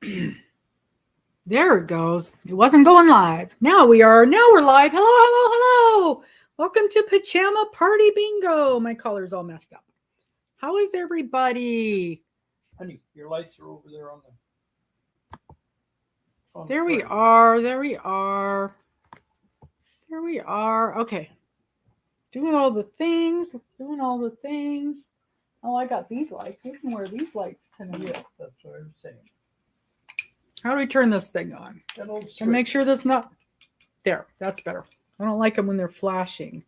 There it goes. It wasn't going live. Now we're live. Hello, hello, hello. Welcome to Pajama Party Bingo. My collar's all messed up. How is everybody? Honey, your lights are over there on the There we are. There we are. There we are. Okay. Doing all the things. Doing all the things. Oh, I got these lights. We can wear these lights tonight. Yes, that's what I was saying. How do we turn this thing on? And make sure that's not there. That's better. I don't like them when they're flashing.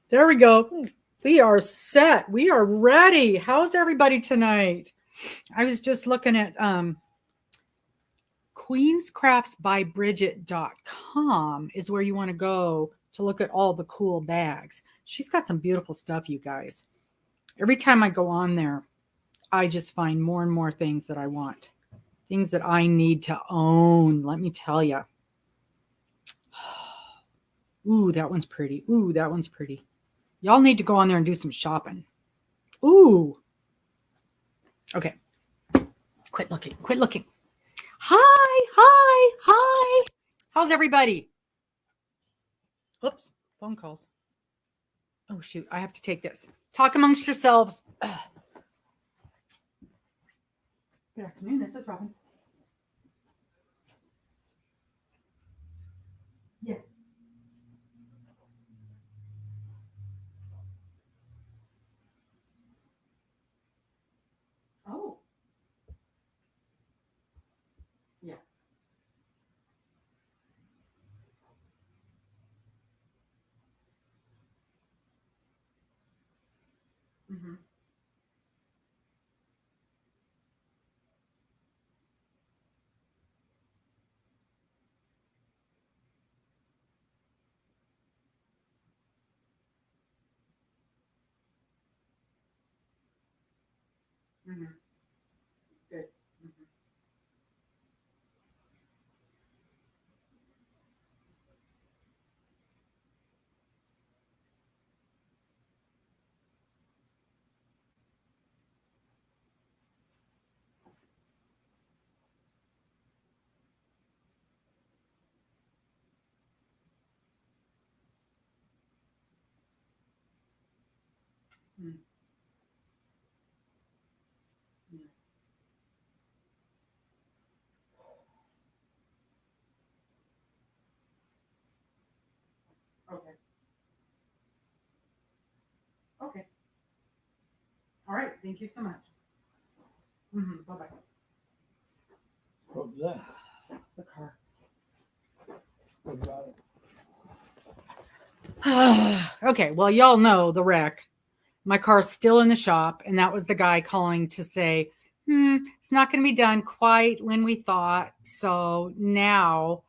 There we go. We are set. We are ready. How's everybody tonight? I was just looking at queenscraftsbybridget.com is where you want to go to look at all the cool bags. She's got some beautiful stuff, you guys. Every time I go on there, I just find more and more things that I want. Things that I need to own, let me tell you. Ooh, that one's pretty. Ooh, that one's pretty. Y'all need to go on there and do some shopping. Ooh. Okay. Quit looking. Quit looking. Hi, hi, hi. How's everybody? Oops, phone calls. Oh, shoot. I have to take this. Talk amongst yourselves. Good afternoon. This is Robin. Yes. Oh. Yeah. Mm-hmm. Mm-hmm. Good. Mm-hmm. Mm-hmm. Yeah. Okay. Okay. All right. Thank you so much. Mm-hmm. Bye-bye. What was that? The car. What about it? Okay. Well, y'all know the wreck. My car's still in the shop, and that was the guy calling to say, it's not going to be done quite when we thought. So now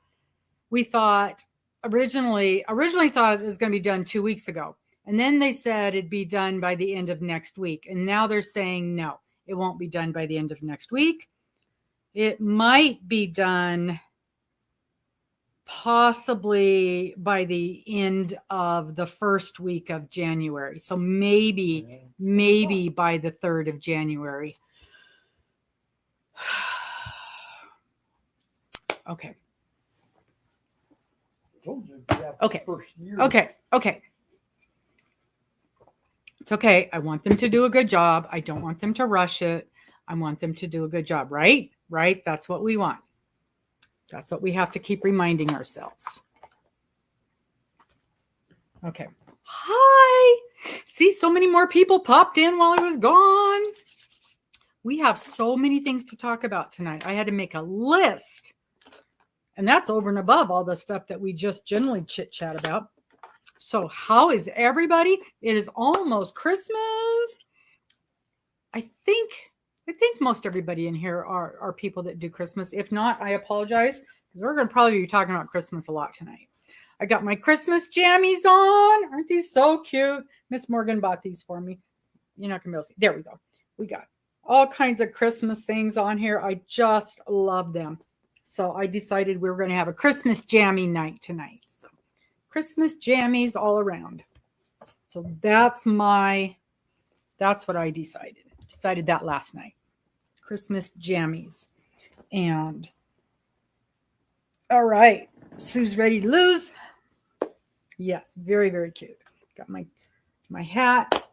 we thought originally thought it was going to be done 2 weeks ago. And then they said it'd be done by the end of next week. And now they're saying, no, it won't be done by the end of next week. It might be done possibly by the end of the first week of January. So maybe by the 3rd of January. Okay. Okay. Okay. Okay. It's okay. I want them to do a good job. I don't want them to rush it. I want them to do a good job, right? Right? That's what we want. That's what we have to keep reminding ourselves. Okay. Hi. See, so many more people popped in while I was gone. We have so many things to talk about tonight. I had to make a list. And that's over and above all the stuff that we just generally chit-chat about. So how is everybody? It is almost Christmas. I think most everybody in here are people that do Christmas. If not, I apologize, because we're going to probably be talking about Christmas a lot tonight. I got my Christmas jammies on. Aren't these so cute? Miss Morgan bought these for me. You're not going to be able to see. There we go. We got all kinds of Christmas things on here. I just love them. So I decided we were going to have a Christmas jammy night tonight. So Christmas jammies all around. So that's what I decided. Decided that last night. Christmas jammies. And all right, Sue's ready to lose. Yes, very, very cute. Got my hat,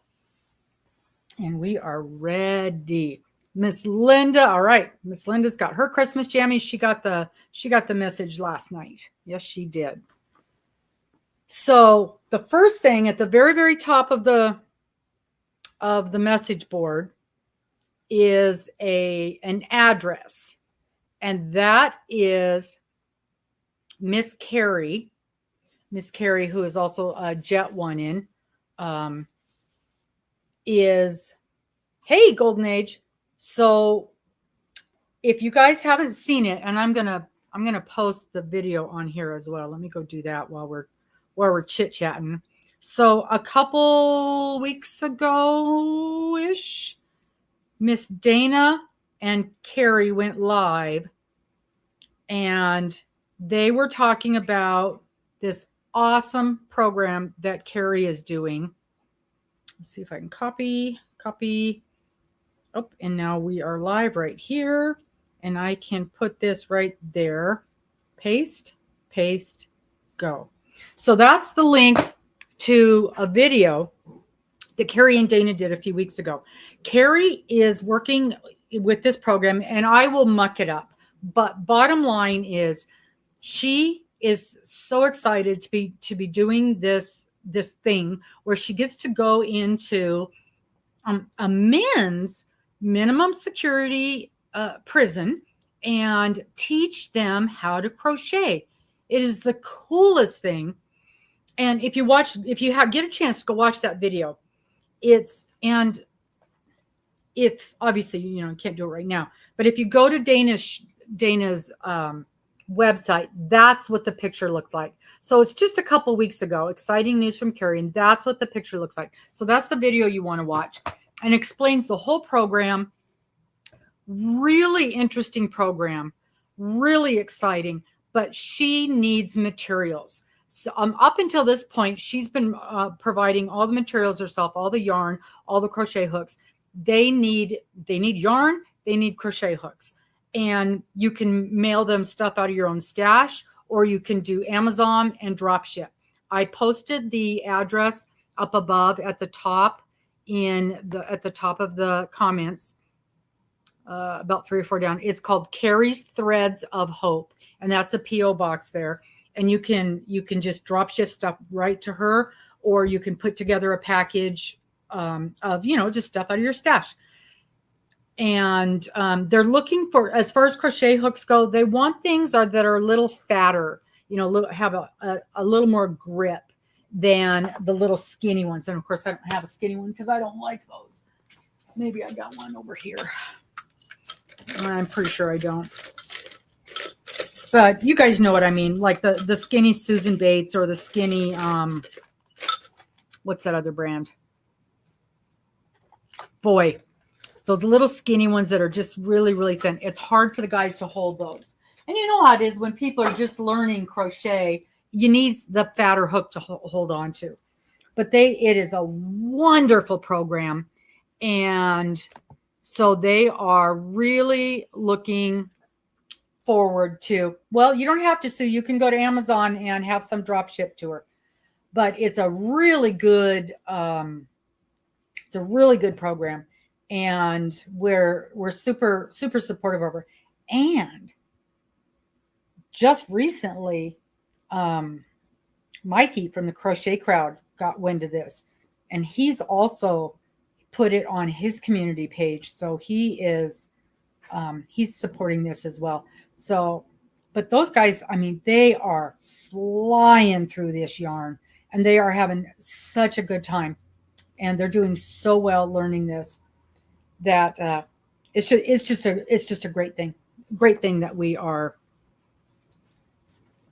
and we are ready. Miss Linda, all right. Miss Linda's got her Christmas jammies. She got the message last night. Yes, she did. So the first thing at the very, very top of the message board is an address, and that is Miss Carrie, who is also a Jet One in, is, hey, Golden Age. So if you guys haven't seen it, and I'm gonna post the video on here as well. Let me go do that while we're chit-chatting. So a couple weeks ago-ish, Miss Dana and Carrie went live, and they were talking about this awesome program that Carrie is doing. Let's see if I can copy. Oh, and now we are live right here, and I can put this right there. Paste, go. So that's the link to a video that Carrie and Dana did a few weeks ago. Carrie is working with this program, and I will muck it up. But bottom line is, she is so excited to be doing this thing where she gets to go into a men's minimum security prison and teach them how to crochet. It is the coolest thing. And if you get a chance to go watch that video, and if obviously you can't do it right now, but if you go to Dana's website, that's what the picture looks like. So it's just a couple weeks ago. Exciting news from Carrie, and that's what the picture looks like. So that's the video you want to watch, and explains the whole program. Really interesting program, really exciting, but she needs materials. So up until this point, she's been providing all the materials herself, all the yarn, all the crochet hooks. They need yarn, they need crochet hooks, and you can mail them stuff out of your own stash, or you can do Amazon and drop ship. I posted the address up above at the top at the top of the comments, about 3 or 4 down. It's called Carrie's Threads of Hope, and that's a PO box there. And you can just drop ship stuff right to her, or you can put together a package of just stuff out of your stash. And they're looking for, as far as crochet hooks go, they want things that are a little fatter, have a little more grip than the little skinny ones. And of course, I don't have a skinny one because I don't like those. Maybe I got one over here. I'm pretty sure I don't. But you guys know what I mean, like the skinny Susan Bates, or the skinny, what's that other brand? Boy, those little skinny ones that are just really, really thin. It's hard for the guys to hold those. And you know how it is when people are just learning crochet, you need the fatter hook to hold on to. But it is a wonderful program. And so they are really looking forward to, well, you don't have to, Sue. You can go to Amazon and have some drop ship to her. But it's a really good, program. And we're super, super supportive of her. And just recently, Mikey from the Crochet Crowd got wind of this, and he's also put it on his community page. So he's supporting this as well. So, but those guys, I mean, they are flying through this yarn, and they are having such a good time, and they're doing so well learning this that it's just a great thing that we are.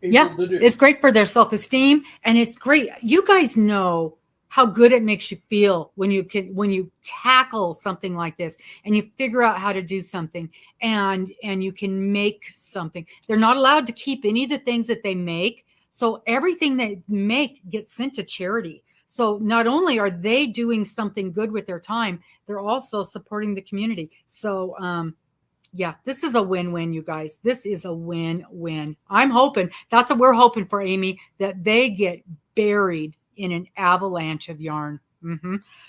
Yeah, it's great for their self-esteem, and it's great. You guys know how good it makes you feel when you tackle something like this and you figure out how to do something, and you can make something. They're not allowed to keep any of the things that they make, so everything they make gets sent to charity. So not only are they doing something good with their time, they're also supporting the community. So Yeah, this is a win-win, you guys. This is a win-win. I'm hoping, that's what we're hoping for, Amy, that they get buried in an avalanche of yarn.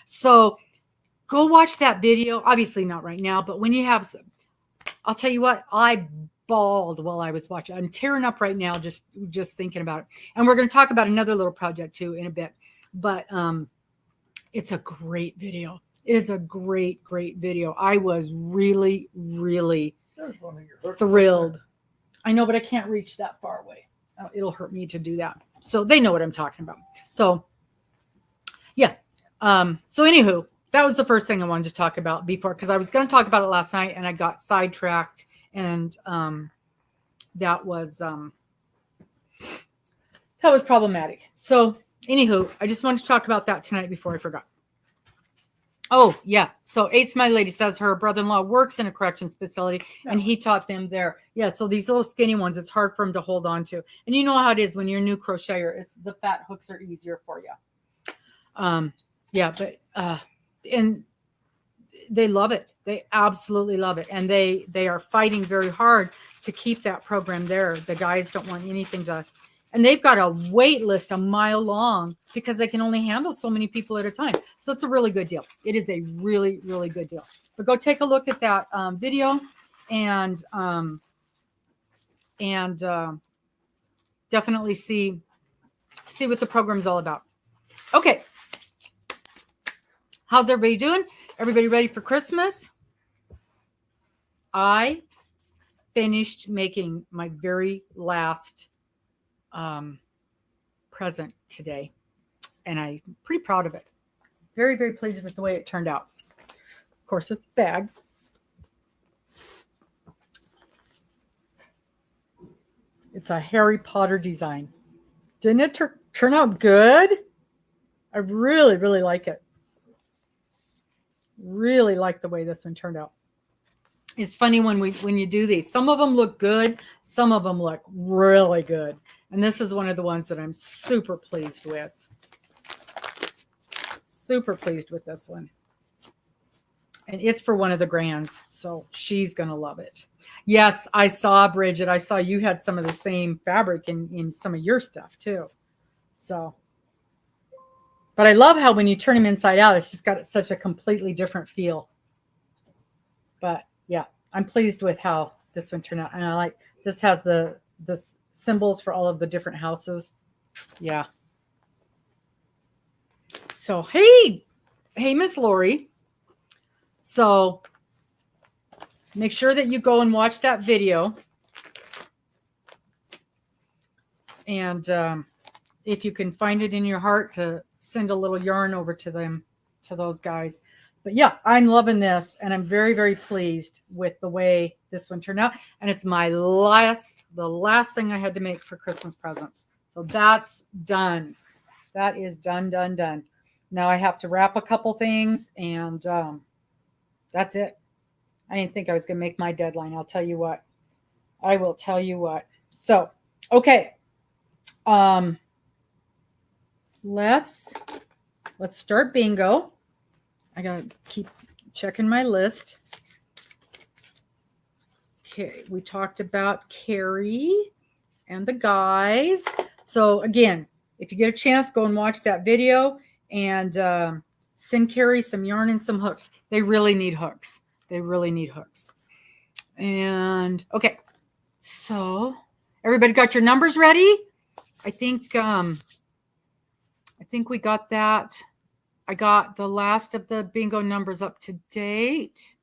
So go watch that video. Obviously not right now, but when you have, I'll tell you what, I bawled while I was watching. I'm tearing up right now just thinking about it. And we're going to talk about another little project too in a bit. But it's a great video. It is a great video. I was really thrilled. I know, but I can't reach that far away. It'll hurt me to do that. So they know what I'm talking about. So yeah. So anywho, that was the first thing I wanted to talk about before, because I was going to talk about it last night and I got sidetracked, and that was problematic. So anywho, I just wanted to talk about that tonight before I forgot. Oh, yeah. So Smiley Lady says her brother-in-law works in a corrections facility and he taught them there. Yeah. So these little skinny ones, it's hard for them to hold on to. And you know how it is when you're a new crocheter, it's the fat hooks are easier for you. Yeah, but, and they love it. They absolutely love it. And they are fighting very hard to keep that program there. The guys don't want anything to, and they've got a wait list a mile long because they can only handle so many people at a time. So it's a really good deal. It is a really good deal. But go take a look at that video and definitely see what the program's all about. Okay. How's everybody doing? Everybody ready for Christmas? I finished making my very last present today, and I'm pretty proud of it. Very pleased with the way it turned out. Of course, a bag. It's a Harry Potter design. Didn't it turn out good? I really like it. Really like the way this one turned out. It's funny when you do these. Some of them look good. Some of them look really good. And this is one of the ones that I'm super pleased with. Super pleased with this one. And it's for one of the grands. So she's going to love it. Yes, I saw, Bridget. I saw you had some of the same fabric in some of your stuff too. So. But I love how when you turn them inside out, it's just got such a completely different feel. But yeah, I'm pleased with how this one turned out. And I like, this has the symbols for all of the different houses. Yeah. So, hey, Miss Lori. So make sure that you go and watch that video. And if you can find it in your heart to send a little yarn over to them, to those guys. But yeah, I'm loving this, and I'm very pleased with the way this one turned out. And it's the last thing I had to make for Christmas presents. So that's done. That is done. Now I have to wrap a couple things, and that's it. I didn't think I was going to make my deadline. I'll tell you what. I will tell you what. So, okay. Let's start bingo. I gotta keep checking my list. Okay, we talked about Carrie and the guys. So again, if you get a chance, go and watch that video and send Carrie some yarn and some hooks. They really need hooks. And okay, so everybody got your numbers ready? I think we got that. I got the last of the bingo numbers up to date.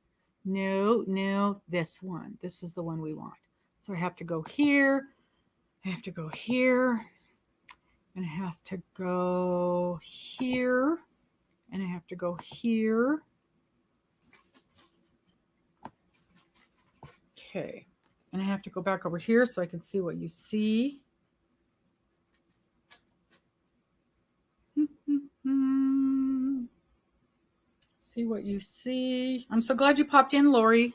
No, this one. This is the one we want. So I have to go here. I have to go here. And I have to go here. And I have to go here. Okay. And I have to go back over here so I can see what you see. See what you see. I'm so glad you popped in, Lori.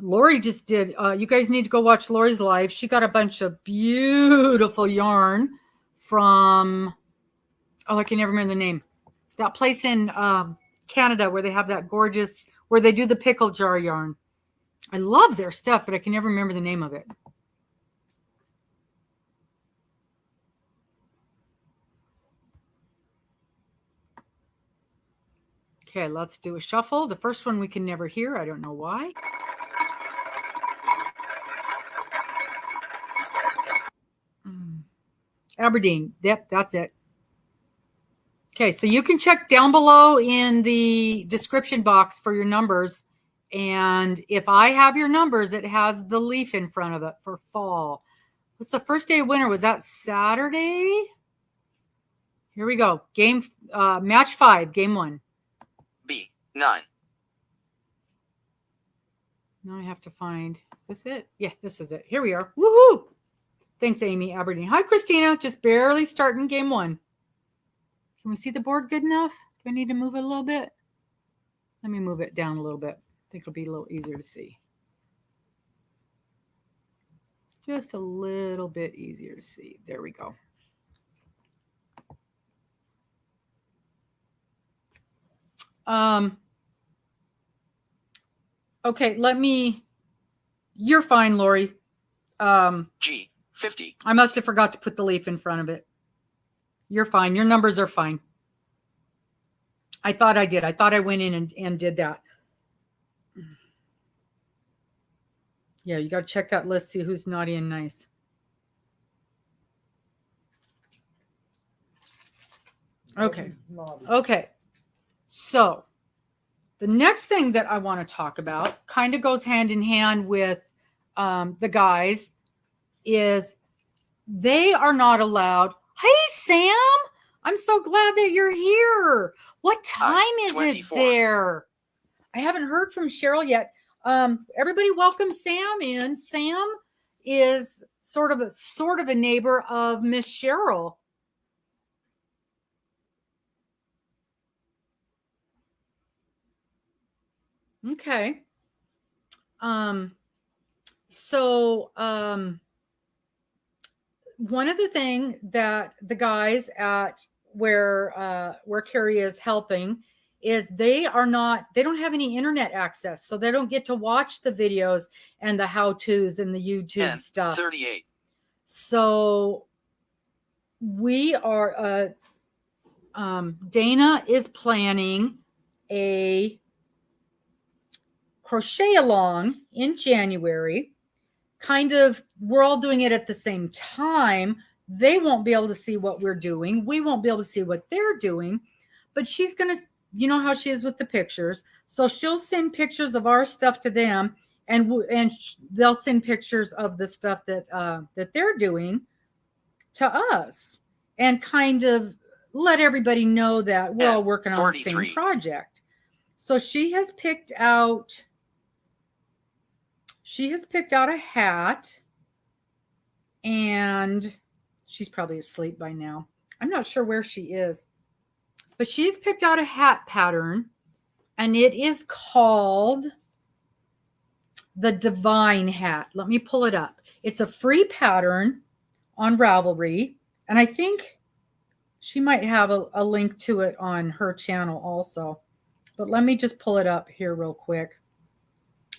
Lori just did. You guys need to go watch Lori's live. She got a bunch of beautiful yarn from, I can never remember the name. That place in Canada where they have that gorgeous where they do the pickle jar yarn. I love their stuff, but I can never remember the name of it. Okay, let's do a shuffle. The first one we can never hear. I don't know why. Aberdeen. Yep, that's it. Okay, so you can check down below in the description box for your numbers. And if I have your numbers, it has the leaf in front of it for fall. What's the first day of winter? Was that Saturday? Here we go. Match 5, game 1. B, 9. Now I have to find, is this it? Yeah, this is it. Here we are. Woohoo! Thanks, Amy Aberdeen. Hi, Christina. Just barely starting game 1. Can we see the board good enough? Do I need to move it a little bit? Let me move it down a little bit. I think it'll be a little easier to see. Just a little bit easier to see. There we go. Okay, you're fine, Lori. G, 50. I must have forgot to put the leaf in front of it. You're fine. Your numbers are fine. I thought I did. I thought I went in and did that. Yeah, you got to check that list, see who's naughty and nice. Okay. Okay. So the next thing that I want to talk about kind of goes hand in hand with the guys is they are not allowed. Hey, Sam, I'm so glad that you're here. What time is 24. it there? I haven't heard from Cheryl yet. Everybody welcome Sam in. Sam is sort of a neighbor of Miss Cheryl. Okay. One of the things that the guys at where Carrie is helping is they don't have any internet access, so they don't get to watch the videos and the how-tos and the YouTube stuff. 38. So we are Dana is planning a crochet along in January. Kind of, we're all doing it at the same time. They won't be able to see what we're doing. We won't be able to see what they're doing, but she's going to, you know how she is with the pictures. So she'll send pictures of our stuff to them, and they'll send pictures of the stuff that they're doing to us, and kind of let everybody know that we're all working on the same project. So she has picked out a hat, and she's probably asleep by now. I'm not sure where she is, but she's picked out a hat pattern, and it is called the Divine Hat. Let me pull it up. It's a free pattern on Ravelry, and I think she might have a link to it on her channel also. But let me just pull it up here real quick.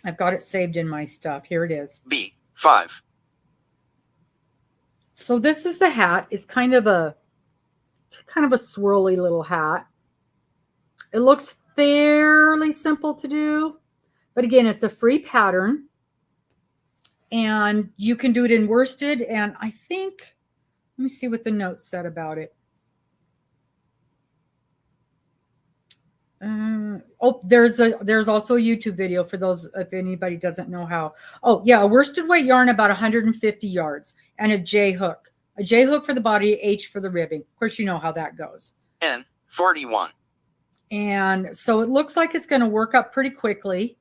I've got it saved in my stuff. Here it is. B, 5. So this is the hat. It's kind of a swirly little hat. It looks fairly simple to do, but again, it's a free pattern, and you can do it in worsted. And I think, let me see what the notes said about it. There's also a YouTube video for those if anybody doesn't know how. Oh yeah, a worsted weight yarn about 150 yards, and a J hook for the body, H for the ribbing. Of course, you know how that goes. N, 41. And so it looks like it's going to work up pretty quickly,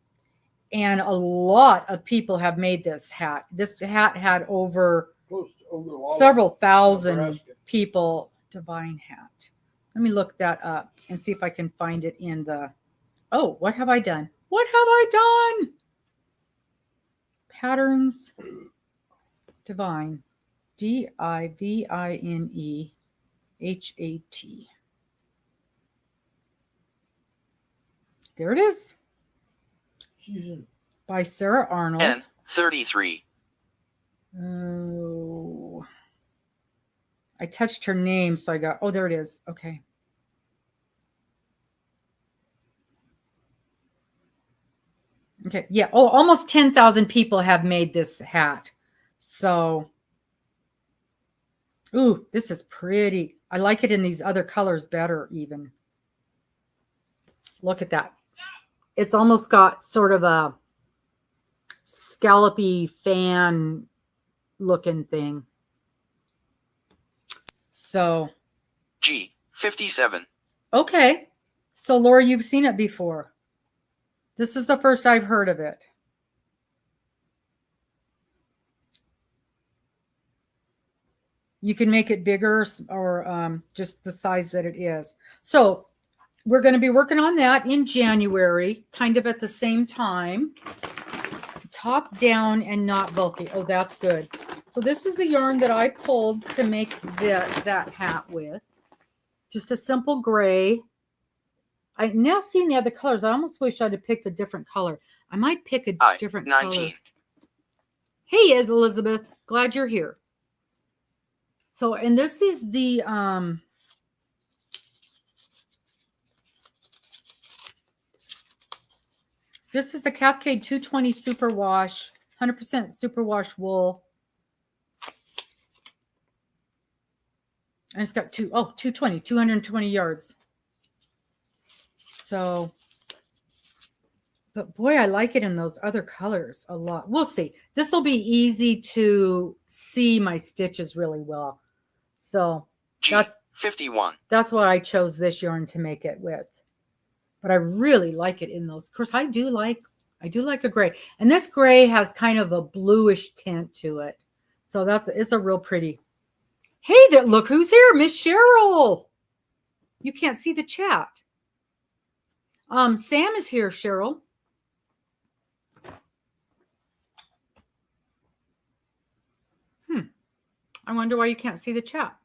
and a lot of people have made this hat. This hat had over several thousand people. Divine Hat. Let me look that up and see if I can find it in the... Oh, what have I done? What have I done? Patterns. Divine. Divinehat. There it is. using? by Sarah Arnold. N 33. Oh, I touched her name, so I got, oh, there it is. Okay. Okay. Yeah. Oh, almost 10,000 people have made this hat. So, ooh, this is pretty. I like it in these other colors better even. Look at that. It's almost got sort of a scallopy fan looking thing. So, G 57. okay. So, Laura, you've seen it before. This is the first I've heard of it. You can make it bigger or just the size that it is. So we're going to be working on that in January, kind of at the same time. Top down and not bulky. Oh, that's good. So this is the yarn that I pulled to make that hat with. Just a simple gray. I've now seen the other colors. I almost wish I'd have picked a different color. I might pick a different 19. color. Hey, Elizabeth. Glad you're here. So, and this is the, this is the Cascade 220 Superwash, 100% Superwash wool. And it's got 220 yards. So, but boy, I like it in those other colors a lot. We'll see. This will be easy to see my stitches really well. So G 51. That's why I chose this yarn to make it with. But I really like it in those. Of course, I do like a gray. And this gray has kind of a bluish tint to it. So it's a real pretty. Hey there, look who's here, Miss Cheryl. You can't see the chat. Sam is here, Cheryl. I wonder why you can't see the chat.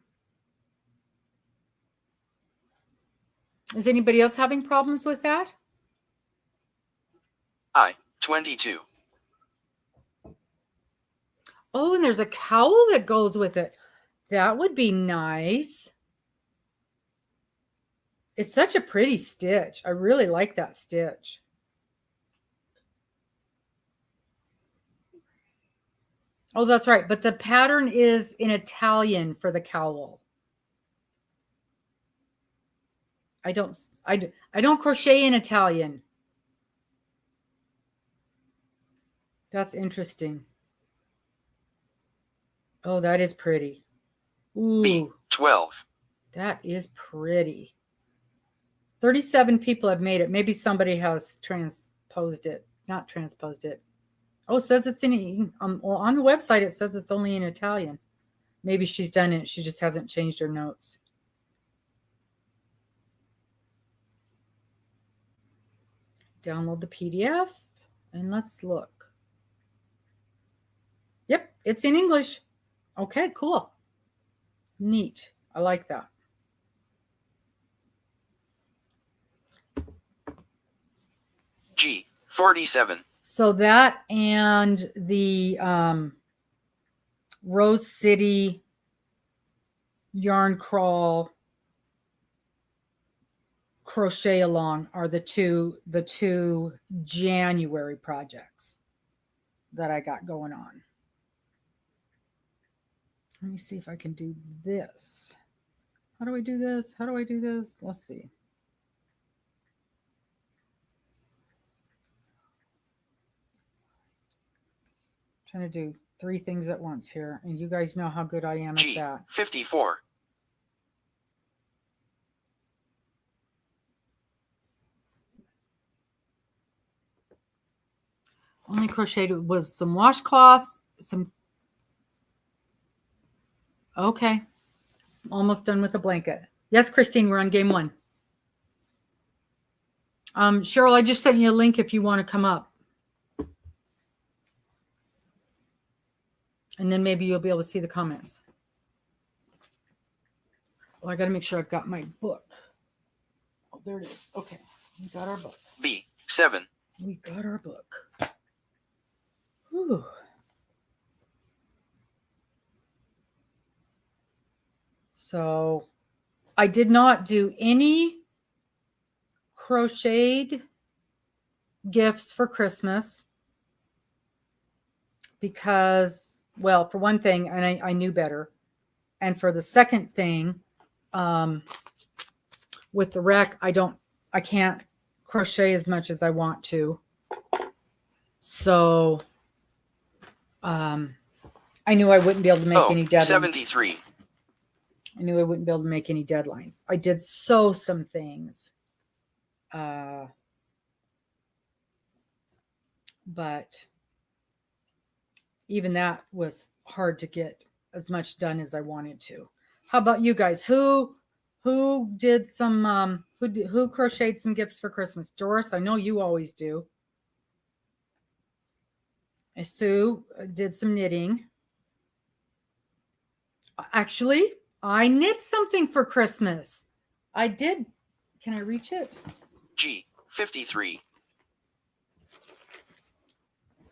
Is anybody else having problems with that? I 22. Oh, and there's a cowl that goes with it. That would be nice. It's such a pretty stitch. I really like that stitch. Oh, that's right. But the pattern is in Italian for the cowl. I don't crochet in Italian. That's interesting. Oh, that is pretty. Ooh. B 12. That is pretty. 37 people have made it. Maybe somebody has transposed it. Not transposed it. Oh, it says it's in, well, on the website, it says it's only in Italian. Maybe she's done it. She just hasn't changed her notes. Download the PDF and let's look. Yep, it's in English. Okay, cool. Neat. I like that. G 47. So that and the Rose City Yarn Crawl Crochet Along are the two January projects that I got going on. Let me see if I can do this. How do I do this? How do I do this? Let's see. Trying to do 3 things at once here, and you guys know how good I am at that. 54. Only crocheted was some washcloths, some. Okay, almost done with the blanket. Yes, Christine, we're on game 1. Cheryl, I just sent you a link if you want to come up. And then maybe you'll be able to see the comments. Well, I got to make sure I've got my book. Oh, there it is. Okay, we got our book. B 7. We got our book. Whew. So I did not do any crocheted gifts for Christmas because, well, for one thing, and I knew better. And for the second thing, with the wreck, I can't crochet as much as I want to. So I knew I wouldn't be able to make any deadlines. 73. I knew I wouldn't be able to make any deadlines. I did sew some things. But even that was hard to get as much done as I wanted to. How about you guys? Who did some who crocheted some gifts for Christmas? Doris, I know you always do. And Sue did some knitting. Actually, I knit something for Christmas. I did. Can I reach it? G. 53.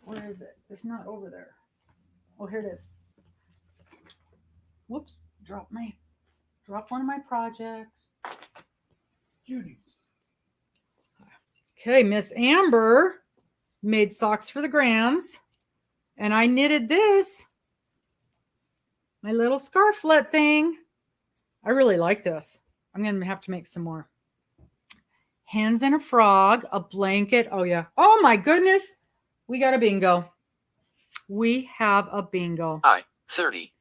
Where is it? It's not over there. Oh, here it is. Whoops. Drop one of my projects. Judy's. Okay, Miss Amber made socks for the Grams. And I knitted this. My little scarflet thing. I really like this. I'm going to have to make some more. Hens and a frog, a blanket. Oh, yeah. Oh, my goodness. We got a bingo. We have a bingo. I. 30.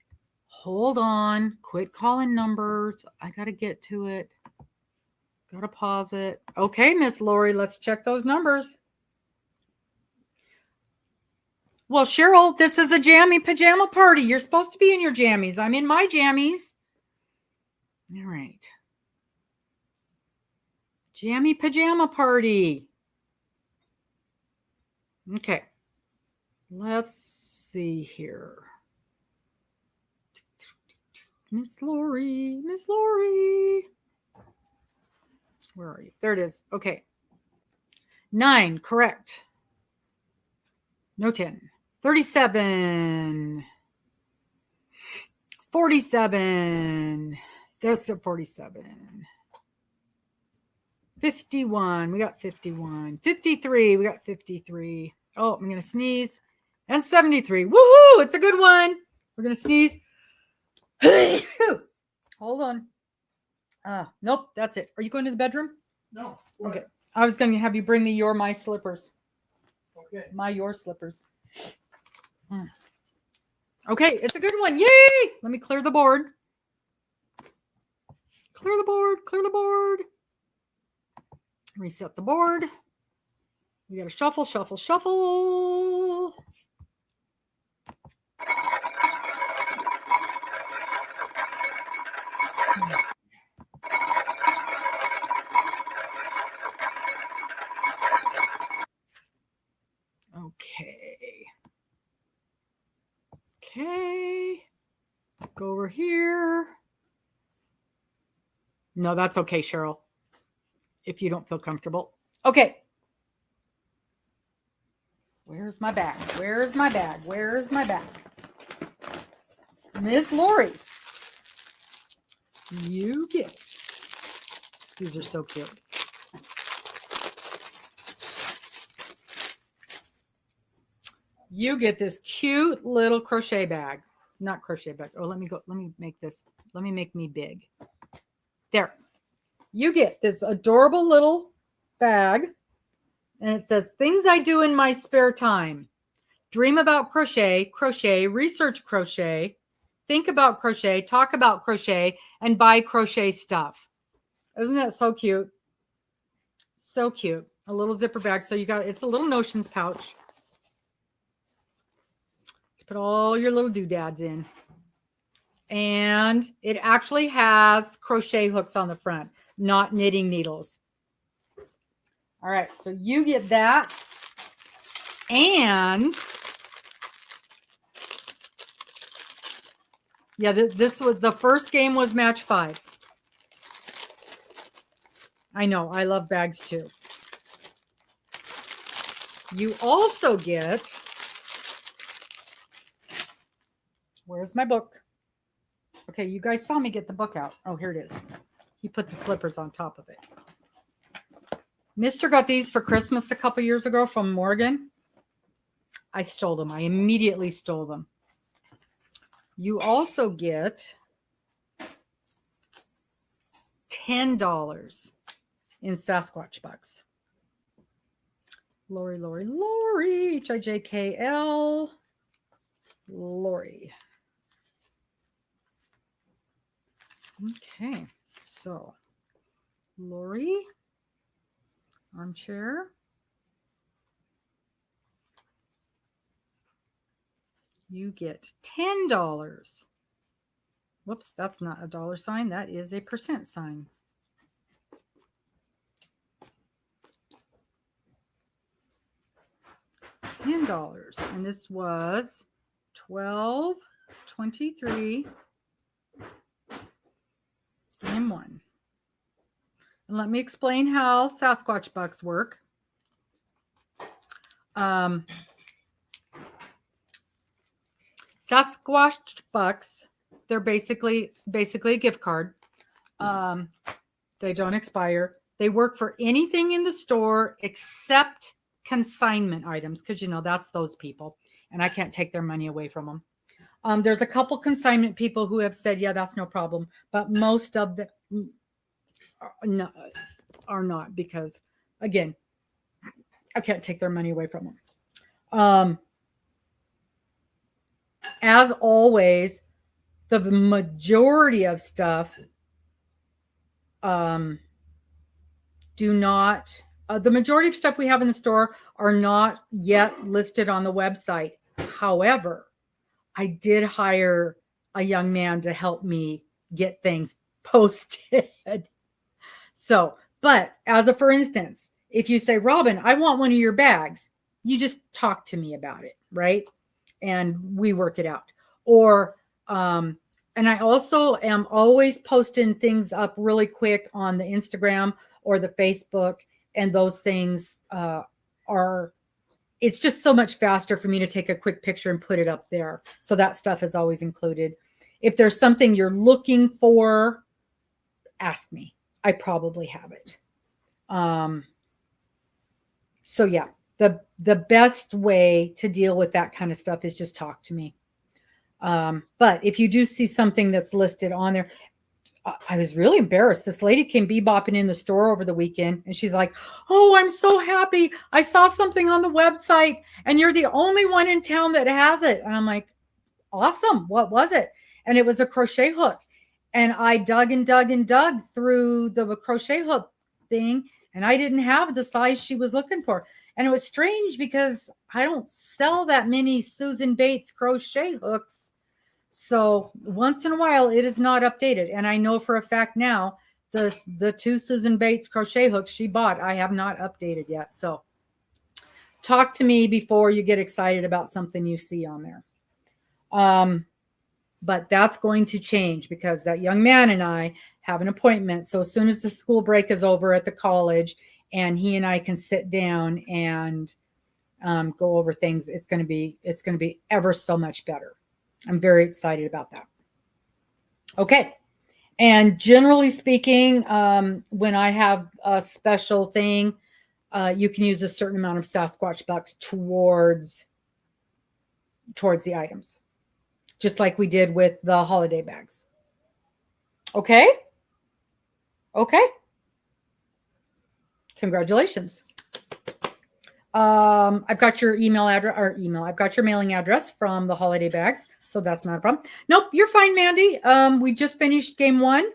Hold on. Quit calling numbers. I got to get to it. Got to pause it. Okay, Miss Lori, let's check those numbers. Well, Cheryl, this is a jammy pajama party. You're supposed to be in your jammies. I'm in my jammies. All right. Jammy pajama party. Okay. Let's see here. Miss Lori. Where are you? There it is. Okay. 9, correct. No 10. 37. 47. There's a 47. 51. We got 51. 53. We got 53. Oh, I'm going to sneeze. And 73. Woohoo! It's a good one. We're going to sneeze. Hold on. Nope, that's it. Are you going to the bedroom? No. Okay. I was going to have you bring me my slippers. Okay. Your slippers. Okay, it's a good one. Yay! Let me clear the board. Clear the board. Reset the board. We got to shuffle. Okay. Go over here. No, that's okay, Cheryl. If you don't feel comfortable. Okay. Where's my bag? Miss Lori. You get it. These are so cute. You get this cute little crochet bag. Not crochet bag. Oh, let me make this. Let me make me big. There. You get this adorable little bag. And it says, things I do in my spare time. Dream about crochet, research crochet, think about crochet, talk about crochet, and buy crochet stuff. Isn't that so cute? So cute. A little zipper bag. So it's a little notions pouch. Put all your little doodads in. And it actually has crochet hooks on the front, not knitting needles. All right, so you get that. And yeah, this was the first game was match 5. I know, I love bags too. You also get, where's my book? Okay, you guys saw me get the book out. Oh, here it is. He put the slippers on top of it. Mr. got these for Christmas a couple years ago from Morgan. I stole them. I immediately stole them. You also get $10 in Sasquatch bucks. Lori, Lori, Lori, H-I-J-K-L, Lori. Okay, so Lori, Armchair. You get $10. Whoops, that's not a dollar sign. That is a percent sign. $10. And this was $12.23 in one. And let me explain how Sasquatch bucks work. Sasquatch bucks, they're basically a gift card. They don't expire. They work for anything in the store except consignment items, because that's those people, and I can't take their money away from them. There's a couple consignment people who have said, yeah, that's no problem, but most of them are not, because again, I can't take their money away from them. As always, the majority of stuff the majority of stuff we have in the store are not yet listed on the website. However, I did hire a young man to help me get things posted. So, but for instance, if you say, Robin, I want one of your bags, you just talk to me about it, right? And we work it out. Or, and I also am always posting things up really quick on the Instagram or the Facebook, and those things it's just so much faster for me to take a quick picture and put it up there. So that stuff is always included. If there's something you're looking for, ask me. I probably have it. So yeah, the best way to deal with that kind of stuff is just talk to me. But if you do see something that's listed on there, I was really embarrassed. This lady came bebopping in the store over the weekend, and she's like, oh, I'm so happy. I saw something on the website, and you're the only one in town that has it. And I'm like, awesome. What was it? And it was a crochet hook. And I dug and dug and dug through the crochet hook thing, and I didn't have the size she was looking for. And it was strange because I don't sell that many Susan Bates crochet hooks. So once in a while, it is not updated. And I know for a fact now, the two Susan Bates crochet hooks she bought, I have not updated yet. So talk to me before you get excited about something you see on there. But that's going to change because that young man and I have an appointment. So as soon as the school break is over at the college and he and I can sit down and go over things, it's going to be ever so much better. I'm very excited about that. Okay. And generally speaking, when I have a special thing, you can use a certain amount of Sasquatch bucks towards the items, just like we did with the holiday bags. Okay. Okay. Congratulations. I've got your I've got your mailing address from the holiday bags. So that's not a problem. Nope, you're fine, Mandy. We just finished game 1.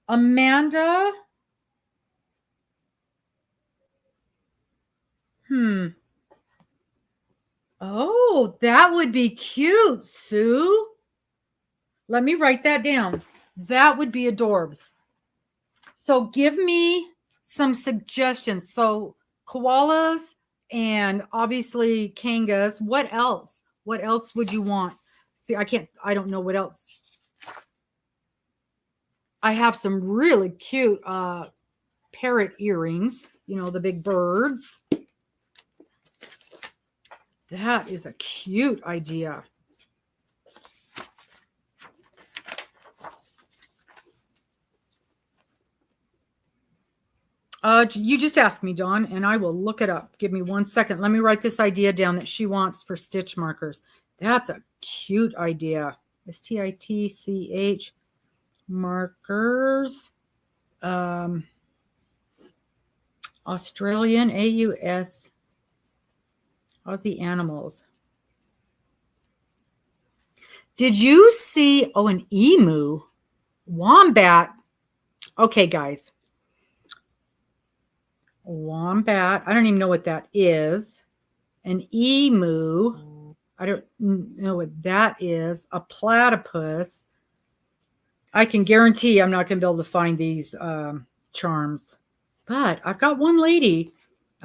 Amanda. Oh, that would be cute, Sue. Let me write that down. That would be adorbs. So give me some suggestions. So koalas and obviously kangas. What else? What else would you want? See, I don't know what else. I have some really cute parrot earrings, the big birds. That is a cute idea. You just ask me, Dawn, and I will look it up. Give me 1 second. Let me write this idea down that she wants for stitch markers. That's a cute idea. STITCH markers. Australian AUS. Aussie animals. Did you see, an emu? Wombat. Okay, guys. Wombat. I don't even know what that is. An emu. I don't know what that is. A platypus. I can guarantee I'm not going to be able to find these charms. But I've got one lady.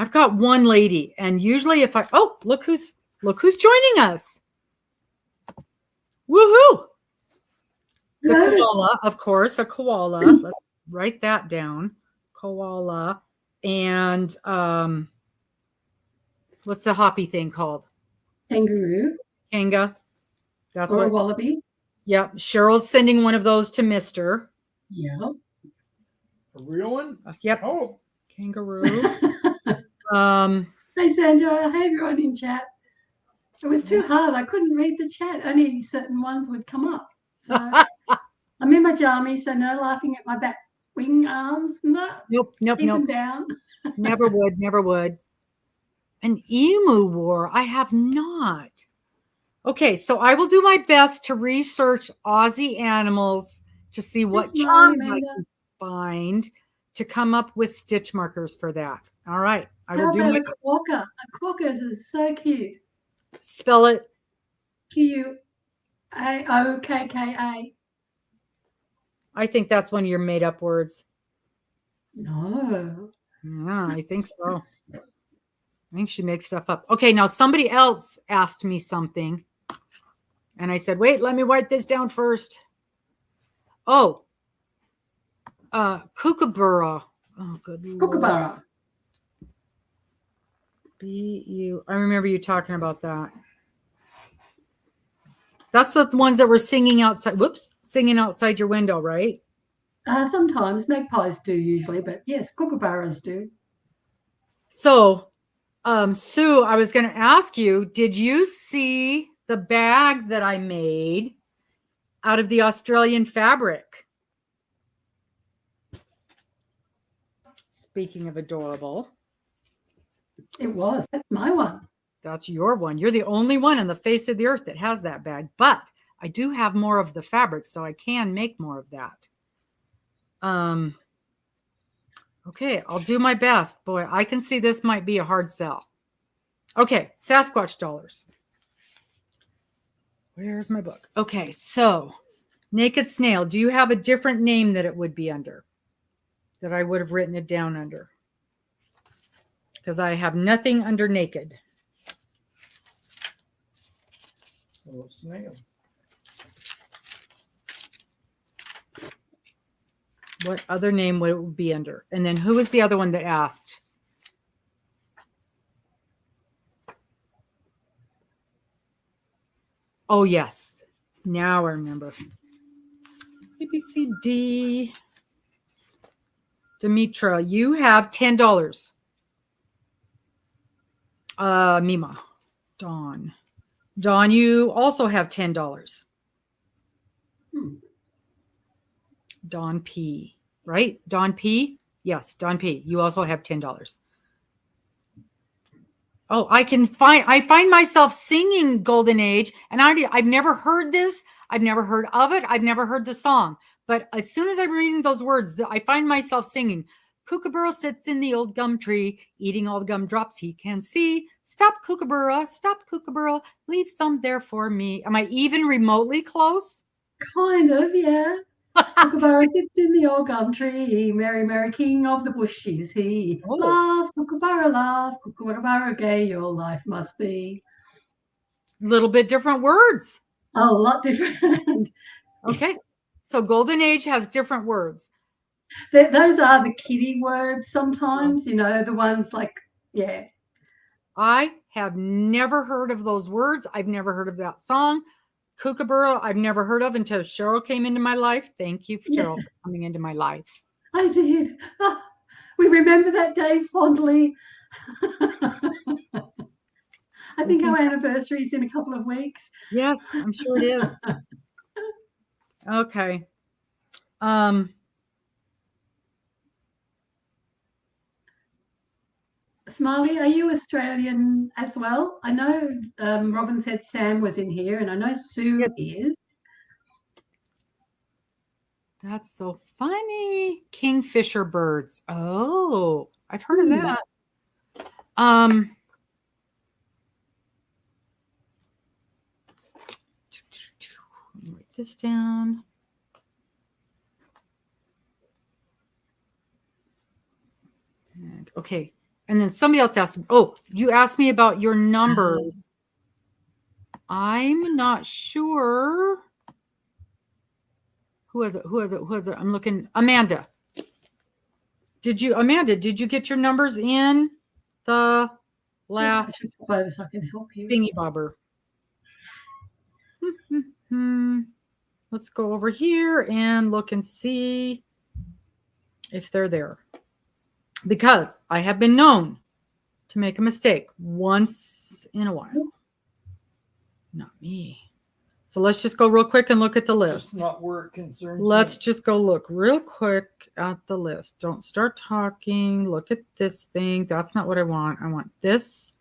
And usually if look who's joining us. Woohoo! The koala, of course, a koala. Let's write that down. Koala. And what's the hoppy thing called? Kangaroo. Kanga. That's Or what. a wallaby. Yep. Cheryl's sending one of those to Mister. Yeah. A real one? Yep. Oh. Kangaroo. Hey Sandra, hey everyone in chat. It was too hard. I couldn't read the chat. Only certain ones would come up. So I'm in my jammies, so no laughing at my back wing arms and that. Nope. Keep them down. Never would. An emu war. I have not. Okay, so I will do my best to research Aussie animals to see what charms I can find to come up with stitch markers for that. All right. I will do my a quokka. A quokka is so cute. Spell it. Quokka. I think that's one of your made up words. No. Yeah, I think so. I think she makes stuff up. Okay, now somebody else asked me something. And I said, wait, let me write this down first. Oh, kookaburra. Oh, good Lord. Kookaburra. I remember you talking about that. That's the ones that were singing outside. Whoops, singing outside your window, right? Sometimes magpies do usually, but yes, kookaburras do. So, Sue, I was going to ask you, did you see the bag that I made out of the Australian fabric? Speaking of adorable. It was. That's my one. That's your one. You're the only one on the face of the earth that has that bag. But I do have more of the fabric, so I can make more of that. Okay, I'll do my best. Boy, I can see this might be a hard sell. Okay, Sasquatch dollars. Where's my book? Okay, so Naked Snail. Do you have a different name that it would be under? That I would have written it down under? Because I have nothing under naked. Oh, snail. What other name would it be under? And then who was the other one that asked? Oh, yes. Now I remember. ABCD. Demetra, you have $10. Mima. Dawn. Dawn, you also have $10. Dawn P. Right? Dawn P? Yes, Dawn P. You also have $10. Oh, I find myself singing Golden Age, and I've never heard this. I've never heard of it. I've never heard the song. But as soon as I'm reading those words, I find myself singing. Kookaburra sits in the old gum tree, eating all the gumdrops he can see. Stop, Kookaburra, leave some there for me. Am I even remotely close? Kind of, yeah. Kookaburra sits in the old gum tree, merry, merry king of the bush is he. Oh. Laugh, Kookaburra gay your life must be. Little bit different words. A lot different. Okay. So Golden Age has different words. Those are the kiddie words sometimes, the ones like, yeah. I have never heard of those words. I've never heard of that song. Kookaburra, I've never heard of until Cheryl came into my life. Thank you, Yeah. Cheryl, for coming into my life. I did. Oh, we remember that day fondly. I think our anniversary is in a couple of weeks. Yes, I'm sure it is. Okay. Smiley, are you Australian as well? I know Robin said Sam was in here, and I know Sue is. That's so funny. Kingfisher birds. Oh, I've heard of that. Write this down. And, okay. And then somebody else asked, oh, you asked me about your numbers. I'm not sure. Who is it? Who is it? Who is it? I'm looking. Amanda. Amanda, did you get your numbers in the last I can help you. thingy bobber? Let's go over here and look and see if they're there. Because I have been known to make a mistake once in a while. Not me. So let's just go real quick and look at the list. That's not where it concerns Let's me. just go look real quick at the list. Don't start talking. Look at this thing. That's not what I want. I want this.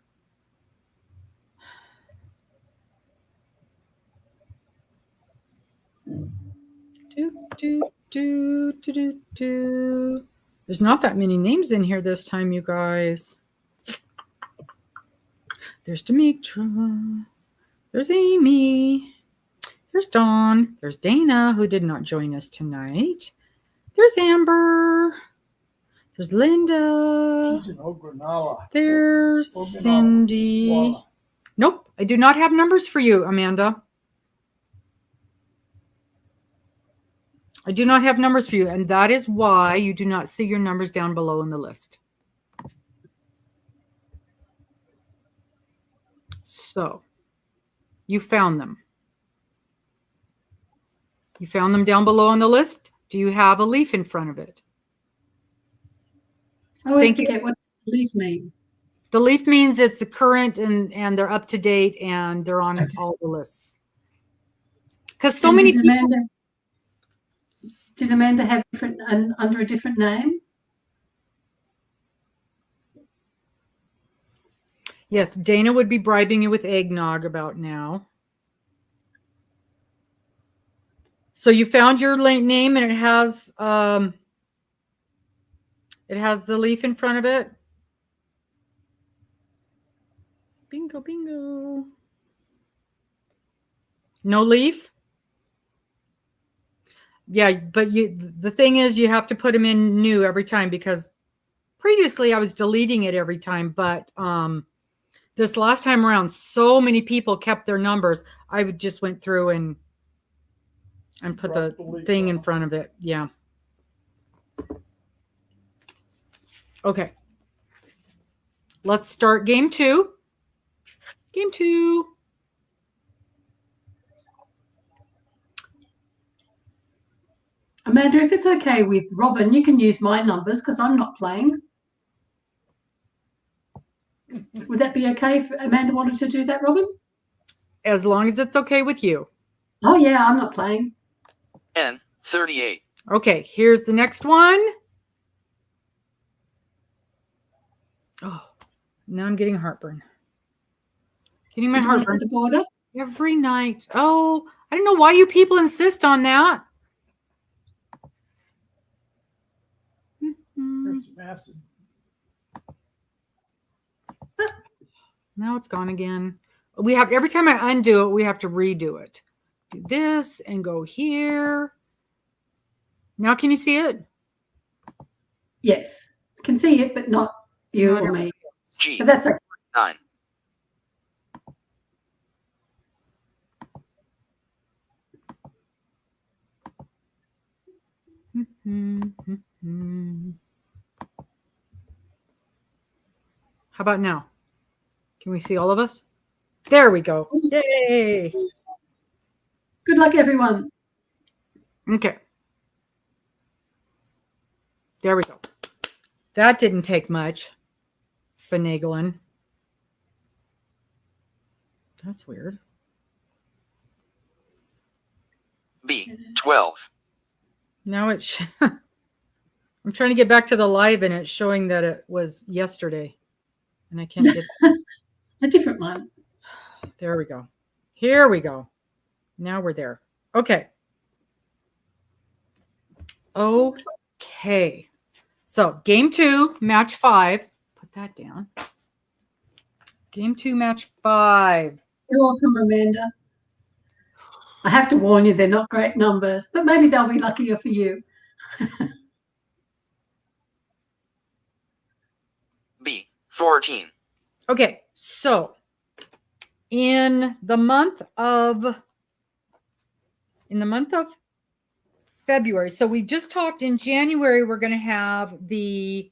There's not that many names in here this time, you guys. There's Demetra. There's Amy. There's Dawn. There's Dana, who did not join us tonight. There's Amber. There's Linda. She's in Ogrenala. There's Cindy. Wow. Nope, I do not have numbers for you, Amanda. I do not have numbers for you, and that is why you do not see your numbers down below in the list. So, you found them. You found them down below on the list. Do you have a leaf in front of it? I always forget what leaf means. The leaf means it's current and they're up to date and they're on all the lists. Because so many people. Did Amanda have under a different name? Yes, Dana would be bribing you with eggnog about now. So you found your name and it has the leaf in front of it. Bingo, bingo. No leaf? Yeah, but the thing is you have to put them in new every time because previously I was deleting it every time, but this last time around, so many people kept their numbers. I just went through and put the thing in front of it. Yeah. Okay. Let's start game 2. Game 2. Amanda, if it's okay with Robin, you can use my numbers because I'm not playing. Would that be okay if Amanda wanted to do that, Robin? As long as it's okay with you. Oh, yeah, I'm not playing. N 38. Okay, here's the next one. Oh, now I'm getting heartburn. Getting my heartburn. The border? Every night. Oh, I don't know why you people insist on that. There's some acid. Now it's gone again. We have every time I undo it, we have to redo it. Do this and go here. Now can you see it? Yes. Can see it, but not you or me. G But that's okay. 9. How about now? Can we see all of us? There we go. Yay. Good luck, everyone. Okay. There we go. That didn't take much finagling. That's weird. B. 12. Now it's I'm trying to get back to the live and it's showing that it was yesterday. And I can't get A different one. there we go. Here we go. Now we're there. Okay. Okay. So game 2, match 5. Put that down. Game 2, match 5. You're welcome, Amanda. I have to warn you, they're not great numbers, but maybe they'll be luckier for you. B. 14. Okay, so in the month of February, so we just talked in January, we're going to be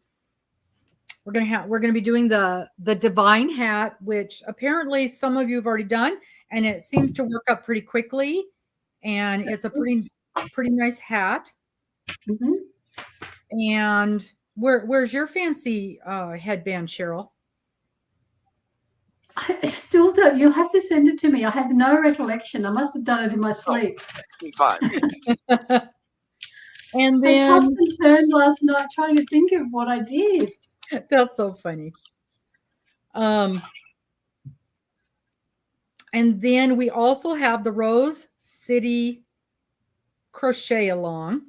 doing the divine hat, which apparently some of you have already done, and it seems to work up pretty quickly, and it's a pretty nice hat. Mm-hmm. And where's your fancy headband, Cheryl? I still don't. You'll have to send it to me. I have no recollection. I must have done it in my sleep. 65. And I tossed then and turned last night trying to think of what I did. that's so funny. And then we also have the Rose City Crochet Along,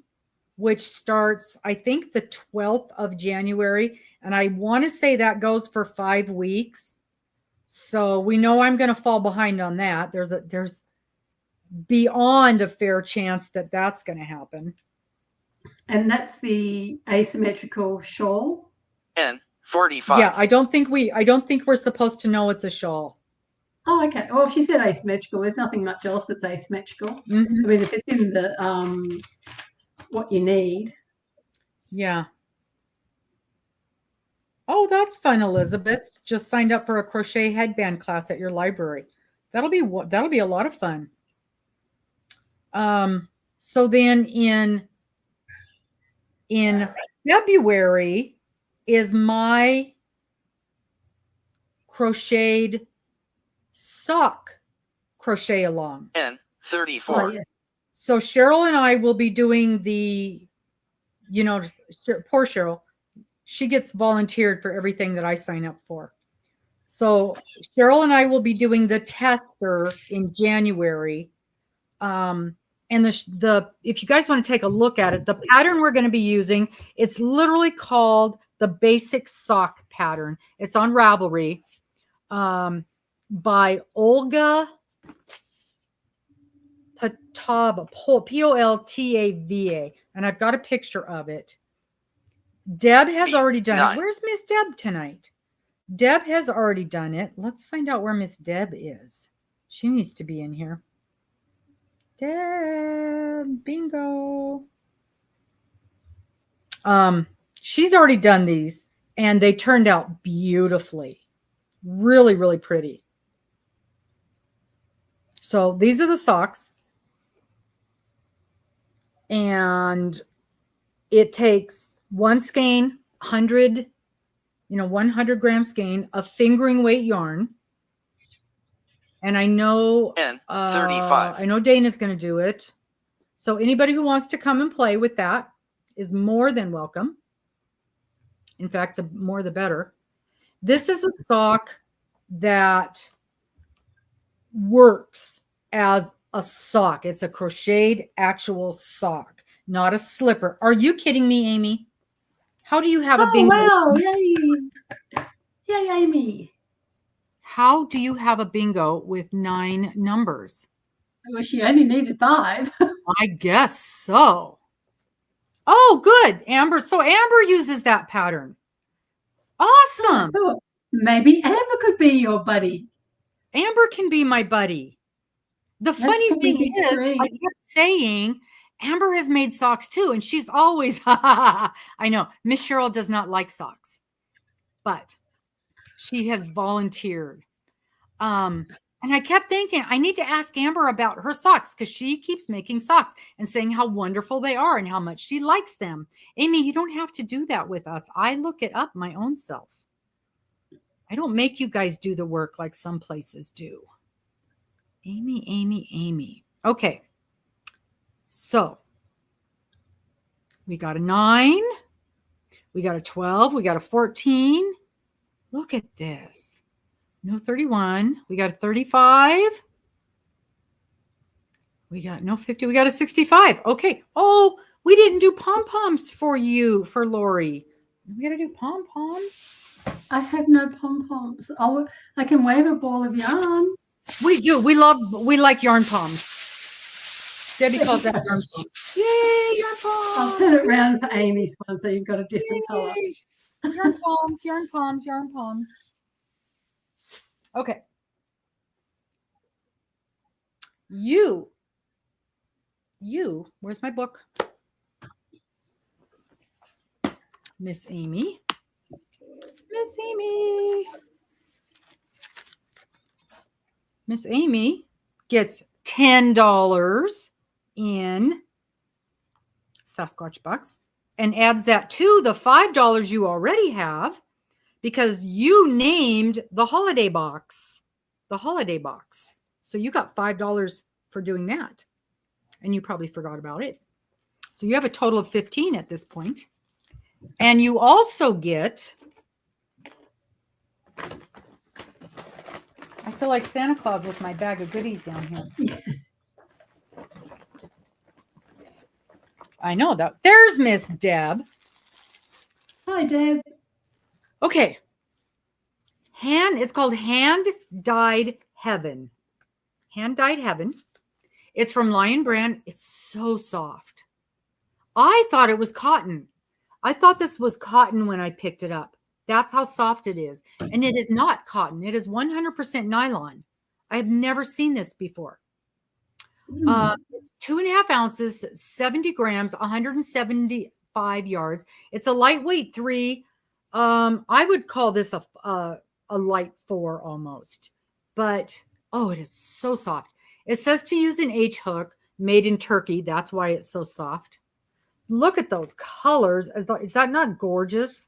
which starts, I think, the 12th of January. And I want to say that goes for 5 weeks. So we know I'm going to fall behind on that. There's beyond a fair chance that that's going to happen. And that's the asymmetrical shawl. N. 45. Yeah, I don't think we're supposed to know it's a shawl. Oh, okay. Well, if she said asymmetrical, there's nothing much else that's asymmetrical. Mm-hmm. I mean, if it's in the what you need. Yeah. Oh, that's fun, Elizabeth. Just signed up for a crochet headband class at your library. That'll be a lot of fun. So then in February is my crocheted sock crochet along. N. 34. Oh, yeah. So Cheryl and I will be doing poor Cheryl. She gets volunteered for everything that I sign up for. So Cheryl and I will be doing the tester in January. And if you guys want to take a look at it, the pattern we're going to be using, it's literally called the Basic Sock Pattern. It's on Ravelry by Olga Poltava, Poltava, and I've got a picture of it. Deb has already done it. Where's Miss Deb tonight? Deb has already done it. Let's find out where Miss Deb is. She needs to be in here. Deb, bingo. She's already done these, and they turned out beautifully. Really, really pretty. So these are the socks. And it takes one skein, 100 gram skein of fingering weight yarn. And I know N. 35. I know Dana's going to do it. So anybody who wants to come and play with that is more than welcome. In fact, the more the better. This is a sock that works as a sock. It's a crocheted actual sock, not a slipper. Are you kidding me, Amy? How do you have a bingo? Oh, wow. Yay. Yay, Amy. How do you have a bingo with 9 numbers? Well, she only needed 5. I guess so. Oh, good, Amber. So Amber uses that pattern. Awesome. Oh, maybe Amber could be your buddy. Amber can be my buddy. The funny thing is, I kept saying, Amber has made socks too, and she's always, I know, Miss Cheryl does not like socks, but she has volunteered. And I kept thinking, I need to ask Amber about her socks because she keeps making socks and saying how wonderful they are and how much she likes them. Amy, you don't have to do that with us. I look it up my own self. I don't make you guys do the work like some places do. Amy. Okay. So we got a 9. We got a 12. We got a 14. Look at this. No 31. We got a 35. We got no 50. We got a 65. Okay. Oh, we didn't do pom-poms for Lori. We got to do pom-poms. I have no pom-poms. Oh, I can wave a ball of yarn. We do. We like yarn poms. Debbie calls that yarn poms. Yay, yarn poms. I'll turn it around for Amy's one so you've got a different color. Yarn poms. Okay. You, where's my book? Miss Amy gets $10 in Sasquatch bucks and adds that to the $5 you already have because you named the holiday box. So you got $5 for doing that. And you probably forgot about it. So you have a total of 15 at this point. And you also get, I feel like Santa Claus with my bag of goodies down here. I know that. There's Miss Deb. Hi, Deb. Okay. It's called Hand Dyed Heaven. Hand Dyed Heaven. It's from Lion Brand. It's so soft. I thought it was cotton. I thought this was cotton when I picked it up. That's how soft it is. And it is not cotton. It is 100% nylon. I have never seen this before. It's 2.5 ounces, 70 grams, 175 yards. It's a lightweight 3. I would call this a light 4 almost. But, oh, it is so soft. It says to use an H hook made in Turkey. That's why it's so soft. Look at those colors. Is that not gorgeous?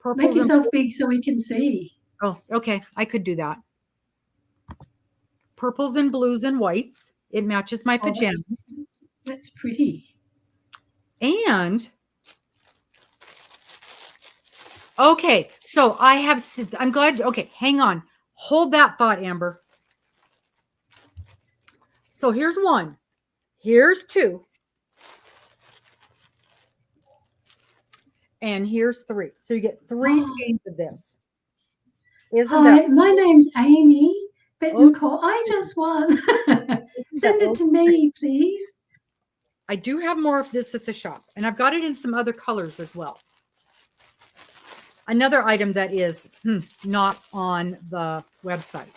Purple. Make yourself big so we can see. Oh, okay. I could do that. Purples and blues and whites. It matches my pajamas. That's pretty. And, okay. So I'm glad. Okay. Hang on. Hold that thought, Amber. So here's 1. Here's 2. And here's 3. So you get 3 skeins of this. Hi, my name's Amy Bettencourt. I just won. Send it to me, please. I do have more of this at the shop. And I've got it in some other colors as well. Another item that is not on the website.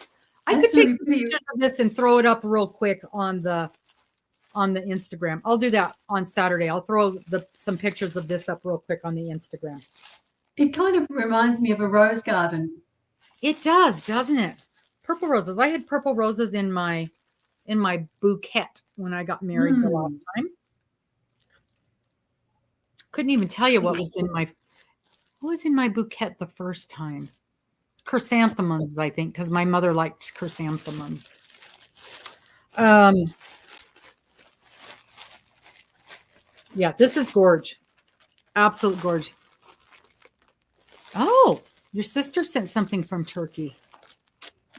I could take some pictures of this and throw it up real quick on the Instagram. I'll do that on Saturday. I'll throw some pictures of this up real quick on the Instagram. It kind of reminds me of a rose garden. It does, doesn't it? Purple roses. I had purple roses in my bouquet when I got married the last time. Couldn't even tell you what was in my bouquet the first time. Chrysanthemums, I think, because my mother liked chrysanthemums. Yeah, this is gorge. Absolute gorge. Oh, your sister sent something from Turkey.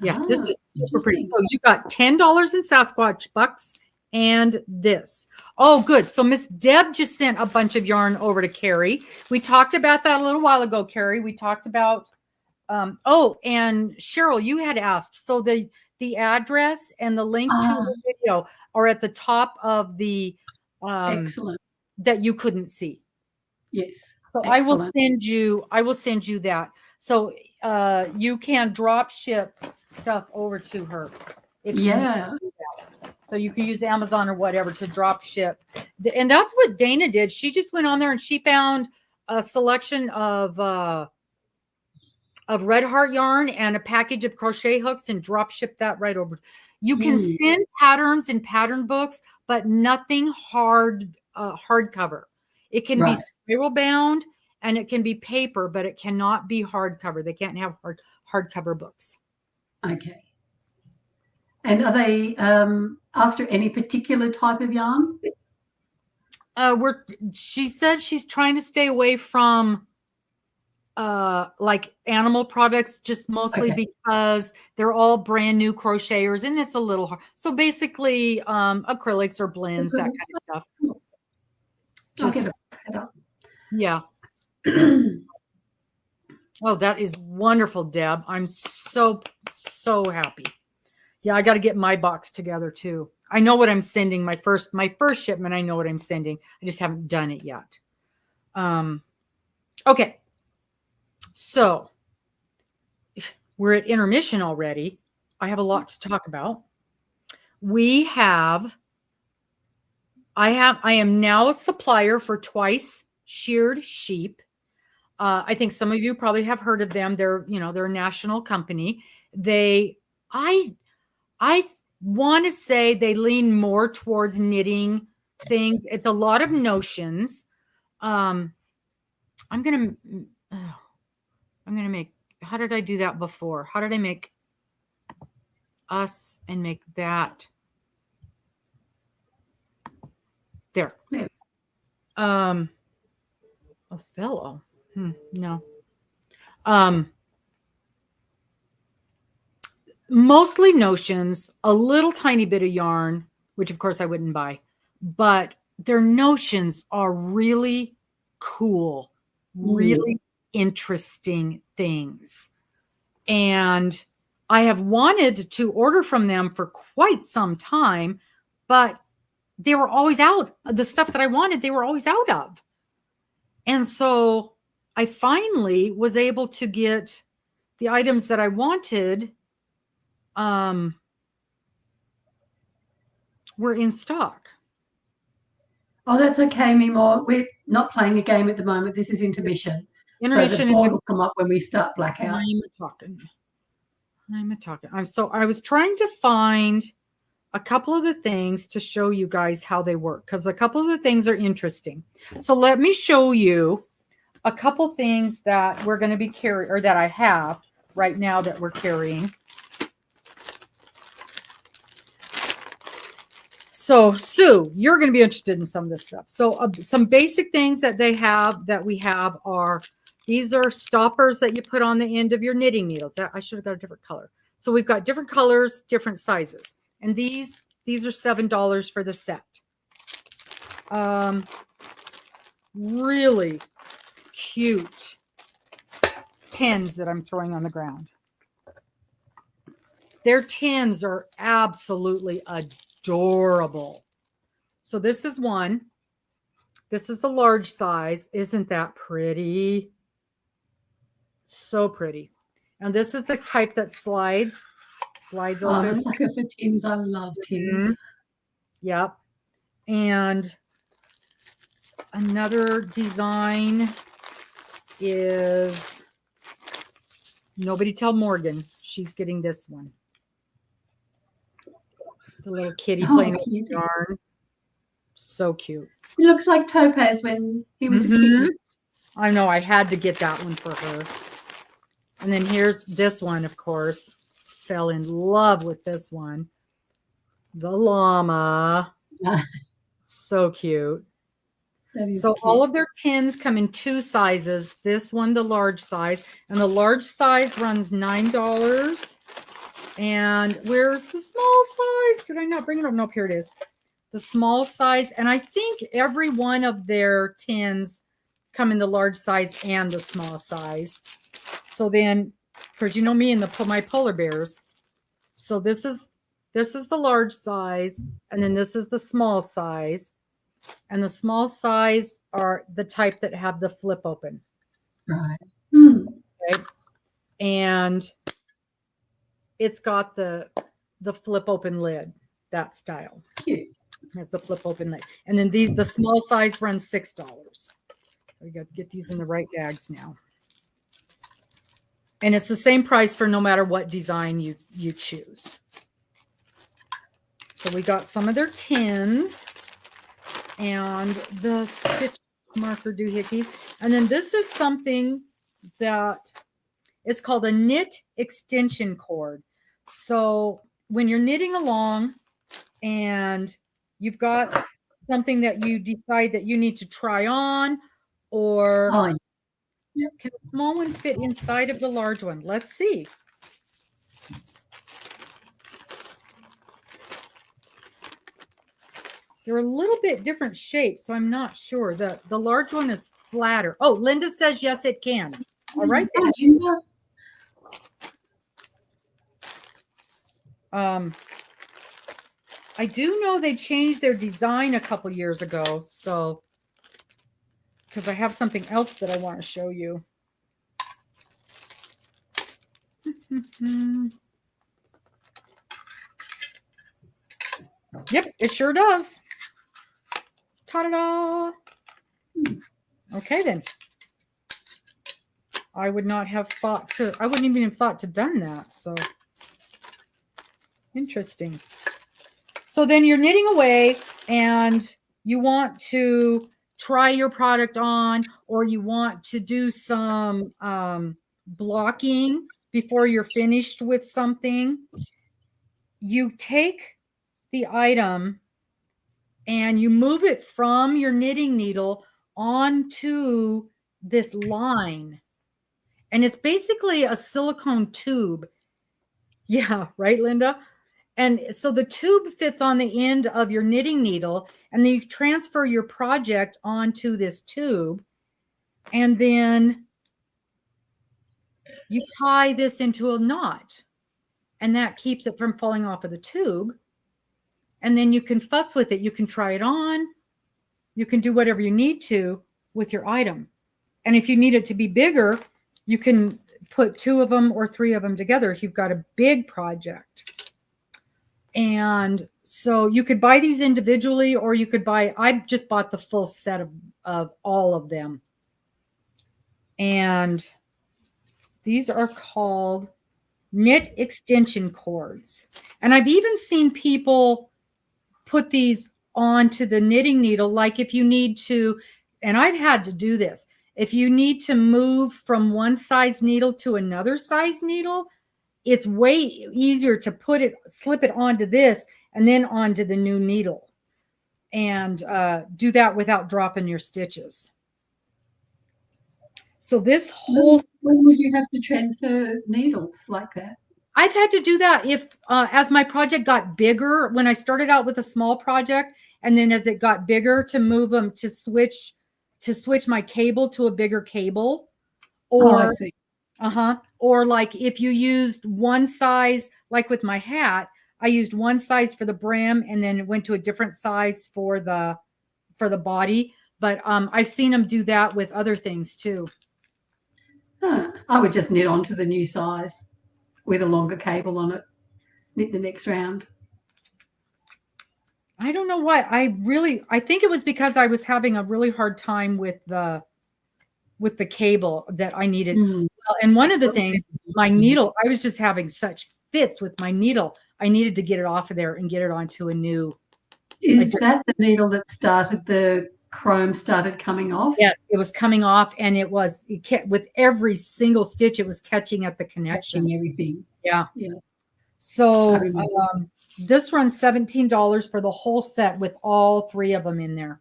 Yeah, this is super pretty. So you got $10 in Sasquatch bucks and this. Oh, good. So Miss Deb just sent a bunch of yarn over to Carrie. We talked about that a little while ago, Carrie. We talked about, and Cheryl, you had asked. So the address and the link to the video are at the top of the excellent that you couldn't see. Yes. So excellent. I will send you that. So you can drop ship stuff over to her. Yeah. So you can use Amazon or whatever to drop ship. And that's what Dana did. She just went on there and she found a selection of of Red Heart yarn and a package of crochet hooks and drop ship that right over. You can send patterns and pattern books, but nothing hardcover. It can be spiral bound and it can be paper, but it cannot be hardcover. They can't have hardcover books. Okay. And are they after any particular type of yarn? She said she's trying to stay away from like animal products, just mostly because they're all brand new crocheters and it's a little hard. So basically acrylics or blends, that kind of stuff. Just, yeah. Oh, that is wonderful, Deb. I'm so happy. Yeah, I got to get my box together too. I know what I'm sending. My first shipment, I know what I'm sending. I just haven't done it yet. Okay. So we're at intermission already. I have a lot to talk about. I am now a supplier for Twice Sheared Sheep. I think some of you probably have heard of them. They're a national company. I want to say they lean more towards knitting things. It's a lot of notions. I'm gonna make, how did I do that before? How did I make us and make that? There. Othello. No. Mostly notions, a little tiny bit of yarn, which of course I wouldn't buy, but their notions are really cool, really interesting things. And I have wanted to order from them for quite some time, but they were always out. The stuff that I wanted, they were always out of. And so I finally was able to get the items that I wanted were in stock. Oh, that's okay, Mimo. We're not playing a game at the moment. This is intermission. So the board will come up when we start blackout. I'm talking. I was trying to find a couple of the things to show you guys how they work, because a couple of the things are interesting. So let me show you a couple things that we're going to be carrying, or that I have right now that we're carrying. So Sue, you're going to be interested in some of this stuff. So some basic things that we have are, these are stoppers that you put on the end of your knitting needles. I should have got a different color. So we've got different colors, different sizes. And these are $7 for the set. Really cute tins that I'm throwing on the ground. Their tins are absolutely adorable. So this is one. This is the large size. Isn't that pretty? So pretty. And this is the type that slides open. The sucker for tins. I love tins. Mm-hmm. Yep. And another design is, nobody tell Morgan. She's getting this one. The little kitty playing with yarn. So cute. He looks like Topaz when he was a kid. I know. I had to get that one for her. And then here's this one, of course. Fell in love with this one. The llama. So cute. So cute. All of their tins come in two sizes. This one, the large size. And the large size runs $9. And where's the small size? Did I not bring it up? Nope, here it is. The small size. And I think every one of their tins come in the large size and the small size. So then, because you know me and my polar bears. So this is the large size, and then this is the small size. And the small size are the type that have the flip open. Right. Okay. And it's got the flip open lid, that style. Cute. Has the flip open lid. And then the small size runs $6. We got to get these in the right bags now. And it's the same price for no matter what design you choose. So we got some of their tins and the stitch marker doohickeys. And then this is something that it's called a knit extension cord. So when you're knitting along and you've got something that you decide that you need to try on, or can the small one fit inside of the large one? Let's see. They're a little bit different shapes, so I'm not sure. The large one is flatter. Oh, Linda says yes, it can. All right. I do know they changed their design a couple years ago, so because I have something else that I want to show you. Yep, it sure does. Ta-da! Okay, then. I would not have thought to, I wouldn't even have thought to done that, so interesting. So then you're knitting away and you want to try your product on, or you want to do some blocking before you're finished with something. You take the item and you move it from your knitting needle onto this line. And it's basically a silicone tube. Yeah, right, Linda? And so the tube fits on the end of your knitting needle, and then you transfer your project onto this tube, and then you tie this into a knot, and that keeps it from falling off of the tube. And then you can fuss with it. You can try it on. You can do whatever you need to with your item. And if you need it to be bigger, you can put 2 of them or 3 of them together if you've got a big project. And so you could buy these individually, or you could buy, I just bought the full set of all of them. And these are called knit extension cords. And I've even seen people put these onto the knitting needle, like if you need to, and I've had to do this, if you need to move from one size needle to another size needle, it's way easier to put it, slip it onto this and then onto the new needle, and do that without dropping your stitches. So this whole... When would you have to transfer needles like that? I've had to do that if, as my project got bigger, when I started out with a small project, and then as it got bigger, to move them, to switch my cable to a bigger cable. Or, I see. Or like if you used one size, like with my hat, I used one size for the brim and then went to a different size for the body. But I've seen them do that with other things too. I would just knit onto the new size with a longer cable on it. Knit the next round. I don't know what. I think it was because I was having a really hard time with the cable that I needed. Well, and one of the things, my needle, I was just having such fits with my needle. I needed to get it off of there and get it onto a new. Is that the needle that started, the chrome started coming off? Yes, it was coming off, and it kept, with every single stitch, it was catching at the connection. Catching everything. Yeah. Yeah. So this runs $17 for the whole set with all 3 of them in there.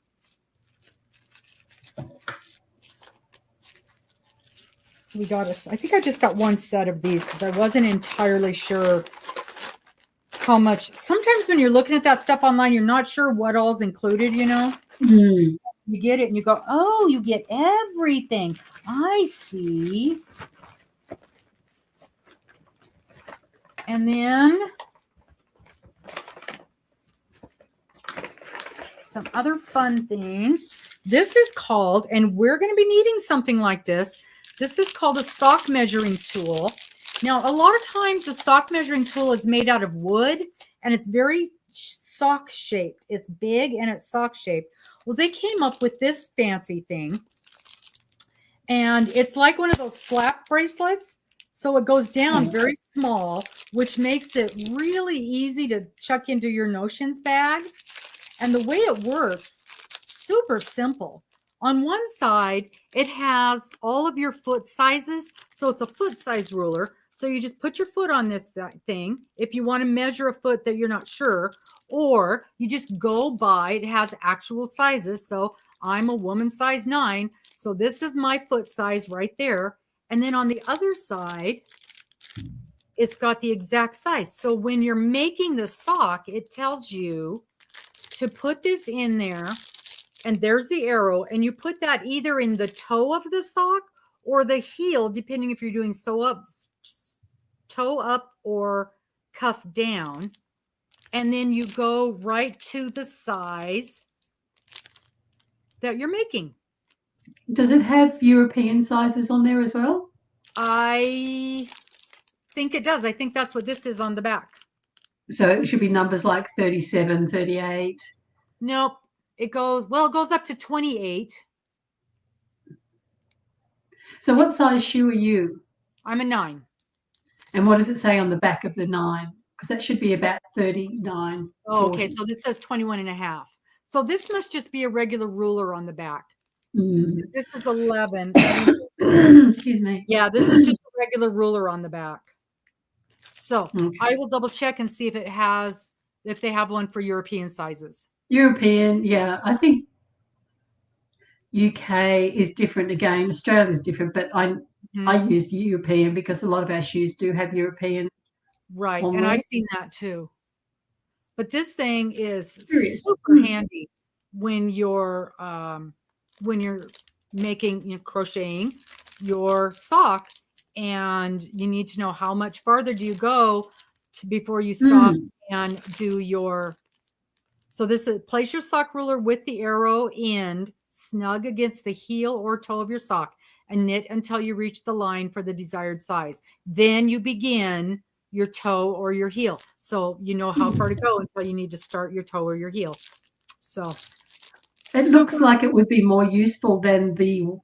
So we got I think I just got one set of these because I wasn't entirely sure how much. Sometimes when you're looking at that stuff online, you're not sure what all's included, you know? You get it and you go, oh, you get everything. I see. And then some other fun things. This is called, and we're going to be needing something like this. This is called a sock measuring tool. Now, a lot of times the sock measuring tool is made out of wood, and it's very sock shaped. It's big and it's sock shaped. Well, they came up with this fancy thing, and it's like one of those slap bracelets. So it goes down very small, which makes it really easy to chuck into your notions bag. And the way it works, super simple. On one side, it has all of your foot sizes. So it's a foot size ruler. So you just put your foot on this thing if you want to measure a foot that you're not sure, or you just go by, it has actual sizes. So I'm a woman size 9. So this is my foot size right there. And then on the other side, it's got the exact size. So when you're making the sock, it tells you to put this in there, and there's the arrow, and you put that either in the toe of the sock or the heel, depending if you're doing toe up or cuff down. And then you go right to the size that you're making. Does it have European sizes on there as well? I think it does. I think that's what this is on the back. So it should be numbers like 37, 38. Nope. It goes up to 28. So what size shoe are you? I'm a 9. And what does it say on the back of the 9? Because that should be about 39. Oh, okay. So this says 21 and a half. So this must just be a regular ruler on the back. This is 11. Excuse me. Yeah, this is just a regular ruler on the back. So Okay. I will double check and see if they have one for European sizes. European, yeah. I think UK is different again. Australia is different, but I use European because a lot of our shoes do have European. Right, on and there. I've seen that too. But this thing is Serious. super handy when you're making, crocheting your sock, and you need to know how much farther do you go before you stop and do your. So this is, place your sock ruler with the arrow end snug against the heel or toe of your sock and knit until you reach the line for the desired size. Then you begin your toe or your heel. So you know how far to go until you need to start your toe or your heel. So it looks like it would be more useful than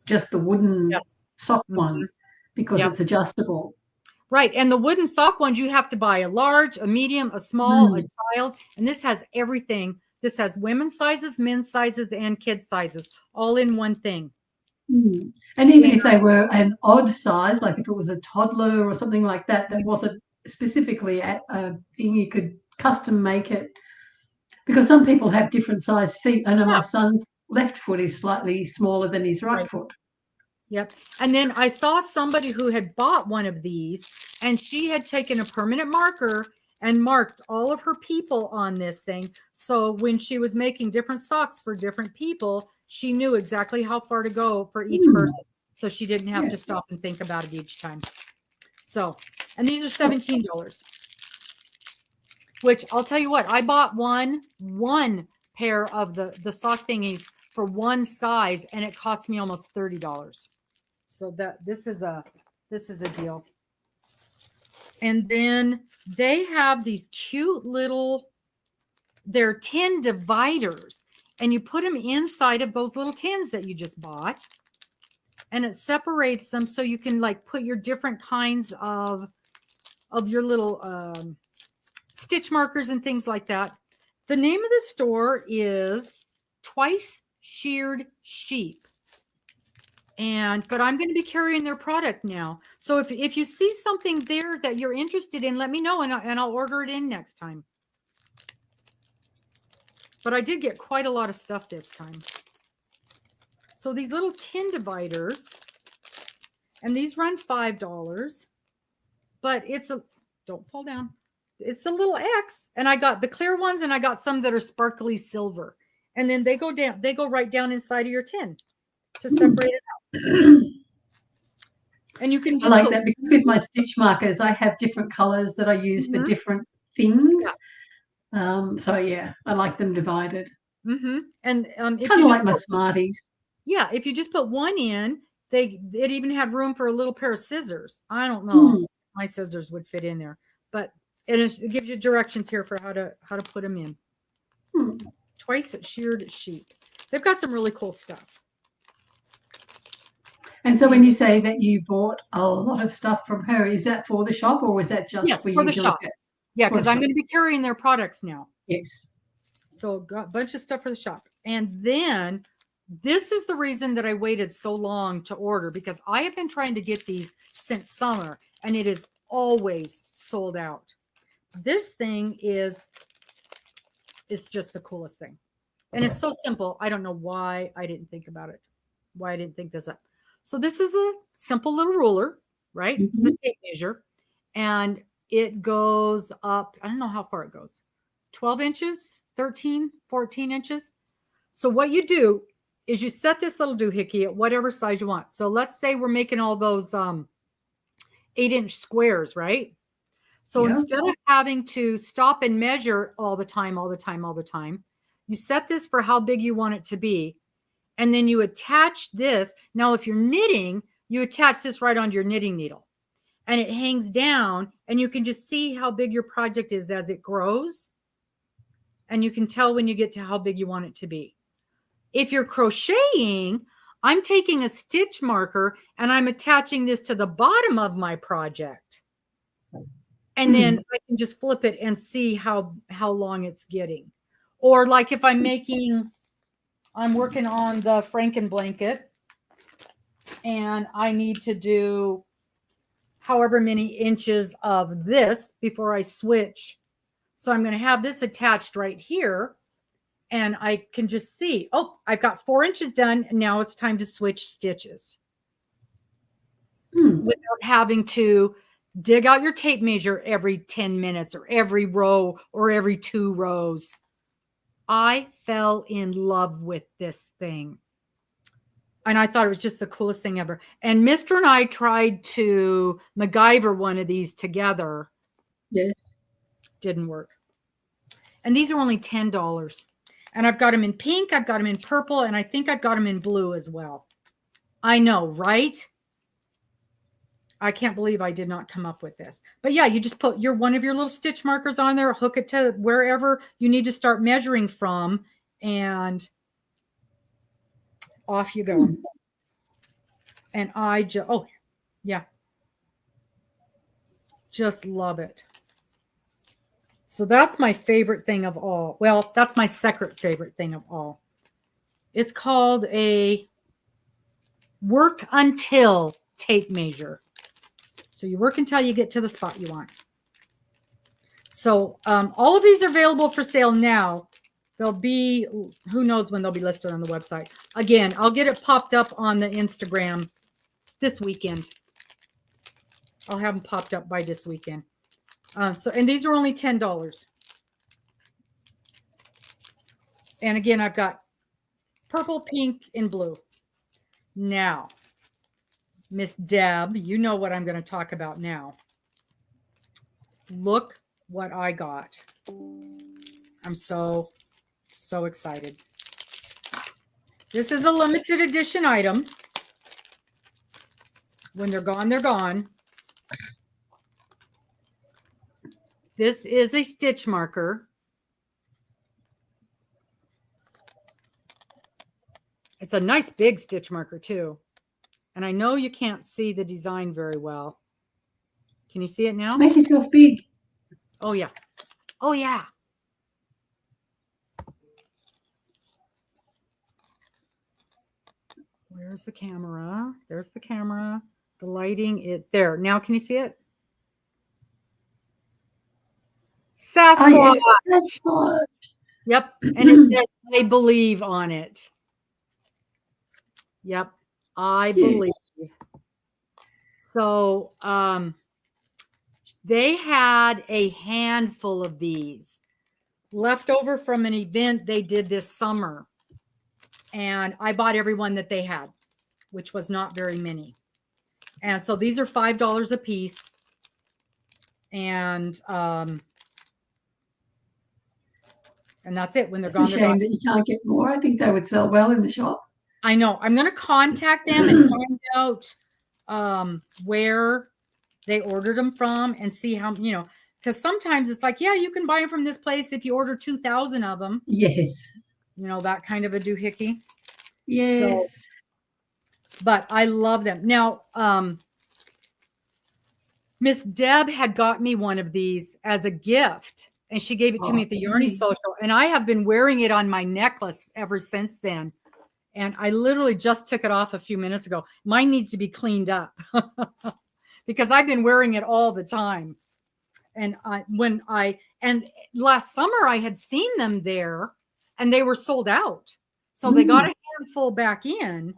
just the wooden sock one because it's adjustable. Right. And the wooden sock ones, you have to buy a large, a medium, a small, a child. And this has everything. This has women's sizes, men's sizes, and kids sizes all in one thing. And even if they were an odd size, like if it was a toddler or something like that, that wasn't specifically a thing, you could custom make it. Because some people have different size feet. I know my son's left foot is slightly smaller than his right foot. Yep. And then I saw somebody who had bought one of these, and she had taken a permanent marker and marked all of her people on this thing. So when she was making different socks for different people, she knew exactly how far to go for each person. So she didn't have to stop and think about it each time. So, and these are $17, which I'll tell you what, I bought one pair of the sock thingies for one size, and it cost me almost $30. So this is a deal. And then they have these cute little, they're tin dividers, and you put them inside of those little tins that you just bought, and it separates them so you can like put your different kinds of your little stitch markers and things like that. The name of the store is Twice Sheared Sheep. But I'm going to be carrying their product now. So if you see something there that you're interested in, let me know, and I'll order it in next time. But I did get quite a lot of stuff this time. So these little tin dividers, and these run $5, but don't fall down. It's a little X, and I got the clear ones, and I got some that are sparkly silver. And then they go right down inside of your tin to separate it out. And you can just I like that because with my stitch markers, I have different colors that I use for different things. So yeah, I like them divided. And kind of like my Smarties. Yeah, if you just put one in, it even had room for a little pair of scissors. I don't know, my scissors would fit in there, but it gives you directions here for how to put them in. Twice Sheared Sheep. They've got some really cool stuff. And so when you say that you bought a lot of stuff from her, is that for the shop or was that just Yes, for for you the to shop. look at? Yeah, For the because I'm shop. going to be carrying their products now. Yes. So got a bunch of stuff for the shop. And then this is the reason that I waited so long to order, because I have been trying to get these since summer and it is always sold out. This thing is just the coolest thing. And it's so simple. I don't know why I didn't think about it. Why I didn't think this up. So this is a simple little ruler, right? It's a tape measure. And it goes up, I don't know how far it goes. 12 inches, 13, 14 inches. So what you do is you set this little doohickey at whatever size you want. So let's say we're making all those 8-inch squares, right? So Yeah. instead of having to stop and measure all the time, you set this for how big you want it to be. And then you attach this. Now, if you're knitting, you attach this right onto your knitting needle. And it hangs down and you can just see how big your project is as it grows. And you can tell when you get to how big you want it to be. If you're crocheting, I'm taking a stitch marker and I'm attaching this to the bottom of my project. And then I can just flip it and see how long it's getting. Or like if I'm working on the Franken blanket and I need to do however many inches of this before I switch. So I'm going to have this attached right here and I can just see, oh, I've got 4 inches done. And now it's time to switch stitches without having to dig out your tape measure every 10 minutes or every row or every 2 rows. I fell in love with this thing. And I thought it was just the coolest thing ever. And Mr. and I tried to MacGyver one of these together. Yes. Didn't work. And these are only $10. And I've got them in pink, I've got them in purple, and I think I've got them in blue as well. I know, right? I can't believe I did not come up with this. But yeah, you just put one of your little stitch markers on there, hook it to wherever you need to start measuring from, and off you go. And I just, oh, yeah. Just love it. So that's my favorite thing of all. Well, that's my second favorite thing of all. It's called a work until tape measure. So you work until you get to the spot you want. So all of these are available for sale now. They'll be, who knows when they'll be listed on the website. Again, I'll get it popped up on the Instagram this weekend. I'll have them popped up by this weekend. And these are only $10. And again, I've got purple, pink, and blue. Now, Miss Deb, you know what I'm going to talk about now. Look what I got. I'm so excited. This is a limited edition item. When they're gone, they're gone. This is a stitch marker. It's a nice big stitch marker too. And I know you can't see the design very well. Can you see it now? Make yourself big. Oh, yeah. Oh, yeah. Where's the camera? There's the camera. The lighting, there. Now can you see it? Sasquatch. Oh, yes, Sasquatch. Yep. And it says, I believe on it. Yep. I believe. So they had a handful of these left over from an event they did this summer. And I bought every one that they had, which was not very many. And so these are $5 a piece. And that's it. When they're gone, It's a shame that you can't get more. I think they would sell well in the shop. I know. I'm going to contact them and find out where they ordered them from and see how, because sometimes it's like, yeah, you can buy them from this place if you order 2,000 of them. Yes. That kind of a doohickey. Yes. So but I love them. Now, Miss Deb had got me one of these as a gift, and she gave it to me at the Yarny Social, and I have been wearing it on my necklace ever since then. And I literally just took it off a few minutes ago. Mine needs to be cleaned up because I've been wearing it all the time. And last summer I had seen them there and they were sold out. So they got a handful back in.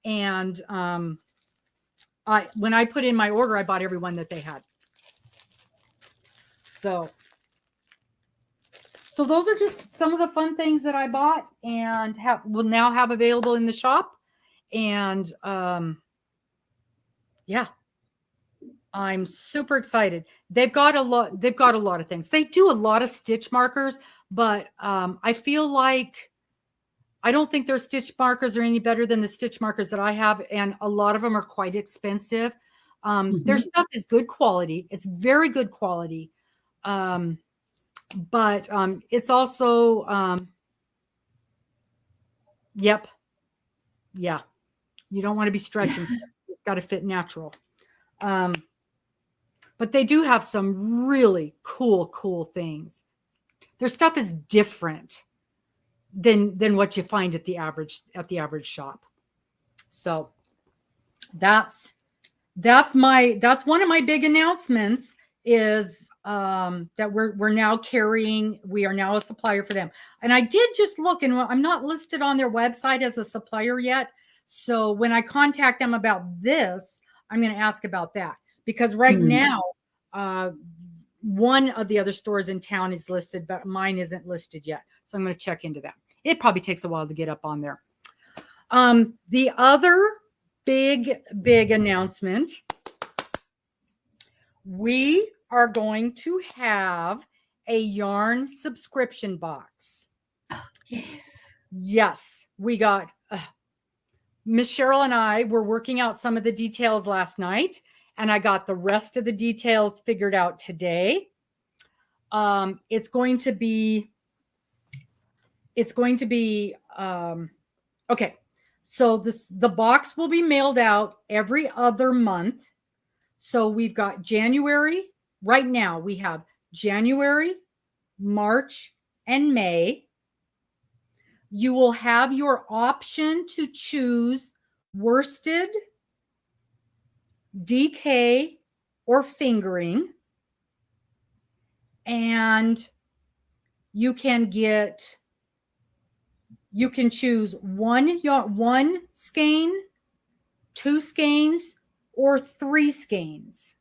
And when I put in my order, I bought every one that they had. So those are just some of the fun things that I bought and will now have available in the shop. And yeah, I'm super excited. They've got a lot of things. They do a lot of stitch markers, but I feel like I don't think their stitch markers are any better than the stitch markers that I have, and a lot of them are quite expensive. Their stuff is good quality. It's very good quality. But it's also yep, yeah, you don't want to be stretching stuff. It's got to fit natural. But they do have some really cool things. Their stuff is different than what you find at the average shop. So that's one of my big announcements is that we're now carrying, we are now a supplier for them. And I did just look, and I'm not listed on their website as a supplier yet. So when I contact them about this, I'm going to ask about that, because right now, one of the other stores in town is listed, but mine isn't listed yet. So I'm going to check into that. It probably takes a while to get up on there. The other big announcement, we are going to have a yarn subscription box. Yes, we got Miss Cheryl and I were working out some of the details last night, and I got the rest of the details figured out today. It's going to be okay. So the box will be mailed out every other month. So we've got January. Right now we have January, March, and May. You will have your option to choose worsted, DK, or fingering. And you can choose one skein, 2 skeins, or 3 skeins.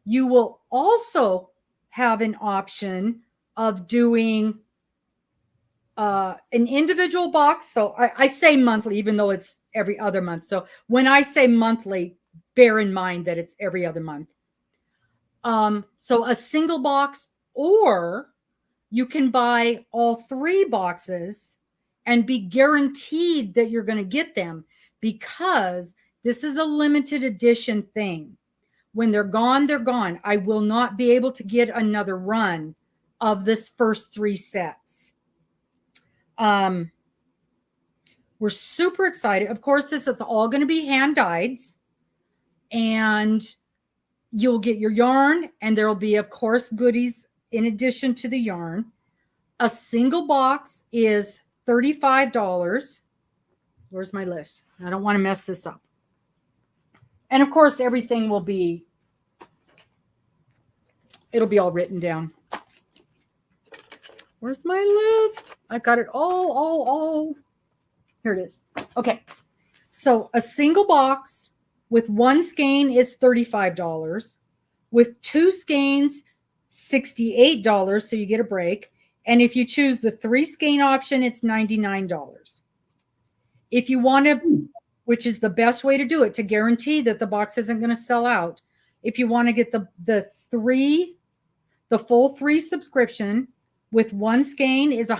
You will also have an option of doing an individual box. So I say monthly, even though it's every other month. So when I say monthly, bear in mind that it's every other month. So a single box, or you can buy all 3 boxes and be guaranteed that you're going to get them, because this is a limited edition thing. When they're gone, they're gone. I will not be able to get another run of this first 3 sets. We're super excited. Of course, this is all going to be hand dyed, and you'll get your yarn, and there will be, of course, goodies in addition to the yarn. A single box is $35. Where's my list? I don't want to mess this up. And of course, everything will be, it'll be all written down. Where's my list? I've got it all. Here it is. Okay. So a single box with 1 skein is $35. With 2 skeins, $68. So you get a break. And if you choose the 3 skein option, it's $99. If you want to, which is the best way to do it, to guarantee that the box isn't going to sell out, if you want to get the full 3 subscription with 1 skein is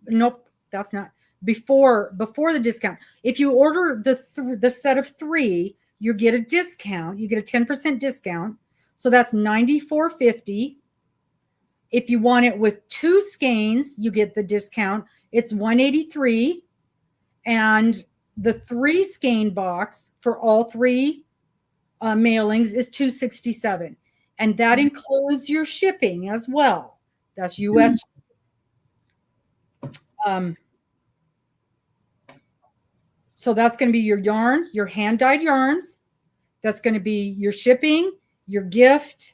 nope, that's not before the discount. If you order the set of 3, you get a discount. You get a 10% discount. So that's $94.50. If you want it with 2 skeins, you get the discount. It's $183. And The 3 skein box for all 3 mailings is $267, and that includes your shipping as well. That's US. So that's going to be your yarn, your hand-dyed yarns. That's going to be your shipping, your gift,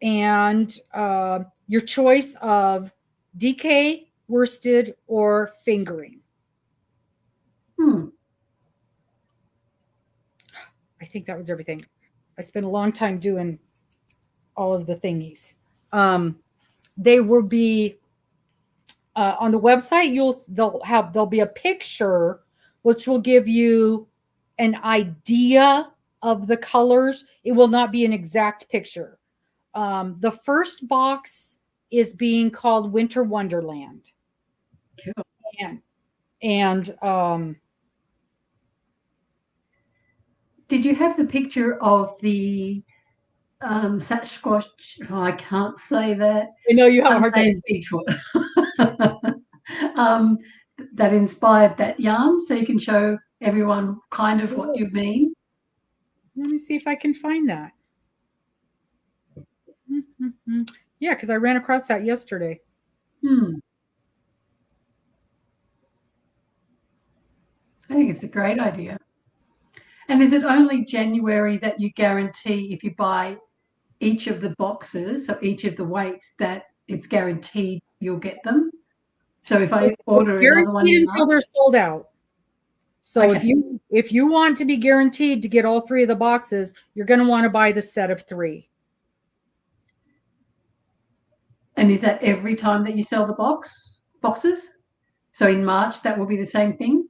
and your choice of DK, worsted, or fingering. I think that was everything. I spent a long time doing all of the thingies. They will be on the website. There'll be a picture which will give you an idea of the colors. It will not be an exact picture. The first box is being called Winter Wonderland. Cool. And did you have the picture of the Sasquatch? Oh, I can't say that. I know you have a hard time. Bigfoot. That inspired that yarn, so you can show everyone kind of what you mean. Let me see if I can find that. Yeah, because I ran across that yesterday. I think it's a great idea. And is it only January that you guarantee if you buy each of the boxes or each of the weights that it's guaranteed you'll get them? So if I order another one until they're sold out. So Okay. if you want to be guaranteed to get all 3 of the boxes, you're going to want to buy the set of 3. And is that every time that you sell the boxes? So in March that will be the same thing?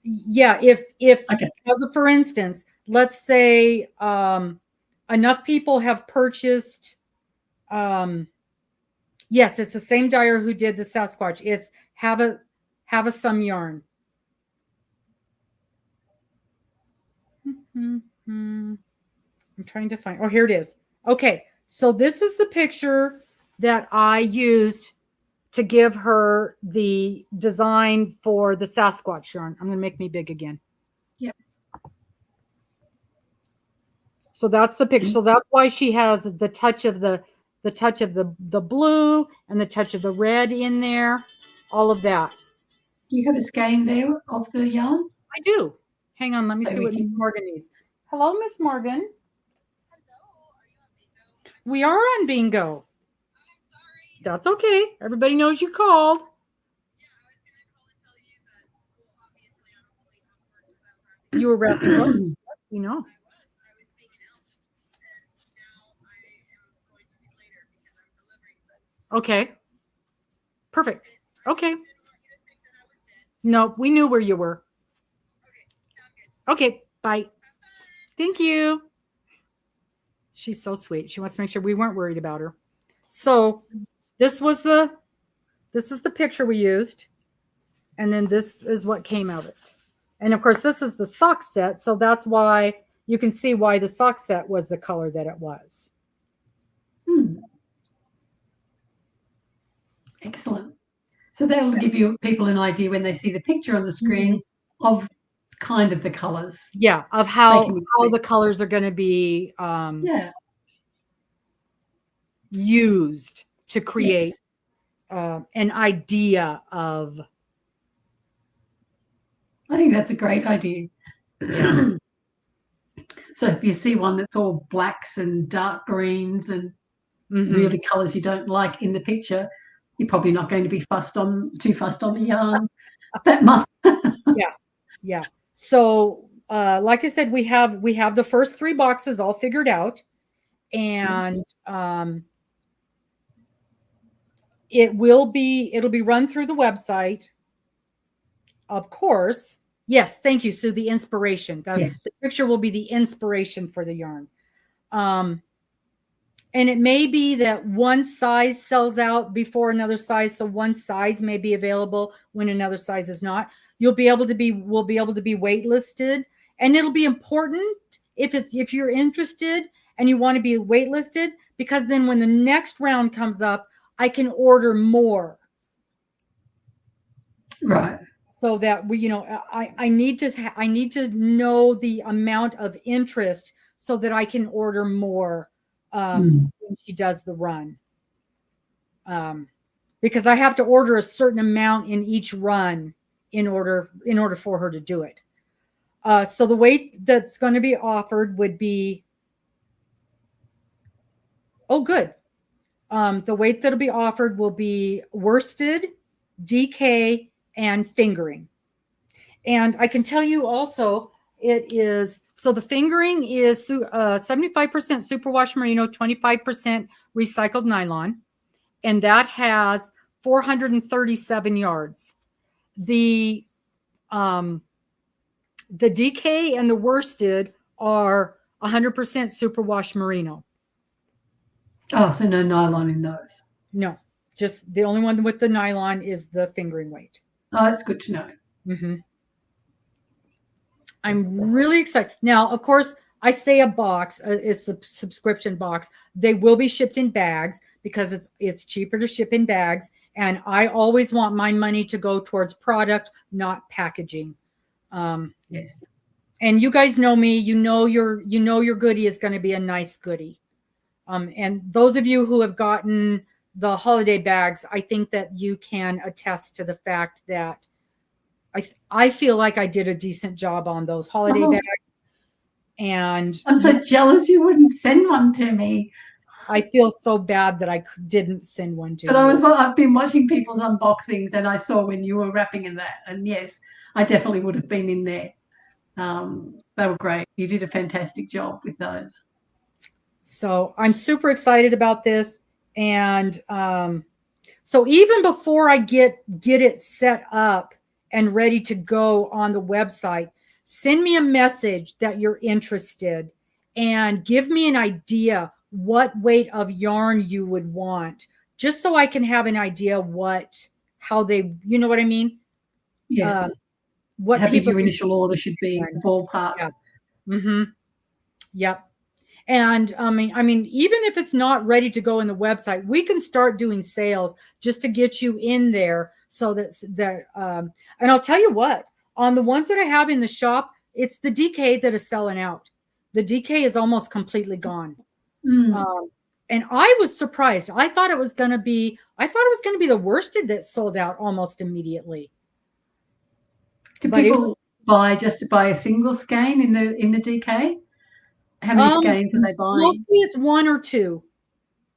Yeah, if Okay. for instance, let's say enough people have purchased. Yes, it's the same dyer who did the Sasquatch. It's have a some yarn. I'm trying to find. Oh, here it is. Okay, so this is the picture that I used to give her the design for the Sasquatch yarn. I'm going to make me big again. Yep. So that's the picture. So that's why she has the touch of the blue and the touch of the red in there, all of that. Do you have a skein there of the yarn? I do. Hang on, let me So see we what Miss can- Morgan needs. Hello, Miss Morgan. We are on bingo. That's okay. Everybody knows you called. You were wrapping up. You know. Okay. Perfect. Okay. No, we knew where you were. Okay. Bye. Thank you. She's so sweet. She wants to make sure we weren't worried about her. So this is the picture we used. And then this is what came of it. And of course, this is the sock set. So that's why you can see why the sock set was the color that it was. Excellent. So that'll give people an idea when they see the picture on the screen of kind of the colors. Yeah, of how the colors are going to be used to create an idea of. I think that's a great idea. Yeah. So if you see one that's all blacks and dark greens and really colors you don't like in the picture, you're probably not going to be too fussed on the yarn that much. Yeah. So like I said, we have the first 3 boxes all figured out, and it'll be run through the website, of course. Yes, thank you, Sue. The inspiration. The picture will be the inspiration for the yarn. And it may be that one size sells out before another size, so one size may be available when another size is not. We'll be able to be waitlisted, and it'll be important if you're interested and you want to be waitlisted, because then when the next round comes up, I can order more. Right. so that we, I need to know the amount of interest so that I can order more when she does the run. Because I have to order a certain amount in each run in order for her to do it. So the weight that's going to be offered would be, oh, good. The weight that'll be offered will be worsted, DK, and fingering. And I can tell you also, it is, so the fingering is 75% superwash merino, 25% recycled nylon, and that has 437 yards. The DK and the worsted are 100% superwash merino. Oh, so no nylon in those. No, just the only one with the nylon is the fingering weight. Oh, that's good to know. Mm-hmm. I'm really excited. Now, of course, I say a box, it's a subscription box. They will be shipped in bags because it's cheaper to ship in bags. And I always want my money to go towards product, not packaging. Yes. And you guys know me. You know your goodie is going to be a nice goodie. And those of you who have gotten the holiday bags, I think that you can attest to the fact that I feel like I did a decent job on those holiday bags. And I'm so jealous you wouldn't send one to me. I feel so bad that I didn't send one to you. But I've been watching people's unboxings and I saw when you were wrapping in that. And yes, I definitely would have been in there. They were great. You did a fantastic job with those. So I'm super excited about this. And so even before I get it set up and ready to go on the website, send me a message that you're interested and give me an idea what weight of yarn you would want, just so I can have an idea how they, you know what I mean? Yes. What how big people your initial order should be, the ballpark. Yeah. Mm-hmm. Yep. And I mean, even if it's not ready to go in the website, we can start doing sales just to get you in there so that and I'll tell you what, on the ones that I have in the shop, it's the DK that is selling out. The DK is almost completely gone. And I was surprised. I thought it was going to be the worsted that sold out almost immediately. Do people buy a single skein in the DK? How many skeins are they buying? Mostly it's one or two.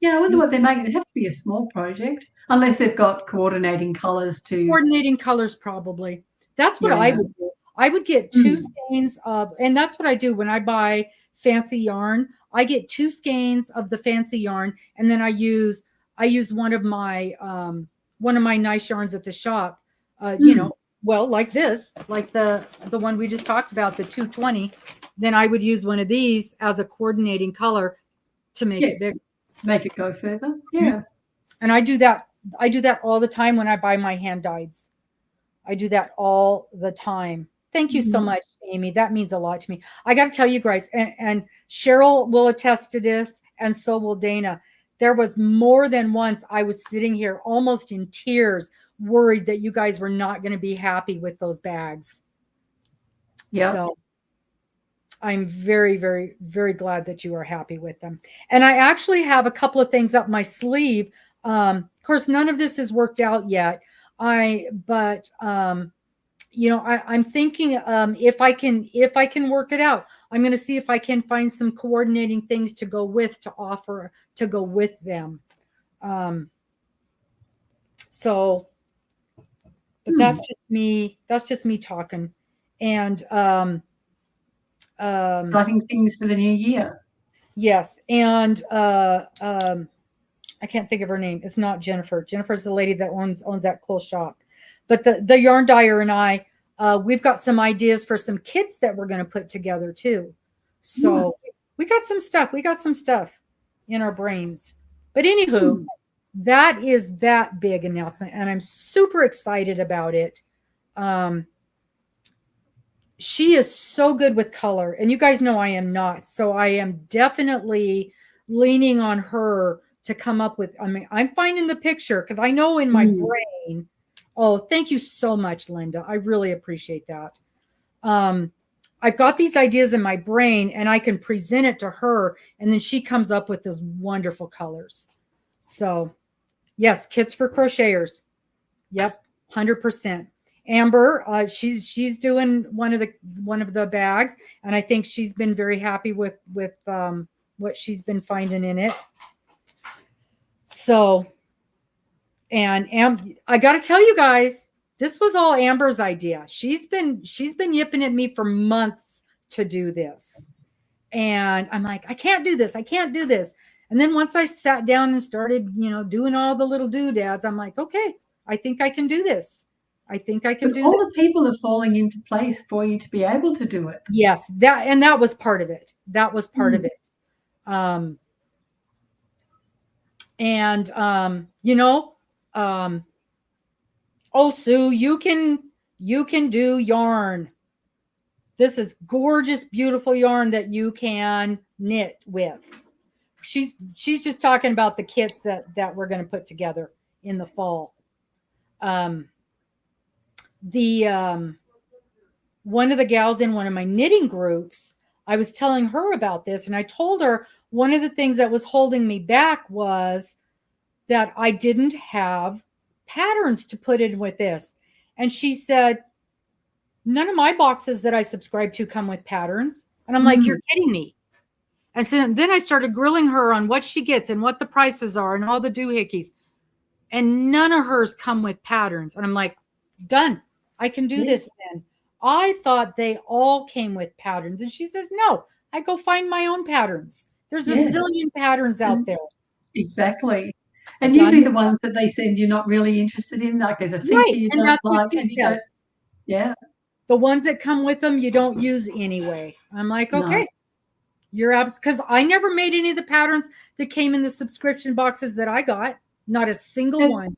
Yeah, I wonder what they're making. It'd have to be a small project, unless they've got coordinating colors to. Coordinating colors, probably. That's what I would do. I would get two skeins of, and that's what I do when I buy fancy yarn. I get two skeins of the fancy yarn, and then I use one of my nice yarns at the shop. Well, like this, like the one we just talked about, the 220. Then I would use one of these as a coordinating color to make it bigger. Make it go further. Yeah. And I do that all the time when I buy my hand dyes. I do that all the time. Thank you so much, Amy. That means a lot to me. I got to tell you guys, and Cheryl will attest to this, and so will Dana. There was more than once I was sitting here almost in tears, worried that you guys were not going to be happy with those bags. Yeah. So I'm very, very, very glad that you are happy with them. And I actually have a couple of things up my sleeve. Of course, none of this is worked out yet. I'm thinking if I can work it out, I'm going to see if I can find some coordinating things to go with, to offer, to go with them. But that's just me talking. And exciting things for the new year. Yes. And I can't think of her name. It's not Jennifer. Jennifer's the lady that owns that cool shop. But the yarn dyer and I, we've got some ideas for some kits that we're going to put together too. So we got some stuff. We got some stuff in our brains. But anywho, that is that big announcement, and I'm super excited about it. She is so good with color, and you guys know I am not. So I am definitely leaning on her to come up with, I'm finding the picture because I know in my brain Oh, thank you so much, Linda. I really appreciate that. I've got these ideas in my brain and I can present it to her, and then she comes up with those wonderful colors. So yes, kits for crocheters. Yep, 100%. Amber, she's doing one of the bags, and I think she's been very happy with what she's been finding in it. So, and I got to tell you guys, this was all Amber's idea. She's been yipping at me for months to do this, and I'm like, I can't do this. I can't do this. And then once I sat down and started, doing all the little doodads, I'm like, okay, I think I can do this. I think I can do all this. The people are falling into place for you to be able to do it. Yes, that was part of it. That was part of it. Oh, Sue, you can do yarn. This is gorgeous, beautiful yarn that you can knit with. She's just talking about the kits that we're going to put together in the fall. One of the gals in one of my knitting groups, I was telling her about this, and I told her one of the things that was holding me back was that I didn't have patterns to put in with this. And she said, none of my boxes that I subscribe to come with patterns. And I'm like, you're kidding me. And so then I started grilling her on what she gets and what the prices are and all the doohickeys. And none of hers come with patterns. And I'm like, done. I can do this then. I thought they all came with patterns. And she says, no, I go find my own patterns. There's a zillion patterns out there. Exactly. And usually the ones that they send you're not really interested in, like there's a feature you don't like, and you don't. Yeah. The ones that come with them you don't use anyway. I'm like, okay, you're up, because I never made any of the patterns that came in the subscription boxes that I got. Not a single one.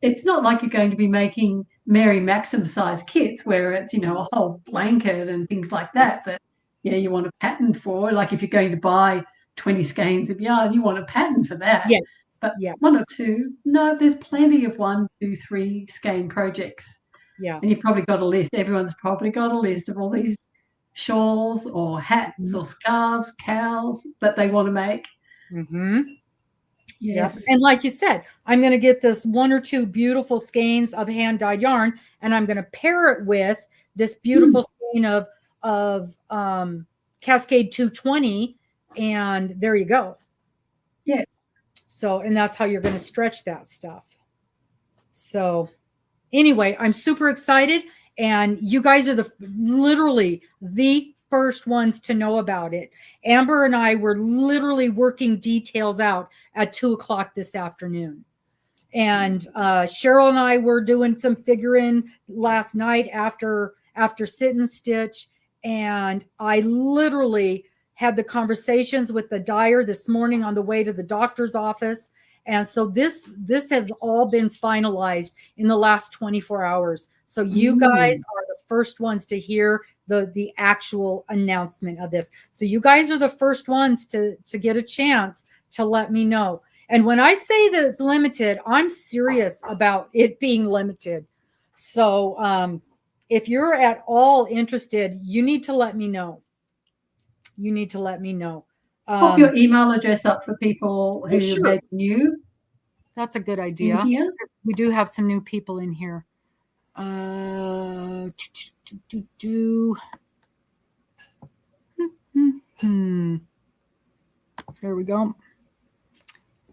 It's not like you're going to be making Mary Maxim size kits where it's, a whole blanket and things like that. But you want a pattern for, like if you're going to buy 20 skeins of yarn, you want a pattern for that. Yes. But one or two, no, there's plenty of 1, 2, 3 skein projects. Yeah. And you've probably got a list. Everyone's probably got a list of all these shawls or hats or scarves, cowls that they want to make. Mm-hmm. Yes. Yep. And like you said, I'm going to get this 1 or 2 beautiful skeins of hand-dyed yarn, and I'm going to pair it with this beautiful skein of Cascade 220, and there you go. Yeah. So, and that's how you're going to stretch that stuff. So anyway, I'm super excited, and you guys are literally the first ones to know about it. Amber and I were literally working details out at 2:00 this afternoon. And Cheryl and I were doing some figuring last night after sit and stitch. And I literally had the conversations with the dyer this morning on the way to the doctor's office. And so this has all been finalized in the last 24 hours. So you guys are the first ones to hear the actual announcement of this. So you guys are the first ones to get a chance to let me know. And when I say that it's limited, I'm serious about it being limited. So if you're at all interested, you need to let me know. You need to let me know. Pop your email address up for people who may be new. That's a good idea. We do have some new people in here. There we go.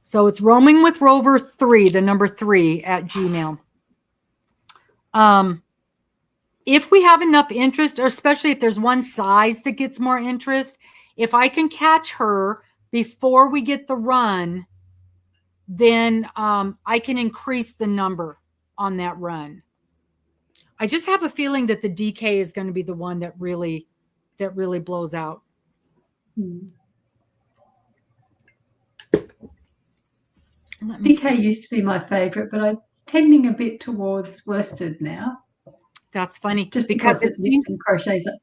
So it's roaming with Rover 3, the number 3 at Gmail. If we have enough interest, or especially if there's one size that gets more interest, if I can catch her before we get the run, then I can increase the number on that run. I just have a feeling that the DK is going to be the one that really blows out. DK used to be my favorite, but I'm tending a bit towards worsted now. That's funny. Just because it knits and crochets up.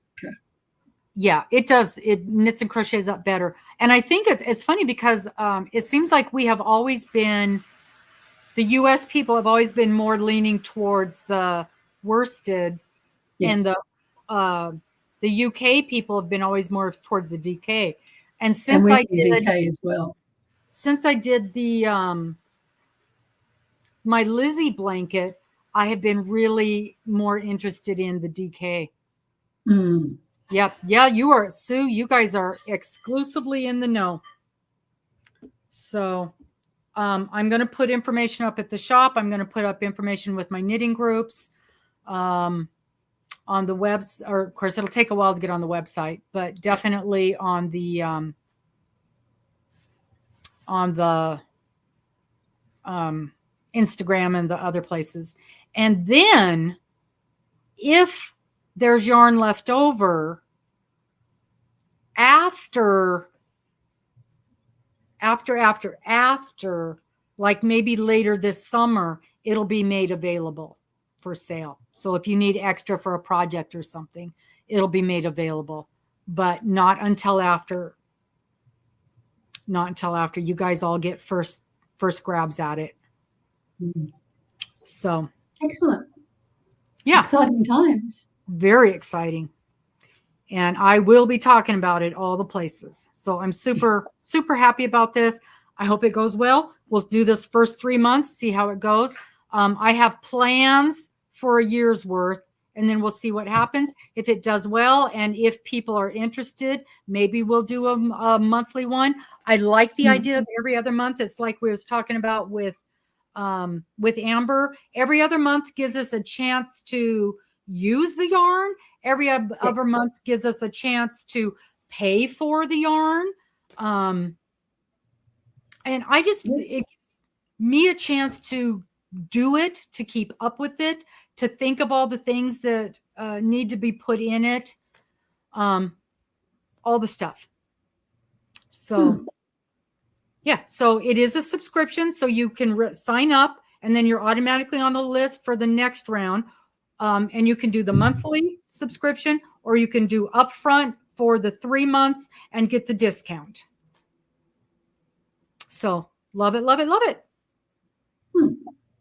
Yeah, it does. It knits and crochets up better. And I think it's funny because it seems like we have always been the U.S. people have always been more leaning towards the worsted, and Yes. the UK people have been always more towards the DK. And And since we I do did DK as well. the my Lizzie blanket, I have been really more interested in the DK. Mm. Yep. Yeah, you are, Sue. You guys are exclusively in the know. So I'm going to put information up at the shop. I'm going to put up information with my knitting groups on the webs. Or of course, it'll take a while to get on the website, but definitely on the Instagram and the other places. And then if there's yarn left over after, like maybe later this summer, it'll be made available for sale. So if you need extra for a project or something, it'll be made available, but not until after you guys all get first grabs at it. Mm. So Excellent. yeah, Exciting times. very exciting. And I will be talking about it all the places. So I'm super, super happy about this. I hope it goes well. We'll do this first 3 months, see how it goes. I have plans for a year's worth, and then we'll see what happens. If it does well, and if people are interested, maybe we'll do a monthly one. I like the idea of every other month. It's like we was talking about with Amber. Every other month gives us a chance to use the yarn. Every other month gives us a chance to pay for the yarn. And I just, it gives me a chance to do it, to keep up with it, to think of all the things that need to be put in it, all the stuff. So yeah, so it is a subscription, so you can sign up, and then you're automatically on the list for the next round. And you can do the monthly subscription, or you can do upfront for the 3 months and get the discount. So love it, love it, love it.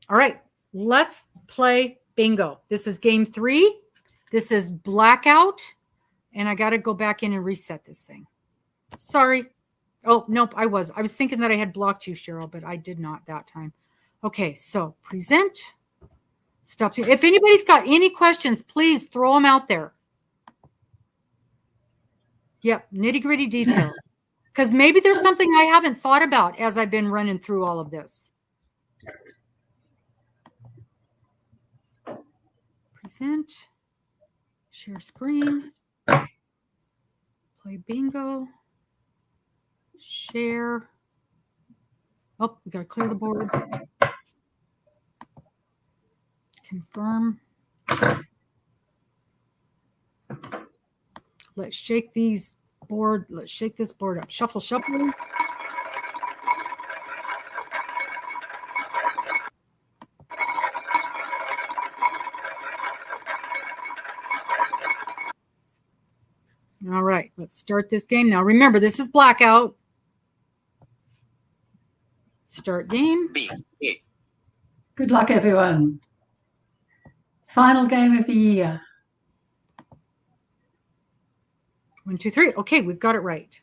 All right, let's play bingo. This is game 3. This is blackout, and I got to go back in and reset this thing. Sorry. Oh, nope, I was thinking that I had blocked you, Cheryl, but I did not that time. Okay, so present. Stop. If anybody's got any questions, please throw them out there. Yep, nitty-gritty details. Because maybe there's something I haven't thought about as I've been running through all of this. Present. Share screen. Play bingo. Share. Oh, we got to clear the board. Confirm. Let's shake these board. Let's shake this board up. Shuffle, shuffle. All right, let's start this game. Now remember, this is blackout. Start game. B. Good luck, everyone. Final game of the year. 1, 2, 3. Okay, we've got it right.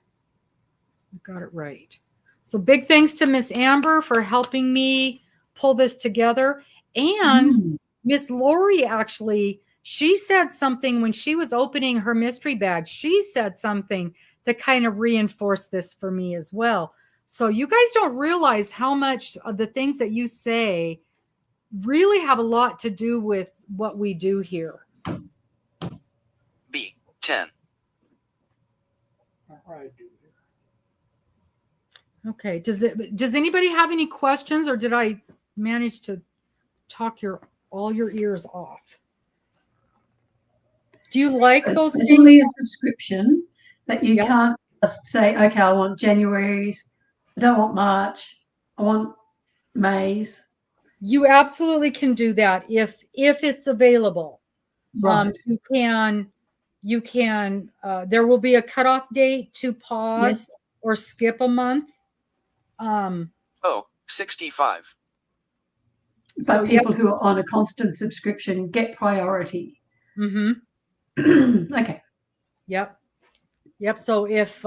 We've got it right. So big thanks to Miss Amber for helping me pull this together. And Miss Lori, actually, she said something when she was opening her mystery bag. She said something that kind of reinforced this for me as well. So you guys don't realize how much of the things that you say really have a lot to do with what we do here. B. 10. I do. Okay. Does anybody have any questions, or did I manage to talk all your ears off? Do you like those It's things? only a subscription that you Yep. can't just say, okay, I want January's, I don't want March, I want May's. You absolutely can do that if it's available. Right. You can there will be a cutoff date to pause or skip a month. Oh, 65. But So, people who are on a constant subscription get priority. Mm-hmm. Okay. Yep. So if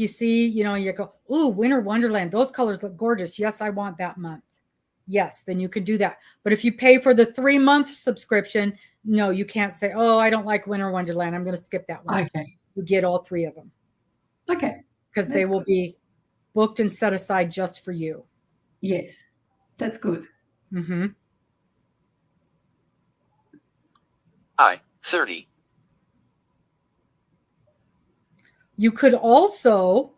you see, you go, ooh, Winter Wonderland, those colors look gorgeous. Yes, I want that month. Yes, then you could do that. But if you pay for the 3-month subscription, no, you can't say, oh, I don't like Winter Wonderland. I'm going to skip that one. Okay. You get all 3 of them. Okay. Because they will be booked and set aside just for you. Yes, that's good. Mm-hmm. I-30. You could also,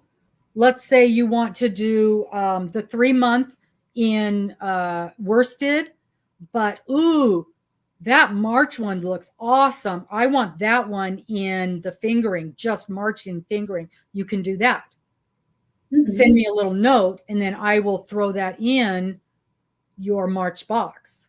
let's say you want to do the 3-month in worsted, but ooh, that March one looks awesome. I want that one in the fingering, just March in fingering. You can do that. Mhm. Send me a little note, and then I will throw that in your March box.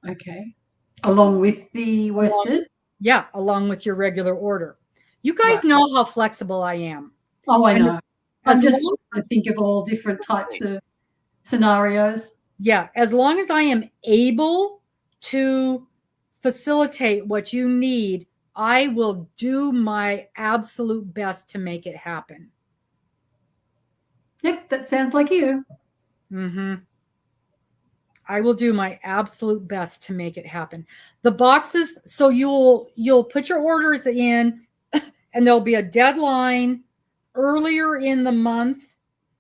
Okay. Along with the worsted? Yeah, along with your regular order. You guys Right. know how flexible I am. Oh, I And know. I'm as just long- trying to think of all different types of scenarios. Yeah, as long as I am able to facilitate what you need, I will do my absolute best to make it happen. Yep, that sounds like you. Mm-hmm. I will do my absolute best to make it happen. The boxes, so you'll put your orders in, and there'll be a deadline earlier in the month.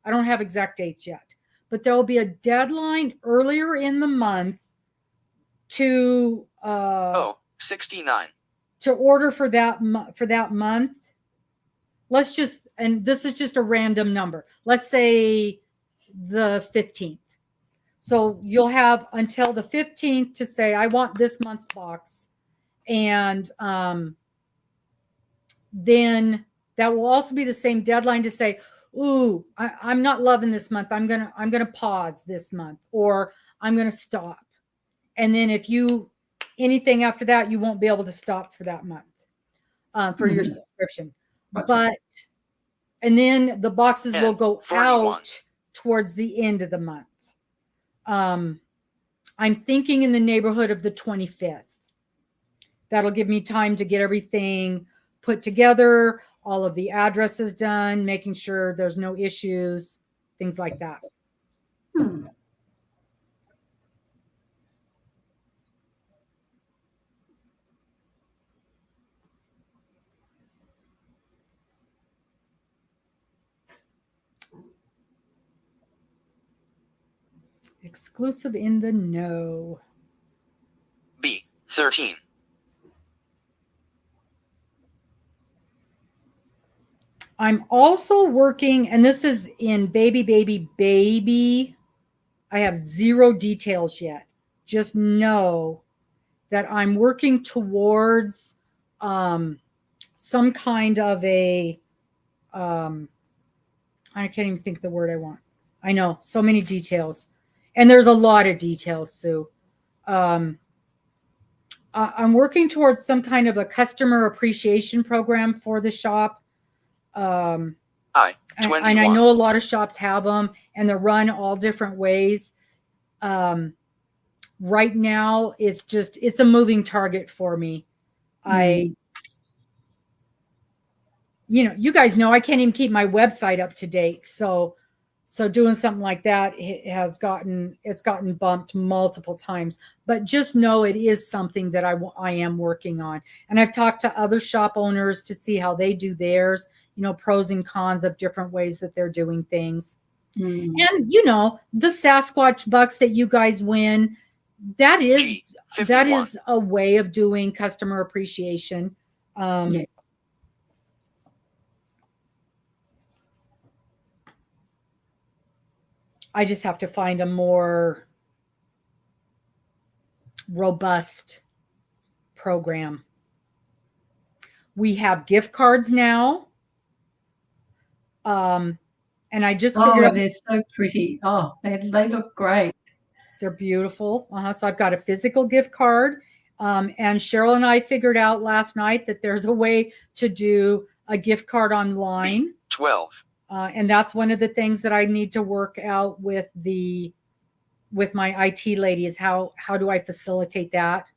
I don't have exact dates yet, but there'll be a deadline earlier in the month to 69. to order for that month. Let's just, and this is just a random number. Let's say the 15th. So you'll have until the 15th to say, I want this month's box. And then that will also be the same deadline to say, ooh, I'm not loving this month. I'm gonna pause this month, or I'm gonna stop. And then if you anything after that, you won't be able to stop for that month for your subscription. But and then the boxes will go 41. out towards the end of the month. I'm thinking in the neighborhood of the 25th. That'll give me time to get everything put together, all of the addresses done, making sure there's no issues, things like that. Exclusive in the know. B13. I'm also working, and this is in baby. I have 0 details yet. Just know that I'm working towards some kind of a, I can't even think of the word I want. I know, so many details. And there's a lot of details, Sue. I'm working towards some kind of a customer appreciation program for the shop. I-21. And I know a lot of shops have them, and they're run all different ways. Right now, it's a moving target for me. You guys know I can't even keep my website up to date. So doing something like that it's gotten bumped multiple times. But just know it is something that I am working on. And I've talked to other shop owners to see how they do theirs, pros and cons of different ways that they're doing things. And the Sasquatch bucks that you guys win, that is a way of doing customer appreciation. Yeah. I just have to find a more robust program. We have gift cards now. And I just figured out, they're so pretty. Oh, they look great. They're beautiful. So I've got a physical gift card. And Cheryl and I figured out last night that there's a way to do a gift card online. 12. And that's one of the things that I need to work out with the with my IT lady is how do I facilitate that?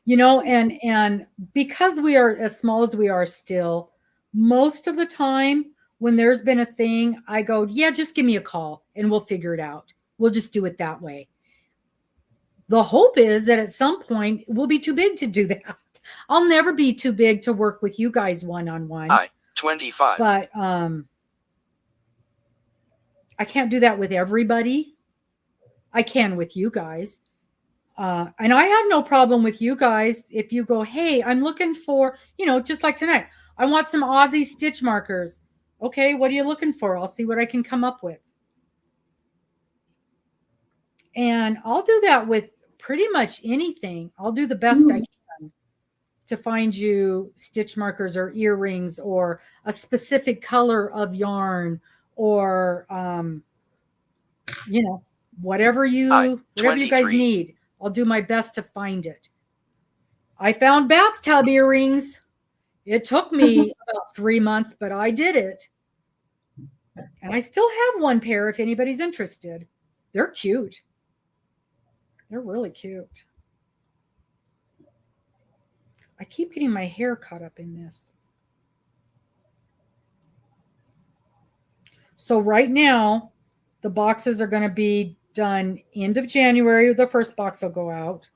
You know, and because we are as small as we are still, most of the time when there's been a thing, I go, yeah, just give me a call and we'll figure it out. We'll just do it that way. The hope is that at some point we'll be too big to do that. I'll never be too big to work with you guys one-on-one. 25. But I can't do that with everybody. I can with you guys. And I have no problem with you guys if you go, hey, I'm looking for, you know, just like tonight, I want some Aussie stitch markers. Okay, what are you looking for? I'll see what I can come up with. And I'll do that with pretty much anything. I'll do the best I can to find you stitch markers or earrings or a specific color of yarn or, you know, whatever you guys need. I'll do my best to find it. I found bathtub earrings. It took me about 3 months, but I did it. And I still have one pair if anybody's interested. They're cute. They're really cute. I keep getting my hair caught up in this. So right now, the boxes are going to be done end of January. The first box will go out.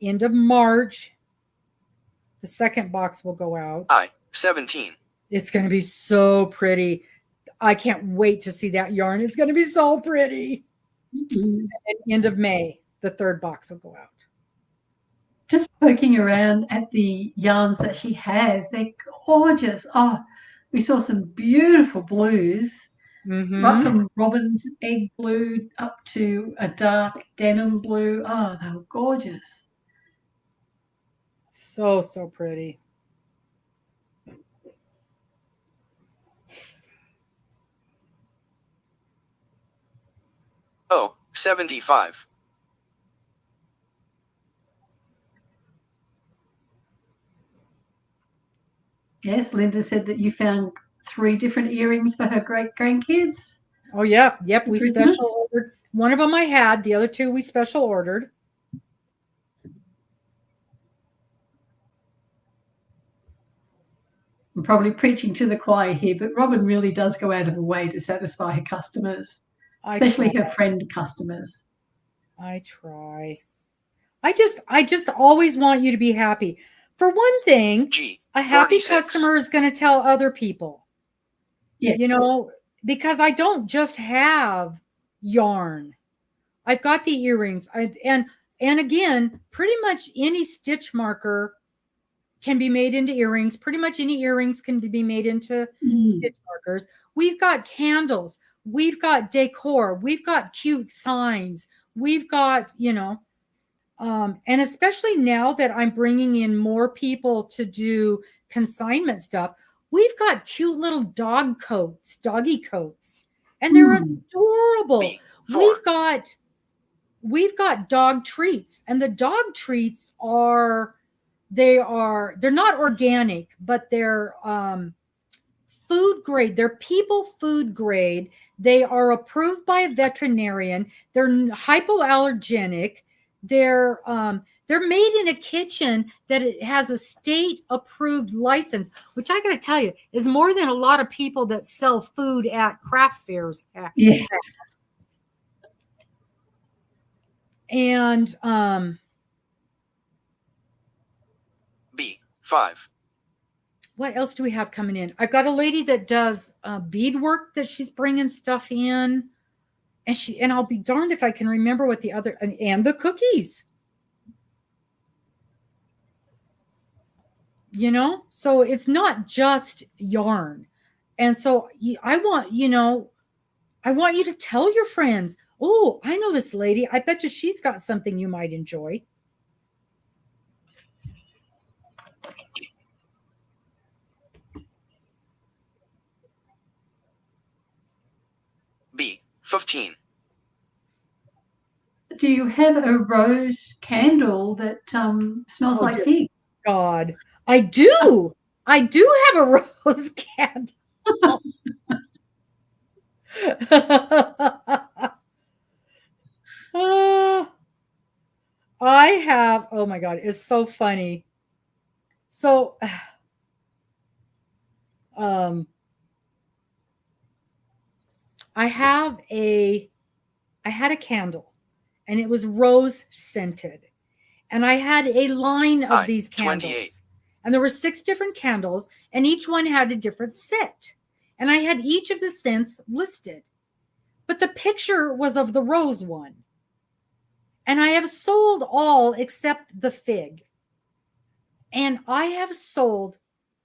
End of March, the second box will go out. 17. It's going to be so pretty. I can't wait to see that yarn. It's going to be so pretty. And end of May, the third box will go out. Just poking around at the yarns that she has, they're gorgeous. Oh, we saw some beautiful blues. Right from Robin's egg blue up to a dark denim blue. Oh, they were gorgeous. So pretty. Oh, 75. Yes, Linda said that you found 3 different earrings for her great-grandkids. Oh, yeah. Yep. We Christmas? special ordered. One of them I had. The other 2 we special ordered. I'm probably preaching to the choir here, but Robin really does go out of her way to satisfy her customers, especially her friend customers. I try. I just always want you to be happy. For one thing, a happy 46. customer is going to tell other people. Yes. You know, because I don't just have yarn. I've got the earrings. And again, pretty much any stitch marker can be made into earrings. Pretty much any earrings can be made into stitch markers. We've got candles. We've got decor. We've got cute signs. We've got, you know, and especially now that I'm bringing in more people to do consignment stuff, we've got cute little dog coats, doggy coats, and they're adorable. We've got dog treats, and the dog treats they're not organic, but they're food grade. They're people food grade. They are approved by a veterinarian. They're hypoallergenic. They're made in a kitchen that it has a state approved license, which I got to tell you is more than a lot of people that sell food at craft fairs have. Yeah. And B5. What else do we have coming in? I've got a lady that does beadwork that she's bringing stuff in. And I'll be darned if I can remember what the other, and the cookies. You know, so it's not just yarn. And so I want you to tell your friends, oh, I know this lady. I bet you she's got something you might enjoy. B15. Do you have a rose candle that smells like fig? God, I do. I do have a rose candle. I have, oh my God, it's so funny. So, I had a candle and it was rose scented. And I had a line of these candles. 28. And there were 6 different candles and each one had a different scent. And I had each of the scents listed. But the picture was of the rose one. And I have sold all except the fig. And I have sold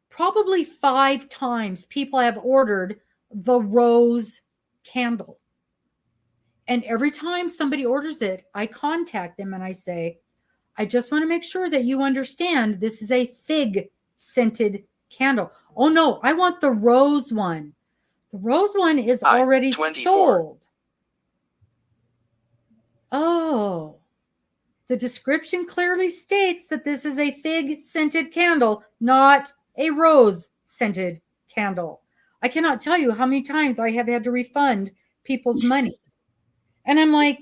probably 5 times people have ordered the rose candle. And every time somebody orders it, I contact them and I say, I just want to make sure that you understand this is a fig scented candle. Oh no, I want the rose one. The rose one is already 24. sold. Oh, the description clearly states that this is a fig scented candle, not a rose scented candle. I cannot tell you how many times I have had to refund people's money. And I'm like,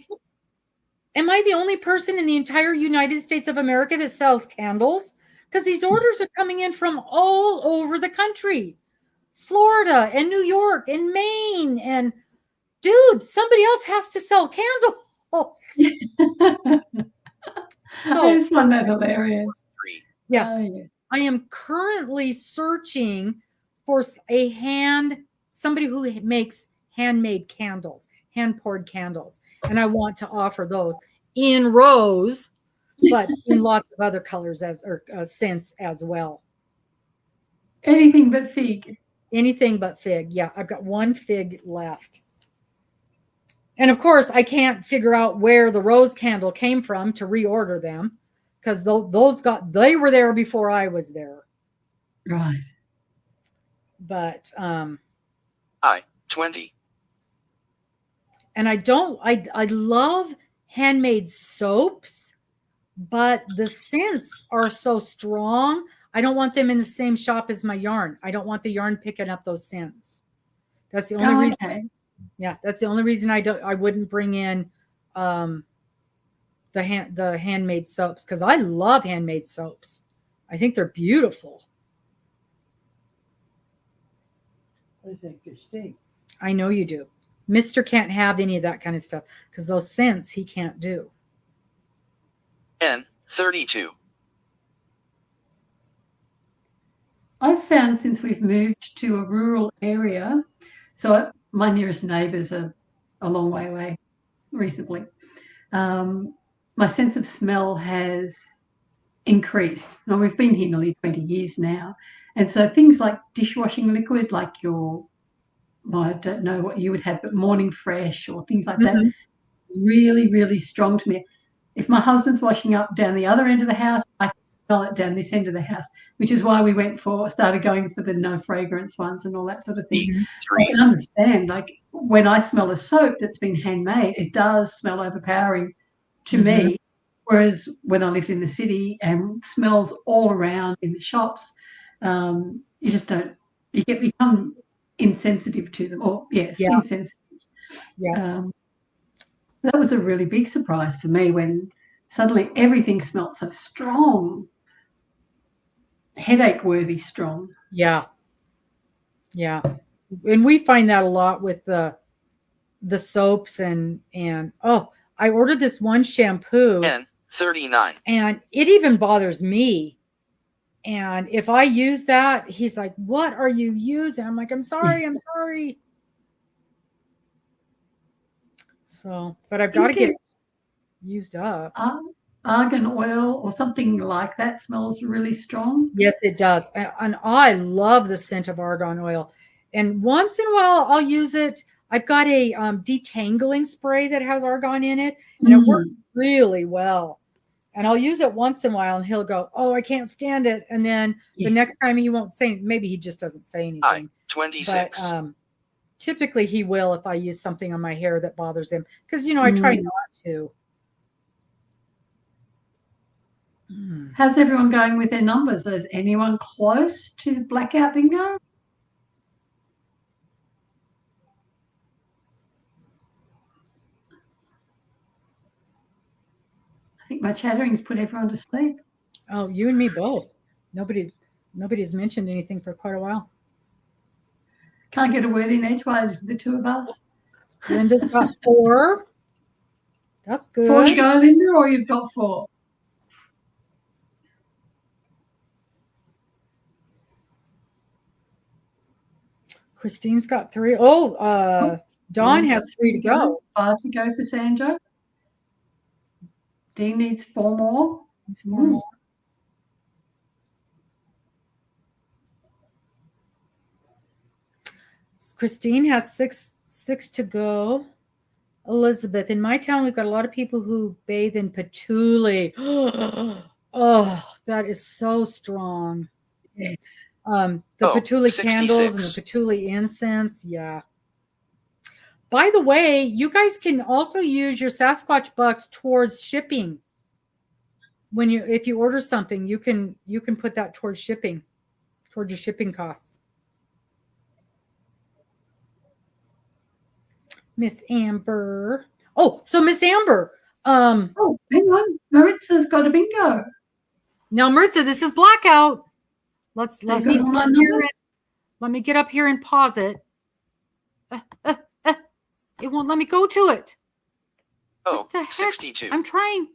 am I the only person in the entire United States of America that sells candles? Because these orders are coming in from all over the country. Florida and New York and Maine. And dude, somebody else has to sell candles. I just find that hilarious. Yeah. Oh, yeah. I am currently searching for somebody who makes handmade candles, hand poured candles. And I want to offer those in rose, but in lots of other colors or scents as well. Anything but fig. Anything but fig. Yeah, I've got 1 fig left. And of course, I can't figure out where the rose candle came from to reorder them because they were there before I was there. Right. But 20. And I love handmade soaps, but the scents are so strong. I don't want them in the same shop as my yarn. I don't want the yarn picking up those scents. That's the only reason. Okay. Yeah, that's the only reason I wouldn't bring in the handmade soaps because I love handmade soaps. I think they're beautiful. I think they stink. I know you do. Mister can't have any of that kind of stuff because those scents he can't do. N 32. I've found since we've moved to a rural area, so my nearest neighbours are a long way away recently, my sense of smell has increased. Now, we've been here nearly 20 years now. And so things like dishwashing liquid, like I don't know what you would have, but Morning Fresh or things like that, really, really strong to me. If my husband's washing up down the other end of the house, I can smell it down this end of the house, which is why we started going for the no fragrance ones and all that sort of thing. I can understand, like when I smell a soap that's been handmade, it does smell overpowering to me. Whereas when I lived in the city and smells all around in the shops, you just become insensitive to them. Insensitive. Yeah. That was a really big surprise for me when suddenly everything smelled so strong, headache-worthy strong. Yeah. Yeah. And we find that a lot with the soaps and I ordered this one shampoo. N 39. And it even bothers me. And if I use that, he's like, what are you using? I'm like, I'm sorry. So, but I've got to get it used up. Argan oil or something like that smells really strong. Yes, it does. And I love the scent of argan oil. And once in a while, I'll use it. I've got a detangling spray that has argan in it, and it works really well. And I'll use it once in a while, and he'll go, "Oh, I can't stand it." And then the next time he won't say. Maybe he just doesn't say anything. 26. But typically, he will if I use something on my hair that bothers him, because I try not to. How's everyone going with their numbers? Is anyone close to blackout bingo? I think my chattering's put everyone to sleep. Oh, you and me both. Nobody's mentioned anything for quite a while. Can't get a word in edgewise for the two of us. Linda's got 4. That's good. 4 to go, Linda, or you've got 4? Christine's got 3. Oh, Dawn has 3 to go. 5 to go for Sandra. Dean needs 4 more. Needs 4 more. Christine has six to go. Elizabeth, in my town, we've got a lot of people who bathe in patchouli. Oh, that is so strong. Yes. The patchouli 66. candles and the patchouli incense. Yeah. By the way, you guys can also use your Sasquatch bucks towards shipping. If you order something, you can put that towards shipping, towards your shipping costs. Miss Amber. Oh, so Miss Amber. Oh, hang on. Maritza's got a bingo. Now, Maritza, this is blackout. Let me get up here and pause it. It won't let me go to it. Oh, What the heck? 62. I'm trying.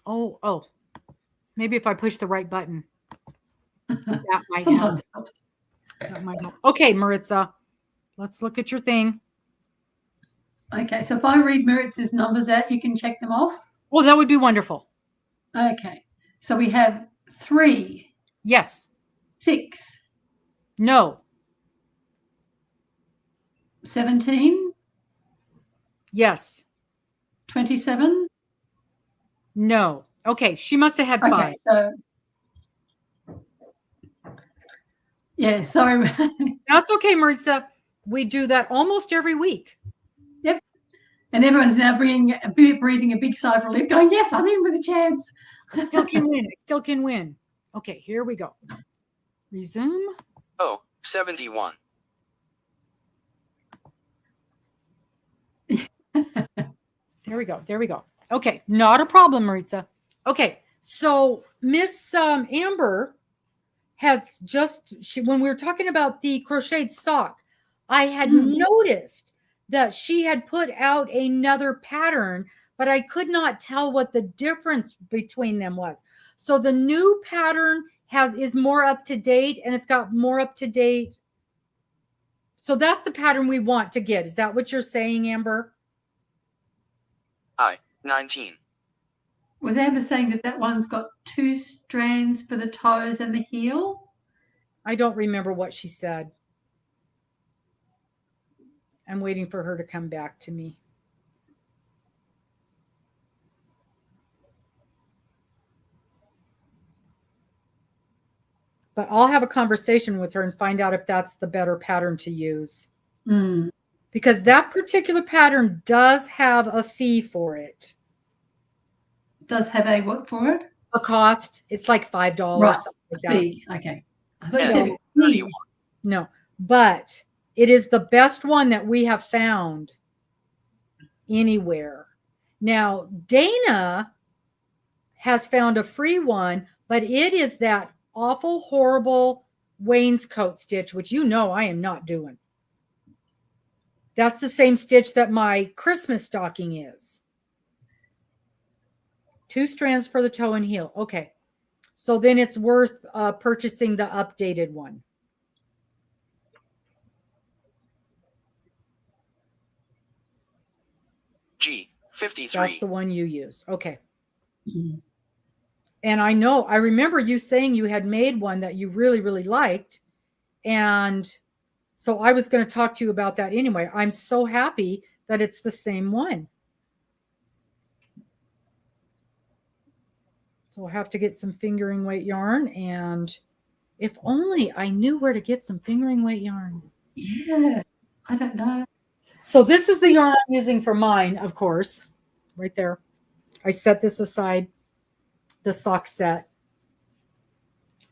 Oh. Maybe if I push the right button. That might help. Sometimes helps. That might help. Okay, Maritza. Let's look at your thing. Okay, so if I read Maritza's numbers out, you can check them off. Well, that would be wonderful. Okay, so we have 3, Yes. 6, No. 17, Yes. 27. No. Okay, she must have had 5. Okay, so yeah, sorry. That's okay, Maritza. We do that almost every week. Yep. And everyone's now breathing a big sigh of relief, going, yes, I'm in with a chance. I still can win. I still can win. Okay, here we go. Resume. Oh, 71. There we go. There we go. Okay, not a problem, Maritza. Okay, so Miss Amber has when we were talking about the crocheted sock, I had noticed that she had put out another pattern, but I could not tell what the difference between them was. So the new pattern is more up to date, and it's got more up to date. So that's the pattern we want to get. Is that what you're saying, Amber? 19. Was Amber saying that one's got 2 strands for the toes and the heel? I don't remember what she said. I'm waiting for her to come back to me. But I'll have a conversation with her and find out if that's the better pattern to use. Because that particular pattern does have a fee for it. Does have a what for it? A cost. It's like $5. Right. Something like that. Fee. Okay. I thought you So- said fee. 31. No, but it is the best one that we have found anywhere. Now, Dana has found a free one, but it is that awful, horrible wainscot stitch, which you know I am not doing. That's the same stitch that my Christmas stocking is. 2 strands for the toe and heel. Okay. So then it's worth purchasing the updated one. G, 53. That's the one you use. Okay. And I remember you saying you had made one that you really, really liked. And so I was going to talk to you about that anyway. I'm so happy that it's the same one. So I'll have to get some fingering weight yarn. And if only I knew where to get some fingering weight yarn. Yeah. I don't know. So this is the yarn I'm using for mine, of course, right there. I set this aside, the sock set,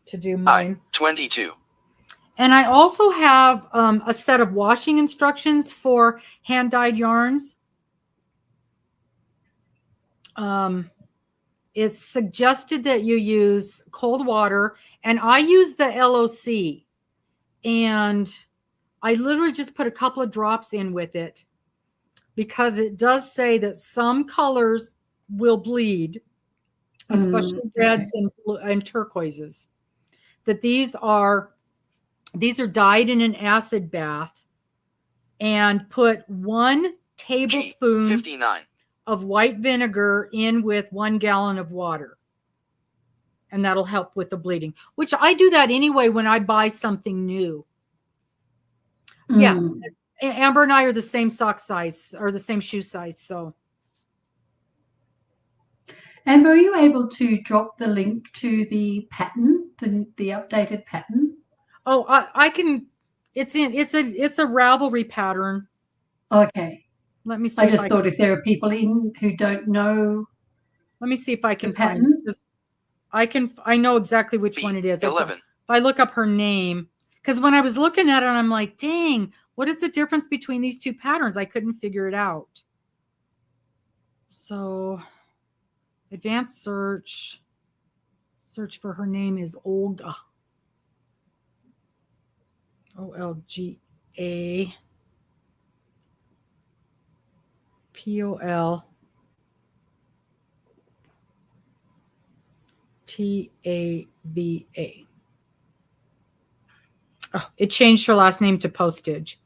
to do mine. 22. And I also have a set of washing instructions for hand-dyed yarns. It's suggested that you use cold water, and I use the LOC. And I literally just put a couple of drops in with it because it does say that some colors will bleed, especially reds and turquoises. That these are dyed in an acid bath, and put 1 tablespoon 59. of white vinegar in with 1 gallon of water. And that'll help with the bleeding, which I do that anyway when I buy something new. Yeah. Amber and I are the same sock size or the same shoe size. So. Amber, are you able to drop the link to the pattern, the updated pattern? Oh, I can. It's a Ravelry pattern. Okay. Let me see. I just thought if there are people in who don't know. Let me see if I can find it. I know exactly which one it is. 11. If I look up her name, because when I was looking at it, I'm like, dang, what is the difference between these two patterns? I couldn't figure it out. So, advanced search for her name is Olga. OLGA. POL. TAVA. Oh, it changed her last name to Postage.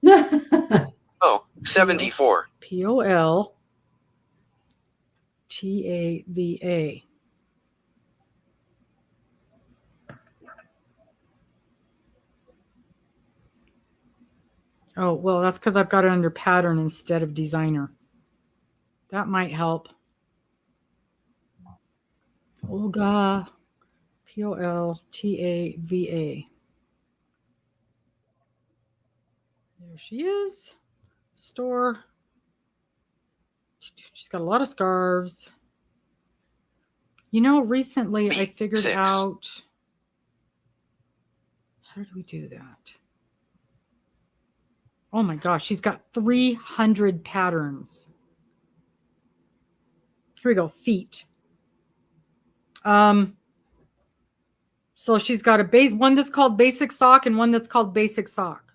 Oh, 74. POL TAVA. Oh, well, that's because I've got it under pattern instead of designer. That might help. Olga, POLTAVA. There she is. Store. She's got a lot of scarves. You know, recently I figured out. How did we do that? Oh my gosh, she's got 300 patterns. Here we go, feet. So she's got one that's called basic sock and one that's called basic sock.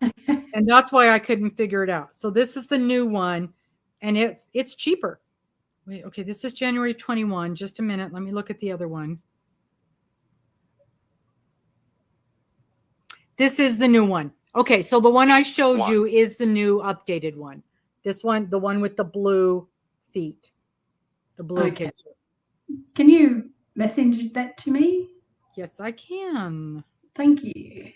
And that's why I couldn't figure it out. So this is the new one, and it's cheaper. Wait, okay, this is January 21. Just a minute, let me look at the other one. This is the new one. Okay, so the one I showed you is the new updated one. This one, the one with the blue feet. The blue picture. Can you message that to me? Yes, I can. Thank you.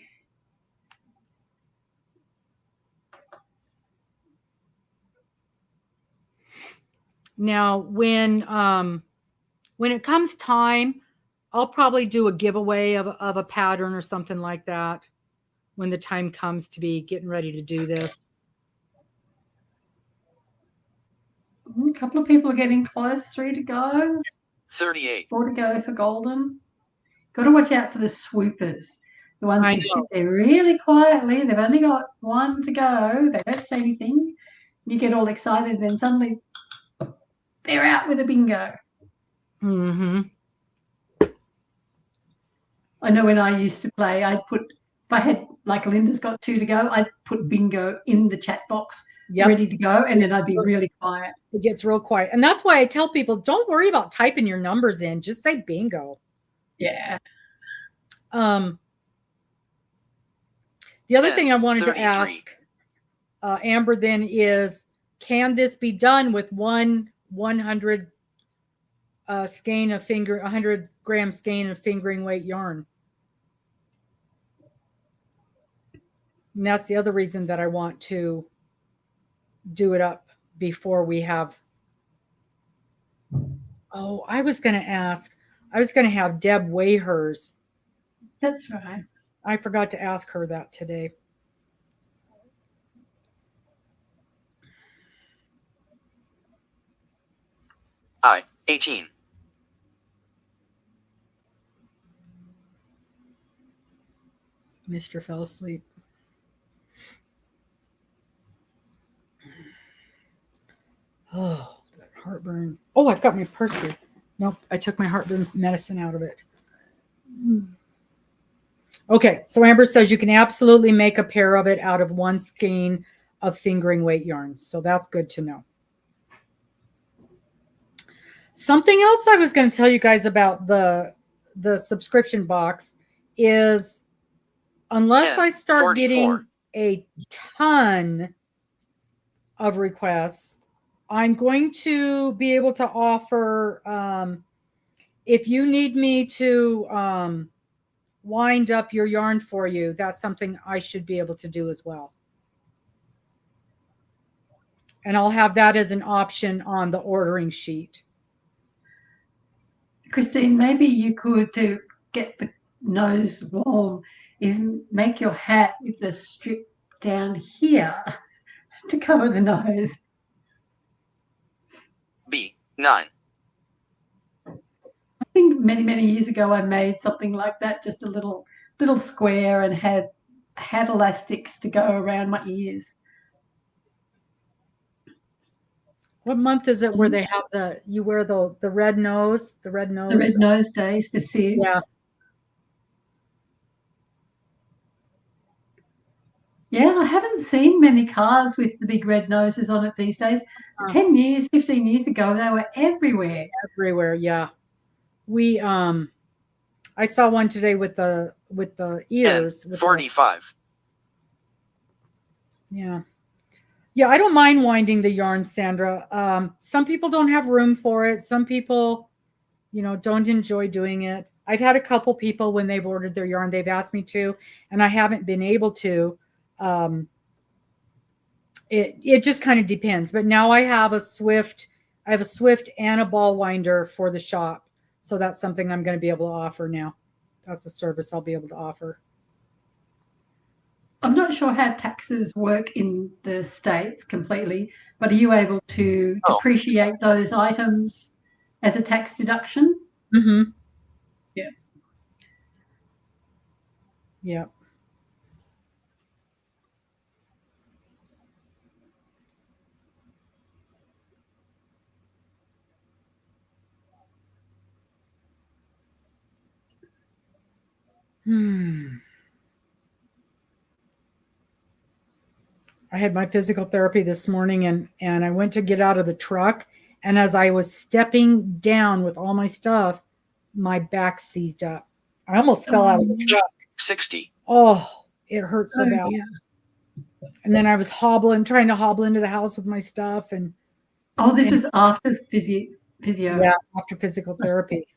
Now, when it comes time, I'll probably do a giveaway of a pattern or something like that when the time comes to be getting ready to do this. A couple of people are getting close. 3 to go. 38. 4 to go for golden. Got to watch out for the swoopers. The ones who sit there really quietly. They've only got 1 to go. They don't say anything. You get all excited, and then suddenly they're out with a bingo. Mm-hmm. I know when I used to play, I'd put, if I had, like Linda's got 2 to go, I'd put bingo in the chat box, ready to go, and then I'd be really quiet. It gets real quiet. And that's why I tell people, don't worry about typing your numbers in. Just say bingo. Yeah. The other thing I wanted 33. to ask Amber then is, can this be done with 100 skein of 100 gram skein of fingering weight yarn? And that's the other reason that I want to do it up before we have. Oh, I was going to have Deb weigh hers. That's right. I forgot to ask her that today. 18. Mr. fell asleep. Oh, that heartburn. Oh, I've got my purse here. Nope, I took my heartburn medicine out of it. Okay, so Amber says you can absolutely make a pair of it out of one skein of fingering weight yarn. So that's good to know. Something else I was going to tell you guys about the subscription box is, unless I start 44. getting a ton of requests, I'm going to be able to offer, if you need me to wind up your yarn for you, that's something I should be able to do as well. And I'll have that as an option on the ordering sheet. Christine, maybe you could, to get the nose warm, is make your hat with the strip down here to cover the nose. B. 9. I think many years ago I made something like that, just a little square, and had elastics to go around my ears. What month is it where they have you wear the red nose, the red nose? The red nose days for Sid. Yeah. Yeah, I haven't seen many cars with the big red noses on it these days. 10 years, 15 years ago, they were everywhere. Everywhere, yeah. We I saw one today with the ears. N. 45. Yeah. Yeah, I don't mind winding the yarn, Sandra. Some people don't have room for it. Some people, don't enjoy doing it. I've had a couple people, when they've ordered their yarn, they've asked me to, and I haven't been able to. It just kind of depends. But now I have a Swift and a ball winder for the shop. So that's something I'm going to be able to offer now. That's a service I'll be able to offer. I'm not sure how taxes work in the States completely, but are you able to depreciate those items as a tax deduction? Mm-hmm. Yeah. Yeah. I had my physical therapy this morning, and I went to get out of the truck, and as I was stepping down with all my stuff, my back seized up. I almost fell out of the truck. 60. Oh, it hurt so bad. Yeah. And then I was trying to hobble into the house with my stuff, and this was after physio. Yeah, after physical therapy.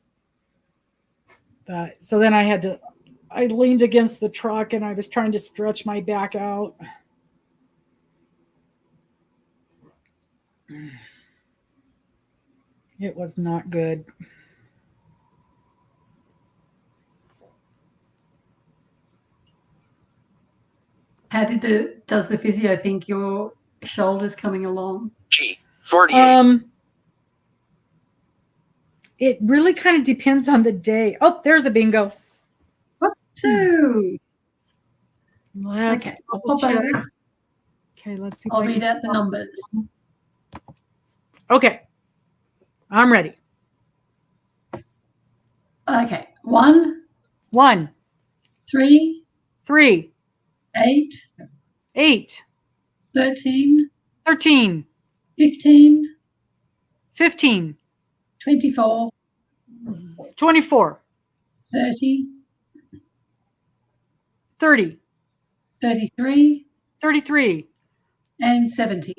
So then I leaned against the truck, and I was trying to stretch my back out. It was not good. How does the physio think your shoulder's coming along? G. 48. It really kind of depends on the day. Oh, there's a bingo. Two. Let's Okay, check. Okay, let's see. I'll read out the numbers. Okay, I'm ready. Okay, 1, 1, 3, 3, 8, 8, 13, 13, 15, 15, 24, 24, 30, 30, 33, 33, and 70.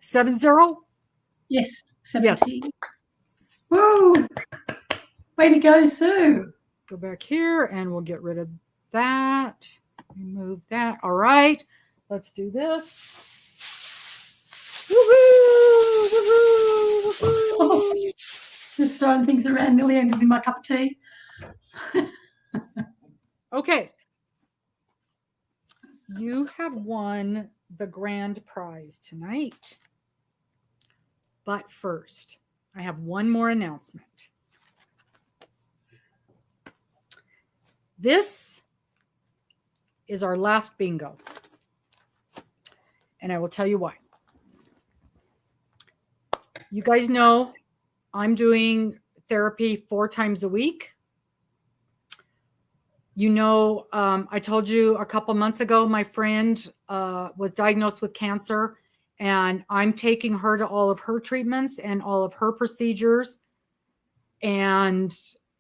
70? Yes, 70. Yes. Woo! Way to go, Sue. Go back here, and we'll get rid of that. Remove that. All right, let's do this. Woohoo! Woohoo! Woohoo! Just throwing things around, nearly ended in my cup of tea. Okay. You have won the grand prize tonight. But first, I have one more announcement. This is our last bingo. And I will tell you why. You guys know I'm doing therapy 4 times a week. You know, I told you a couple months ago, my friend was diagnosed with cancer, and I'm taking her to all of her treatments and all of her procedures and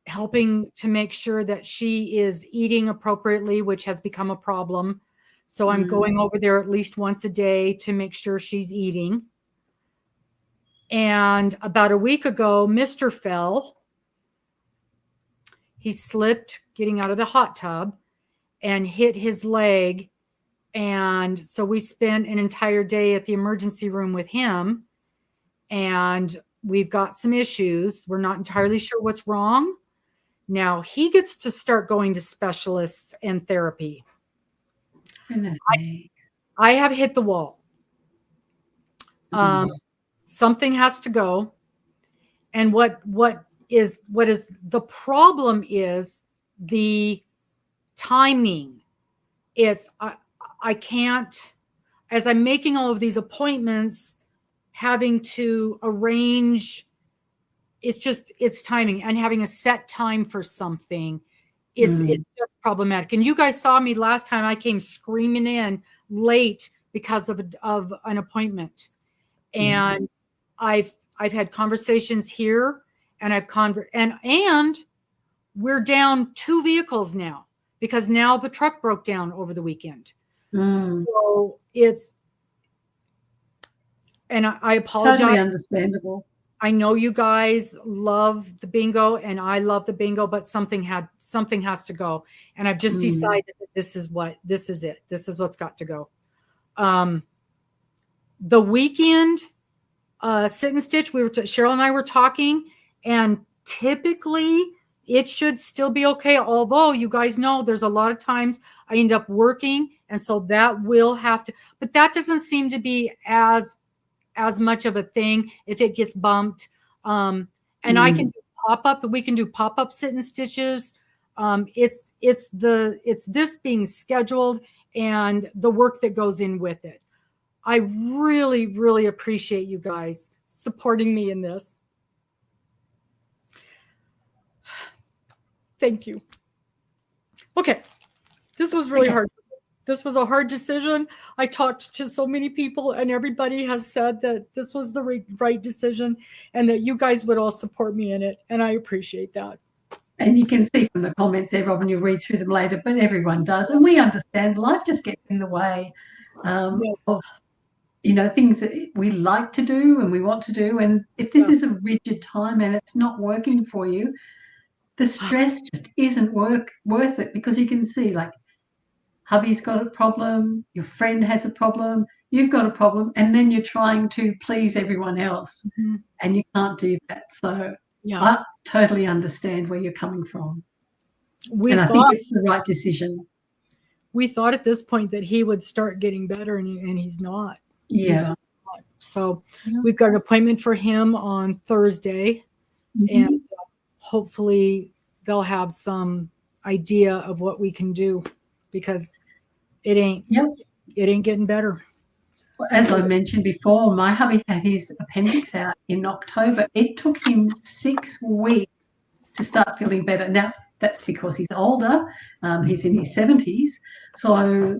helping to make sure that she is eating appropriately, which has become a problem. So I'm going over there at least once a day to make sure she's eating. And about a week ago, Mr. fell. He slipped getting out of the hot tub and hit his leg. And so we spent an entire day at the emergency room with him. And we've got some issues. We're not entirely sure what's wrong. Now he gets to start going to specialists and therapy. I have hit the wall. Something has to go. And what is the problem is the timing. It's I can't, as I'm making all of these appointments, having to arrange, it's timing, and having a set time for something is just problematic. And you guys saw me last time. I came screaming in late because of an appointment. And I've had conversations here, and and we're down 2 vehicles now because now the truck broke down over the weekend. So and I apologize. Totally understandable. I know you guys love the bingo and I love the bingo, but something has to go. And I've just decided that this is it. This is what's got to go. The weekend sit and stitch, Cheryl and I were talking, and typically it should still be okay. Although you guys know there's a lot of times I end up working, and so that will have to, but that doesn't seem to be as much of a thing if it gets bumped. And I can do pop-up, we can do pop-up sit and stitches. It's this being scheduled and the work that goes in with it. I really, really appreciate you guys supporting me in this. Thank you. Okay. This was really hard. This was a hard decision. I talked to so many people, and everybody has said that this was the right decision and that you guys would all support me in it. And I appreciate that. And you can see from the comments there, Robin, you'll read through them later, but everyone does. And we understand life just gets in the way of, things that we like to do and we want to do. And if this is a rigid time and it's not working for you, the stress just isn't worth it, because you can see, like, hubby's got a problem, your friend has a problem, you've got a problem, and then you're trying to please everyone else, and you can't do that. So I totally understand where you're coming from. I think it's the right decision. We thought at this point that he would start getting better, and he's not. So we've got an appointment for him on Thursday, and hopefully they'll have some idea of what we can do, because it ain't getting better. Well, as I mentioned before, my hubby had his appendix out in October. It took him 6 weeks to start feeling better. Now, that's because he's older. He's in his 70s. So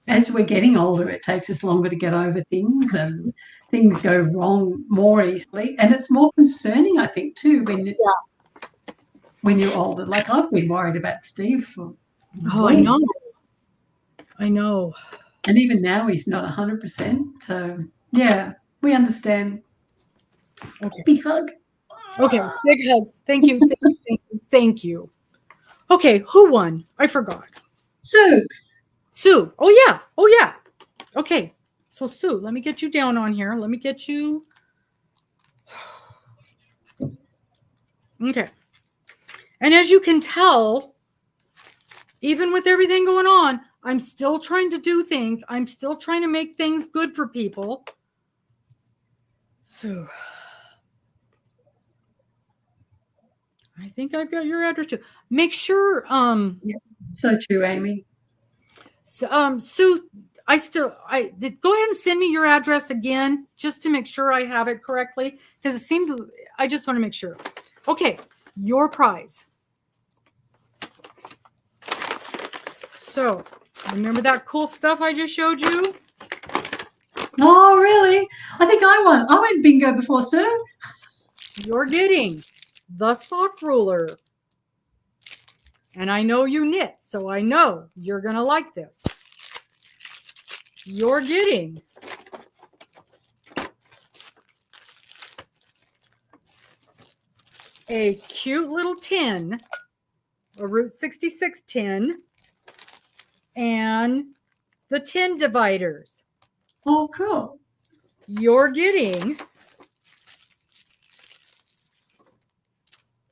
as we're getting older, it takes us longer to get over things, and things go wrong more easily. And it's more concerning, I think, too, when you're older. Like, I've been worried about Steve for weeks. I know. And even now he's not 100%. So, yeah, we understand. Okay. Big hug. Okay, big hugs. Thank you. Thank you. Okay, who won? I forgot. Sue. Oh, yeah. Okay, so Sue, let me get you down on here. Let me get you. Okay. And as you can tell, even with everything going on, I'm still trying to do things. I'm still trying to make things good for people. So I think I've got your address too. Make sure, So true, Amy. Sue, go ahead and send me your address again, just to make sure I have it correctly, because I just want to make sure. Okay, your prize. So, remember that cool stuff I just showed you? Oh, really? I think I won. I went bingo before, sir. You're getting the sock ruler. And I know you knit, so I know you're going to like this. You're getting a cute little tin, a Route 66 tin, and the tin dividers. Oh, cool. You're getting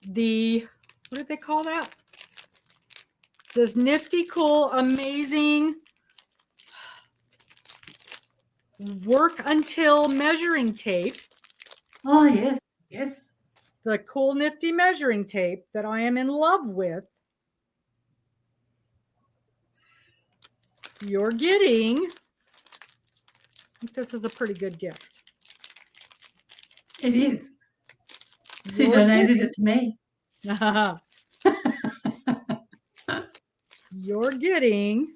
the, what did they call that? This nifty, cool, amazing work until measuring tape. Oh, yes, yes. The cool, nifty measuring tape that I am in love with. You're getting, I think this is a pretty good gift. It is. Sue donated it to me. You're getting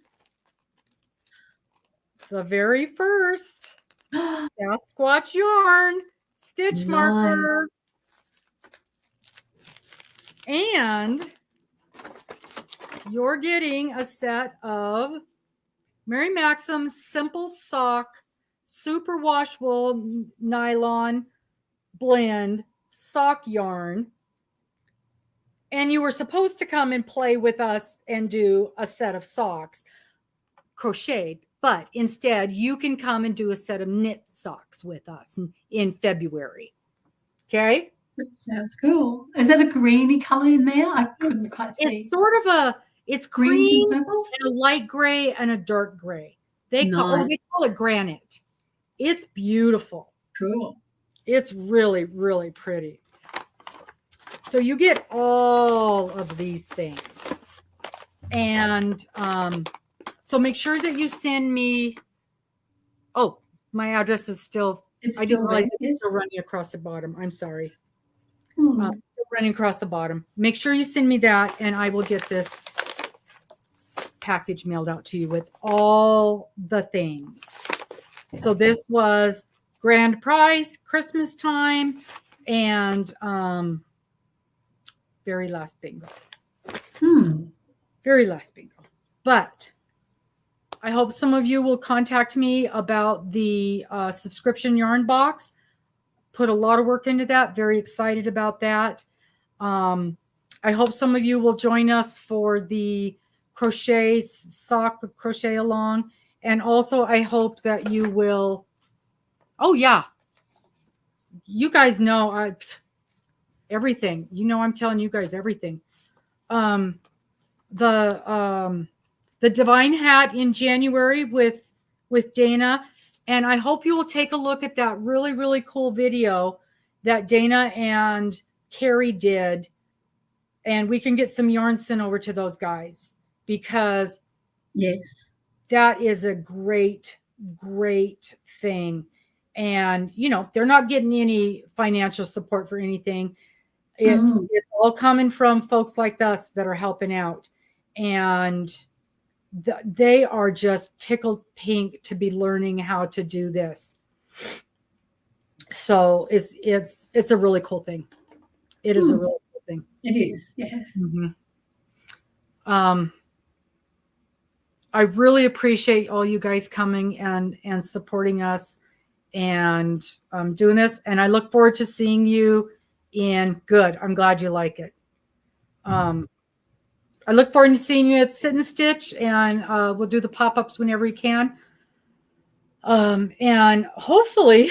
the very first Sasquatch yarn stitch marker. And you're getting a set of Mary Maxim's Simple Sock Super Wash Wool Nylon Blend sock yarn. And you were supposed to come and play with us and do a set of socks crocheted, but instead you can come and do a set of knit socks with us in February. Okay? That sounds cool. Is that a greeny color in there? I couldn't quite see. It's sort of it's cream and a light gray and a dark gray. They call it granite. It's beautiful. Cool. It's really, really pretty. So you get all of these things. And so make sure that you send me, oh, my address is still, I didn't realize it's still running across the bottom. I'm sorry. Still running across the bottom. Make sure you send me that and I will get this package mailed out to you with all the things. So this was grand prize, Christmas time, and very last bingo. Very last bingo. But I hope some of you will contact me about the subscription yarn box. Put a lot of work into that. Very excited about that. I hope some of you will join us for the crochet sock crochet along. And also I hope that you will, oh yeah, you guys know everything. You know I'm telling you guys everything. The Divine Hat in January with Dana. And I hope you will take a look at that really, really cool video that Dana and Carrie did. And we can get some yarn sent over to those guys because yes, that is a great, great thing. And, you know, they're not getting any financial support for anything. It's all coming from folks like us that are helping out. And they are just tickled pink to be learning how to do this. So it's a really cool thing. It is a really cool thing. It is, yes. I really appreciate all you guys coming and supporting us and doing this. And I look forward to seeing you in good. I'm glad you like it. I look forward to seeing you at Sit and Stitch, and we'll do the pop-ups whenever you can. And hopefully,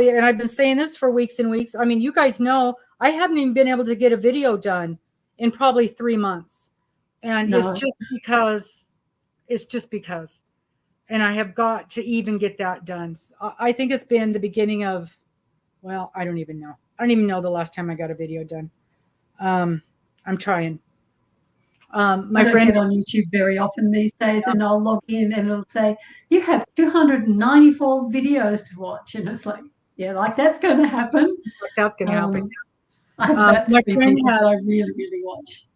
and I've been saying this for weeks and weeks. I mean, you guys know I haven't even been able to get a video done in probably 3 months. And it's just because. And I have got to even get that done. So I think it's been the beginning of, well, I don't even know. I don't even know the last time I got a video done. I'm trying. I My don't friend, get on YouTube very often these days, and I'll log in and it'll say you have 294 videos to watch, and it's like, yeah, like that's going to happen. that's going to happen. I have about my 3 friend people had- that I really, really watch.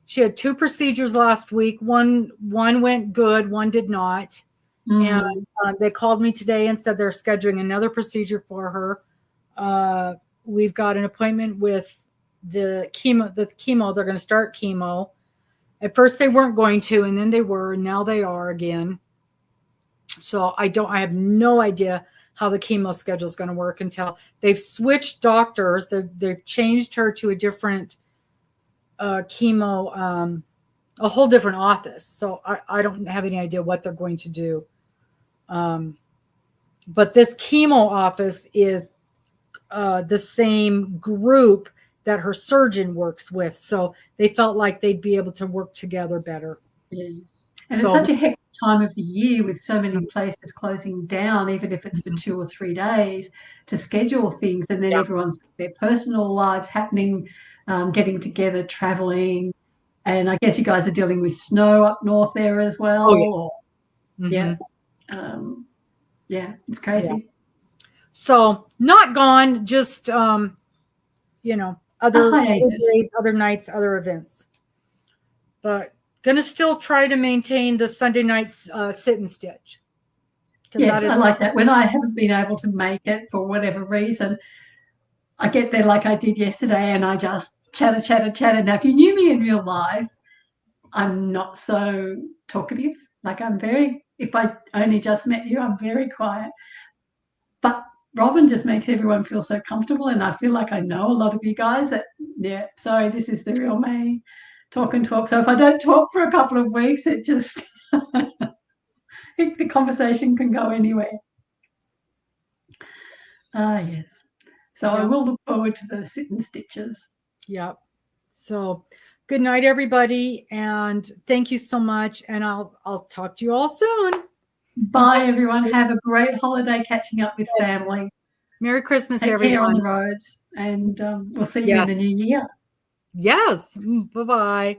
She had 2 procedures last week. One went good, one did not. And they called me today and said they're scheduling another procedure for her. We've got an appointment with the chemo. They're going to start chemo. At first they weren't going to, and then they were, and now they are again. So I have no idea how the chemo schedule is going to work until they've switched doctors. They've changed her to a different chemo, a whole different office. So I don't have any idea what they're going to do. But this chemo office is the same group that her surgeon works with. So they felt like they'd be able to work together better. Yes. And it's such a hectic time of the year with so many places closing down, even if it's for 2 or 3 days, to schedule things. And then everyone's got their personal lives happening, getting together, traveling. And I guess you guys are dealing with snow up north there as well. Oh, yeah. Yeah, it's crazy. Yeah. So not gone, just, other days, other nights, other events. But going to still try to maintain the Sunday nights sit and stitch. Yes, I like that. When I haven't been able to make it for whatever reason, I get there like I did yesterday and I just chatter. Now, if you knew me in real life, I'm not so talkative. Like if I only just met you, I'm very quiet. But Robin just makes everyone feel so comfortable, and I feel like I know a lot of you guys sorry, this is the real me. Talk and talk. So if I don't talk for a couple of weeks, it just the conversation can go anywhere. Yes. So I will look forward to the sit and stitches. Yep. So good night, everybody, and thank you so much. And I'll talk to you all soon. Bye, everyone. Have a great holiday catching up with family. Merry Christmas, Take everyone. care on the roads, and we'll see you in the new year. Yes. Bye-bye.